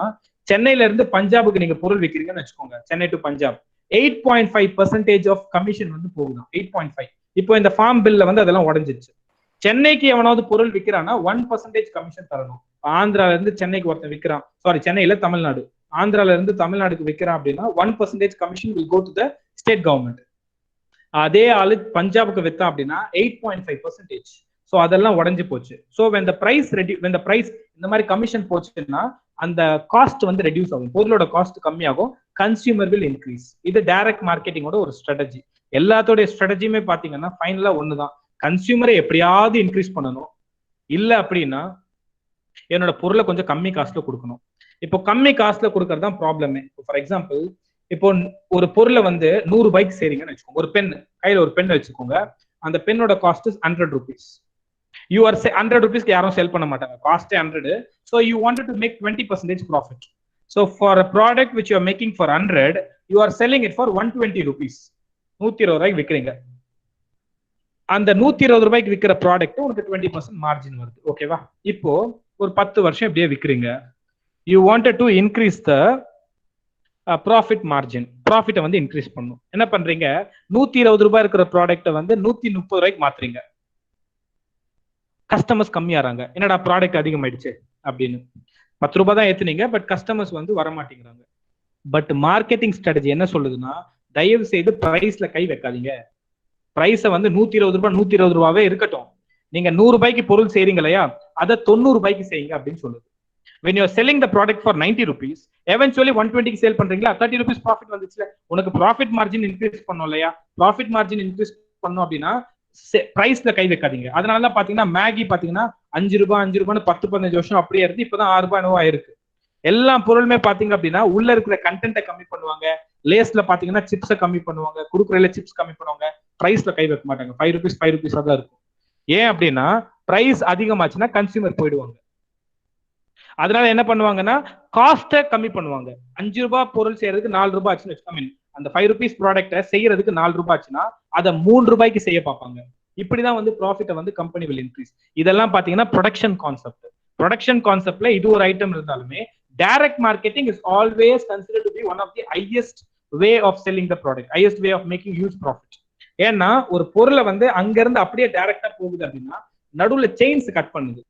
சென்னையில இருந்து பஞ்சாபுக்கு நீங்க பொருள் விற்கிறீங்கன்னு வச்சுக்கோங்க, Chennai to Punjab 8.5% of commission வந்து போகுதான். 8.5. இப்போ இந்த ஃபார்ம் பில்ல வந்து அதெல்லாம் உடஞ்சிச்சு. சென்னைக்கு எவனாவது பொருள் விற்கிறான்னா 1% கமிஷன் தரணும். ஆந்திரால இருந்து சென்னைக்கு ஒருத்தன் விற்கிறான், சாரி சென்னையில தமிழ்நாடு, ஆந்திரால இருந்து தமிழ்நாடுக்கு விற்கிறான் அப்படின்னா 1% commission will go to the state government. அதே ஆளு பஞ்சாபுக்கு வித்தான் அப்படின்னா 8.5%. ஸோ அதெல்லாம் உடஞ்சு போச்சு. ஸோ when the price இந்த மாதிரி கமிஷன் போச்சுன்னா அந்த காஸ்ட் வந்து ரெடியூஸ் ஆகும், பொருளோட காஸ்ட் கம்மியாகும், கன்சியூமர் வில் இன்க்ரீஸ். இது டைரக்ட் மார்க்கெட்டிங்கோட ஒரு ஸ்ட்ராட்டஜி. எல்லாத்தோடைய ஸ்ட்ராட்டஜியுமே பாத்தீங்கன்னா ஃபைனலா ஒண்ணுதான், கன்சியூமரை எப்படியாவது இன்க்ரீஸ் பண்ணணும், இல்ல அப்படின்னா என்னோட பொருளை கொஞ்சம் கம்மி காஸ்ட்ல கொடுக்கணும். இப்போ கம்மி காஸ்ட்ல கொடுக்கறது தான் ப்ராப்ளமே. ஃபார் எக்ஸாம்பிள், இப்போ ஒரு பொருளை வந்து 100 ரூபாய்க்கு செய்றீங்கன்னு வச்சுக்கோங்க. ஒரு பென், கையில ஒரு பென் வச்சுக்கோங்க, அந்த பென்னோட காஸ்ட் 100 rupees. யூ ஆர் 100 rupeesக்கு யாரும் செல் பண்ண மாட்டாங்க, காஸ்டே 100. So you wanted to make 20% profit. So for a product which you are making for 100, you are selling it for 120 rupees. 120 ரூபாய்க்கு விற்கிறீங்க. அந்த 120 ரூபாய்க்கு விற்கிற ப்ராடக்ட் உங்களுக்கு 20% மார்ஜின் வருது. ஓகேவா? இப்போ ஒரு 10 வருஷம் இப்படியே விற்கிறீங்க. You wanted to increase the profit margin, ப்ராஃபிட்டை வந்து இன்க்ரீஸ் பண்ணும். என்ன பண்றீங்க? 120 ரூபாய் இருக்கிற ப்ராடக்ட்டை வந்து 130 ரூபாய்க்கு மாத்துறீங்க. கஸ்டமர்ஸ் கம்மியாறாங்க, என்னடா ப்ராடக்ட் அதிகமாயிடுச்சு அப்படின்னு. 10 ரூபாய் தான் ஏத்துனீங்க, பட் கஸ்டமர்ஸ் வந்து வரமாட்டேங்கிறாங்க. பட் மார்க்கெட்டிங் ஸ்ட்ராட்டஜி என்ன சொல்லுதுன்னா, தயவு செய்து பிரைஸ்ல கை வைக்காதீங்க. பிரைஸை வந்து 120 ரூபாவே இருக்கட்டும், நீங்க 100 ரூபாய்க்கு பொருள் செய்றீங்க இல்லையா, அதை 90 ரூபாய்க்கு செய்யுங்க அப்படின்னு சொல்லுது. when you are selling the product for 90 rupees, eventually 120 க்கு சேல் பண்றீங்களா, 30 rupees ப்ராஃபிட் வந்துச்சுல, உனக்கு ப்ராஃபிட் மார்ஜின் இன்க்ரீஸ் பண்ணும் இல்லையா? ப்ராஃபிட் மார்ஜின் இன்க்ரீஸ் பண்ணும் அப்படின்னா பிரைஸ்ல கை வைக்காதீங்க. அதனாலதான் பாத்தீங்கன்னா மேகி பாத்தீங்கன்னா 5 ரூபாய் 10-15 வருஷம் அப்படியே இருந்து இப்பதான் 6 ரூபாய் என்னவோ ஆயிருக்கு. எல்லா பொருளுமே பாத்தீங்க அப்படின்னா உள்ள இருக்கிற கண்டென்ட்டை கம்மி பண்ணுவாங்க. லேஸ்ல பாத்தீங்கன்னா சிப்ஸை கம்மி பண்ணுவாங்க, குடுக்குறதுல சிப்ஸ் கம்மி பண்ணுவாங்க, பிரைஸ்ல கை வைக்க மாட்டாங்க. 5 rupees தான் இருக்கும். ஏன் அப்படின்னா பிரைஸ் அதிகமாச்சுன்னா கன்சியூமர் போயிடுவாங்க. அதனால என்ன பண்ணுவாங்கன்னா காஸ்ட்டை கம்மி பண்ணுவாங்க. 5 ரூபாய் பொருள் செய்யறதுக்கு 4 ரூபாய் ஆச்சுன்னு வச்சுக்கோங்க. அந்த 5 rupees ப்ராடக்ட்டை செய்யறதுக்கு 4 ரூபாய் ஆச்சுன்னா அதை 3 ரூபாய்க்கு செய்ய பார்ப்பாங்க. இப்படிதான் வந்து ப்ராஃபிட்டை வந்து கம்பெனி வில் இன்க்ரீஸ். இதெல்லாம் பாத்தீங்கன்னா ப்ரொடக்ஷன் கான்செப்ட். ப்ரொடக்ஷன் கான்செப்ட்ல இது ஒரு ஐட்டம் இருந்தாலுமே direct marketing is always considered to be one of the highest way of selling the product, highest way of making huge profit. ஏன்னா ஒரு பொருளை வந்து அங்க இருந்து அப்படியே டைரக்டா போகுது அப்படின்னா நடுவுல செயின்ஸ் கட் பண்ணுது.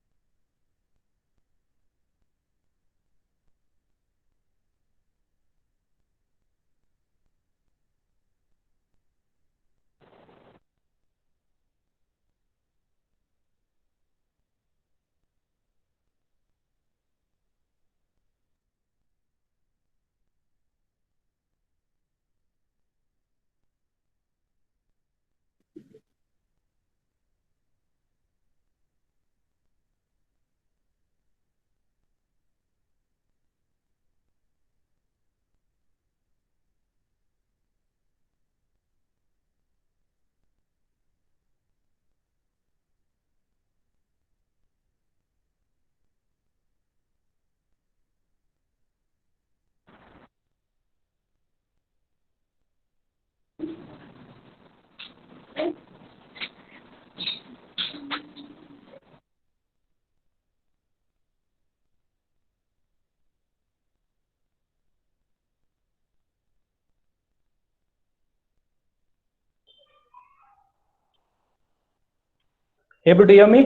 Able to hear me?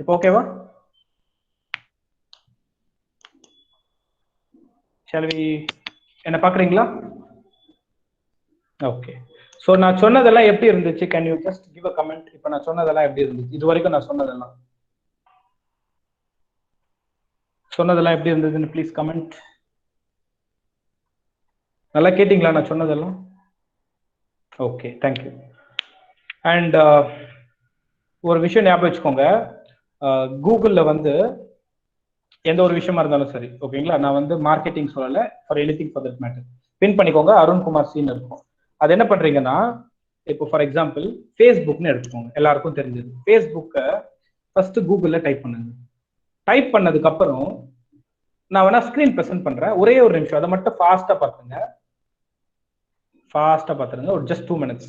இப்போ ஓகேவா? Shall we? என்ன பாக்குறீங்களா? ஓகே. ஸோ நான் சொன்னதெல்லாம் எப்படி இருந்துச்சு? Can you just give a comment. இப்போ நான் சொன்னதெல்லாம் எப்படி இருந்துச்சு? இது வரைக்கும் நான் சொன்னதெல்லாம் எப்படி இருந்ததுன்னு ப்ளீஸ் கமெண்ட். நல்லா கேட்டீங்களா நான் சொன்னதெல்லாம்? Okay, thank you. அண்ட் ஒரு விஷயம் ஞாபகம் வச்சுக்கோங்க, கூகுள்ல வந்து எந்த ஒரு விஷயமா இருந்தாலும் சரி, ஓகேங்களா, நான் வந்து மார்க்கெட்டிங் சொல்லல, for anything for that matter, pin பண்ணிக்கோங்க அருண்குமார் சீன் இருக்கும். அது என்ன பண்றீங்கன்னா, இப்போ ஃபார் எக்ஸாம்பிள் ஃபேஸ்புக்னு எடுத்துக்கோங்க, எல்லாருக்கும் தெரிஞ்சது. ஃபேஸ்புக்கை ஃபர்ஸ்ட் கூகுள்ல டைப் பண்ணுங்க. டைப் பண்ணதுக்கு அப்புறம் நான் வேணா ஸ்கிரீன் பிரசன்ட் பண்றேன், ஒரே ஒரு நிமிஷம் அதை மட்டும் ஃபாஸ்டா பார்த்துங்க, ஃபாஸ்டா பார்த்துருங்க, ஒரு ஜஸ்ட் 2 minutes.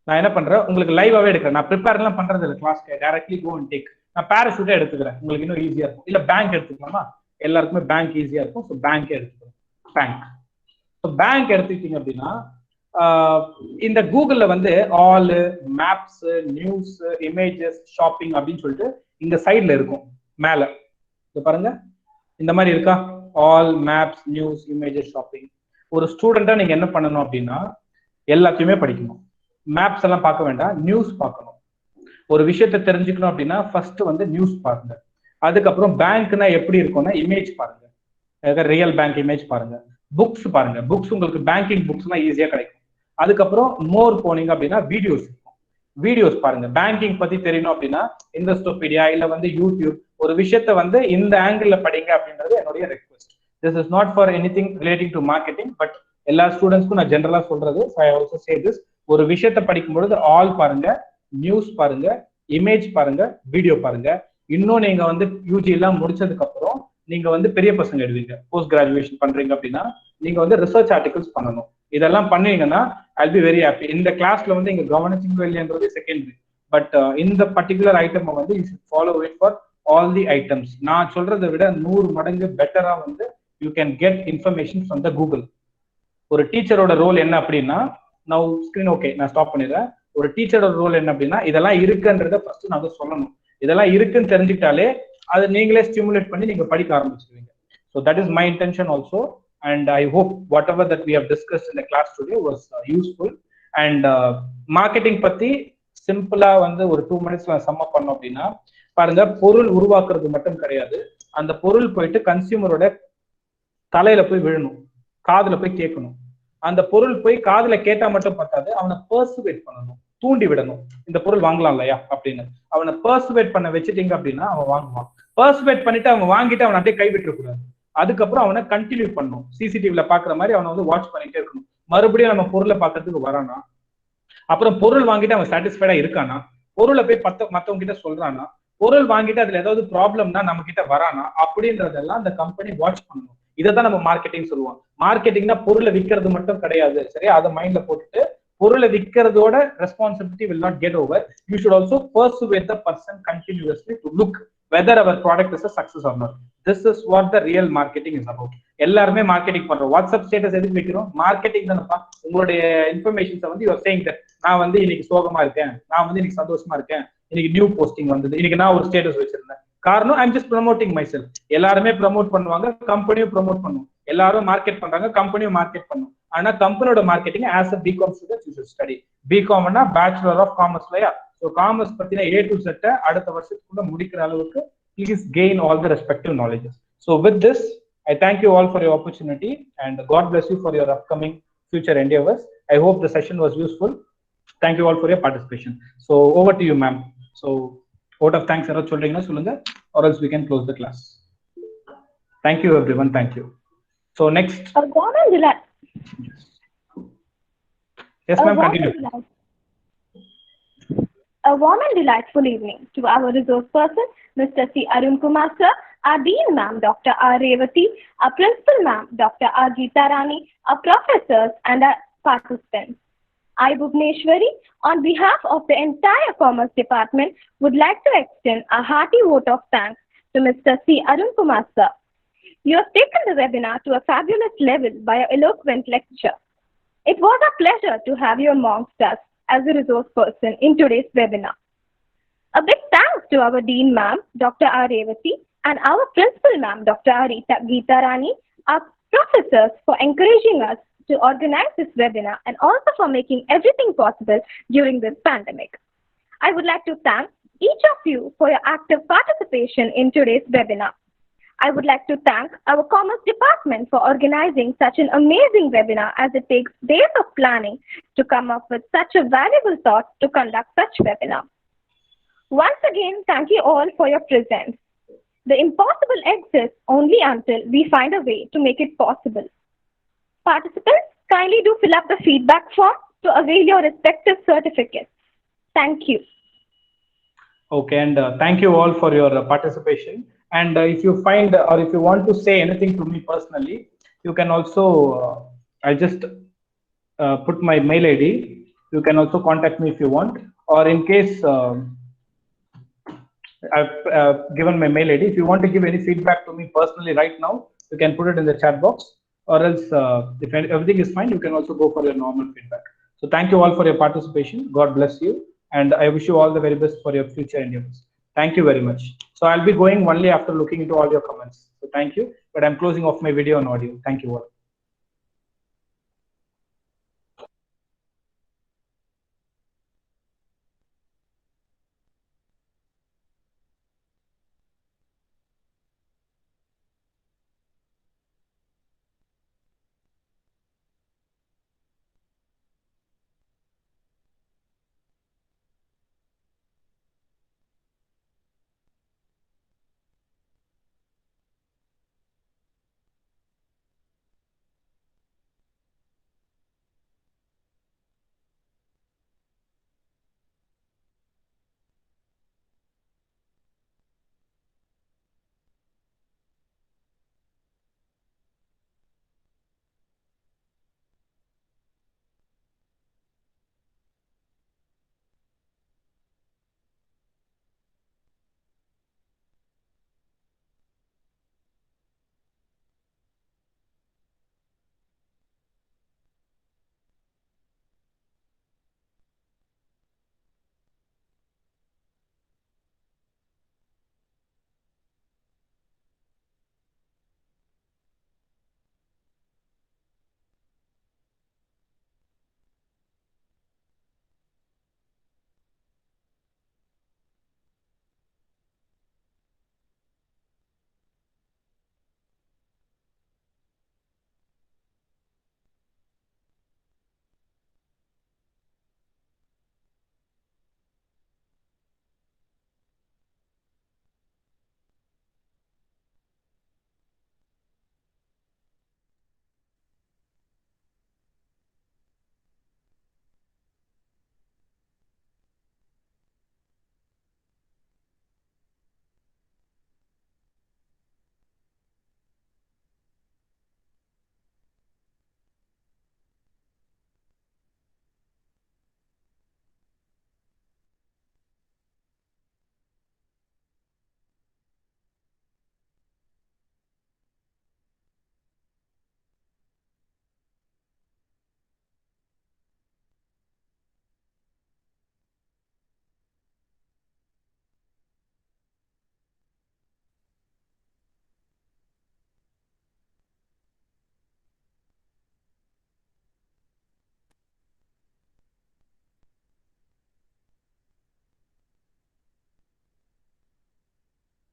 நான் என்ன பண்றேன், உங்களுக்கு லைவாவே எடுக்கிறேன், நான் ப்ரிப்பேர் எல்லாம் பண்றது இல்லை கிளாஸ்க்கு, டைரக்ட்லி கோ அண்ட் டேக். நான் பேராஷூட்டே எடுத்துக்கிறேன், உங்களுக்கு இன்னும் ஈஸியா இருக்கும். இல்ல பேங்க் எடுத்துக்கலாமா, எல்லாருக்குமே பேங்க் ஈஸியா இருக்கும். ஸோ பேங்கே எடுத்துக்கிறேன், பேங்க். ஸோ பேங்க் எடுத்துக்கிட்டீங்க அப்படின்னா, இந்த கூகுள்ல வந்து all, maps, news, images, shopping அப்படின்னு சொல்லிட்டு இந்த சைட்ல இருக்கும் மேல. இது பாருங்க, இந்த மாதிரி இருக்கா, all, maps, news, images, shopping. ஒரு ஸ்டூடெண்டா நீங்க என்ன பண்ணணும் அப்படின்னா, எல்லாத்தையுமே படிக்கணும். மேப்ஸ் எல்லாம் பார்க்க வேண்டாம், நியூஸ் பார்க்கணும். ஒரு விஷயத்த தெரிஞ்சுக்கணும் அப்படின்னா ஃபர்ஸ்ட் வந்து நியூஸ் பாருங்க. அதுக்கப்புறம் பேங்க்னா எப்படி இருக்கும்னா இமேஜ் பாருங்க, ரியல் பேங்க் இமேஜ் பாருங்க. புக்ஸ் பாருங்க, புக்ஸ் உங்களுக்கு பேங்கிங் புக்ஸ்லாம் ஈஸியா கிடைக்கும். அதுக்கப்புறம் மோர் போனீங்க அப்படின்னா வீடியோஸ் இருக்கும், வீடியோஸ் பாருங்க. பேங்கிங் பத்தி தெரியணும் அப்படின்னா இன்வெஸ்டோபீடியா இல்ல வந்து யூடியூப், ஒரு விஷயத்த வந்து இந்த ஆங்கிள் படிங்க அப்படின்றது என்னுடைய request. This is not for anything relating to marketing, but எல்லா ஸ்டூடெண்ட்ஸ்க்கும் நான் ஜென்ரலா சொல்றது. ஐ ஆல்சோ சே திஸ், ஒரு விஷயத்த படிக்கும் பொழுது ஆல் பாருங்க, நியூஸ் பாருங்க, இமேஜ் பாருங்க, வீடியோ பாருங்க. இன்னும் நீங்க வந்து யூஜி எல்லாம் முடிச்சதுக்கு அப்புறம் நீங்க வந்து பெரிய பசங்க எழுதுவீங்க, போஸ்ட் கிராஜுவேஷன் பண்றீங்க அப்படின்னா நீங்க வந்து ரிசர்ச் ஆர்டிகல்ஸ் பண்ணணும். இதெல்லாம் பண்ணீங்கன்னா ஐ பி வெரி ஹாப்பி. இந்த கிளாஸ்ல வந்து இங்க கவனிச்சிங்க இல்லையன்றது செகண்டரி, பட் இந்த பர்டிகுலர் ஐட்டம் வந்து you should follow it for all the items. நான் சொல்றதை விட 100 மடங்கு பெட்டரா வந்து you can get information from the Google. ஒரு டீச்சரோட ரோல் என்ன அப்படின்னா, நான் ஸ்கிரீன் ஓகே நான் ஸ்டாப் பண்ணிடுறேன். ஒரு டீச்சரோட ரோல் என்ன அப்படின்னா, இதெல்லாம் இருக்குன்றத ஃபர்ஸ்ட் நான் சொல்லணும். இதெல்லாம் இருக்குன்னு தெரிஞ்சுக்கிட்டாலே அதை நீங்களே ஸ்டிமுலேட் பண்ணி நீங்க படிக்க ஆரம்பிச்சிருவீங்க. So that is my intention also, and I hope whatever that we have discussed in the class today was useful. And marketing பத்தி சிம்பிளா வந்து ஒரு 2 minutes சம் அப் பண்ணோம் அப்படின்னா, பாருங்க, பொருள் உருவாக்குறது மட்டும் கிடையாது, அந்த பொருள் போயிட்டு கன்சியூமரோட தலையில போய் விழணும், காதுல போய் கேட்கணும். அந்த பொருள் போய் காதுல கேட்டா மட்டும் பத்தாது, அவனை பர்சுவேட் பண்ணணும், தூண்டி விடணும், இந்த பொருள் வாங்கலாம் இல்லையா அப்படின்னு. அவனை பர்சுவேட் பண்ண வச்சுட்டீங்க அப்படின்னா அவன் வாங்குவான். பர்சுவேட் பண்ணிட்டு அவன் வாங்கிட்டு அவன் அப்படியே கைவிட்டு கூடாது, அதுக்கப்புறம் அவனை கண்டினியூ பண்ணும். சிசிடிவில பாக்குற மாதிரி அவனை வந்து வாட்ச் பண்ணிட்டே இருக்கணும். மறுபடியும் நம்ம பொருளை பார்க்கறதுக்கு வரானா, அப்புறம் பொருள் வாங்கிட்டு அவன் சாட்டிஸ்ஃபைடா இருக்கானா, பொருளை போய் மத்தவங்க கிட்ட சொல்றானா, பொருள் வாங்கிட்டு அதுல ஏதாவது ப்ராப்ளம்னா நம்ம கிட்ட வரானா அப்படின்றதெல்லாம் அந்த கம்பெனி வாட்ச் பண்ணணும். இதைதான் நம்ம மார்க்கெட்டிங் சொல்லுவோம். மார்க்கெட்டிங்னா பொருளை விற்கிறது மட்டும் கிடையாது, சரியா? அதை மைண்ட்ல போட்டுட்டு பொருளை விற்கிறதோட responsibility will not get over. You should also persuade the person continuously to look whether our product is a success or not. This is what the real marketing is about. எல்லாருமே மார்க்கெட்டிங் பண்றோம். WhatsApp status எதுக்கு வைக்கிறோம்? Marketing தானப்பா. உங்களுடைய இன்ஃபர்மேஷன்ஸை வந்து you are saying that நான் வந்து இன்னைக்கு சோகமா இருக்கேன், நான் வந்து இன்னைக்கு சந்தோஷமா இருக்கேன், இன்னைக்கு நியூ போஸ்டிங் வந்தது, இன்னைக்கு நான் ஒரு ஸ்டேட்டஸ் வச்சிருந்தேன். காரணம் I'm just promoting my self. எல்லாருமே ப்ரமோட் பண்ணுவாங்க, கம்பெனியும் ப்ரமோட் பண்ணும். எல்லாரும் மார்க்கெட் பண்றாங்க, கம்பெனியும் மார்க்கெட் பண்ணும். ஆனா கம்பெனியோட marketing as a BCom student you should study. பிகாம்னா பேச்சுலர் ஆஃப் காமர்ஸ் இல்லையா? ஸோ காமர்ஸ் பத்தின A to Z அடுத்த வருஷத்துக்குள்ள முடிக்கிற அளவுக்கு please gain all the respective knowledges. So with this, I thank you all for your opportunity and God bless you for your upcoming future endeavors. I hope the session was useful. Thank you all for your participation. So over to you, ma'am. So vote of thanks யாராவது சொல்றீங்கன்னா சொல்லுங்க, or else we can close the class. Thank you everyone. Thank you. So next. Yes ma'am, continue. A warm and delightful evening to our resource person, Mr. C. Arunkumar sir, our Dean ma'am, Dr. R. Revati, our Principal ma'am, Dr. R. Geeta Rani, our professors and our participants. I, Bhuvneshwari, on behalf of the entire Commerce Department, would like to extend a hearty vote of thanks to Mr. C. Arunkumar sir. You have taken the webinar to a fabulous level by your eloquent lecture. It was a pleasure to have you amongst us as a resource person in today's webinar. A big thanks to our Dean ma'am, Dr. R. Revati, and our Principal ma'am, Dr. R. Geeta Rani, our professors for encouraging us to organize this webinar and also for making everything possible during this pandemic. I would like to thank each of you for your active participation in today's webinar. I would like to thank our Commerce Department for organizing such an amazing webinar, as it takes days of planning to come up with such a valuable thought to conduct such webinar. Once again, thank you all for your presence. The impossible exists only until we find a way to make it possible. Participants, kindly do fill up the feedback form to avail your respective certificates. Thank you. Okay, and thank you all for your participation. And if you find or if you want to say anything to me personally, you can also, I just put my mail ID. You can also contact me if you want, or in case I've given my mail ID. If you want to give any feedback to me personally right now, you can put it in the chat box, or else if everything is fine, you can also go for your normal feedback. So thank you all for your participation. God bless you. And I wish you all the very best for your future endeavors. Thank you very much. So I'll be going only after looking into all your comments. So thank you, but I'm closing off my video and audio. Thank you all.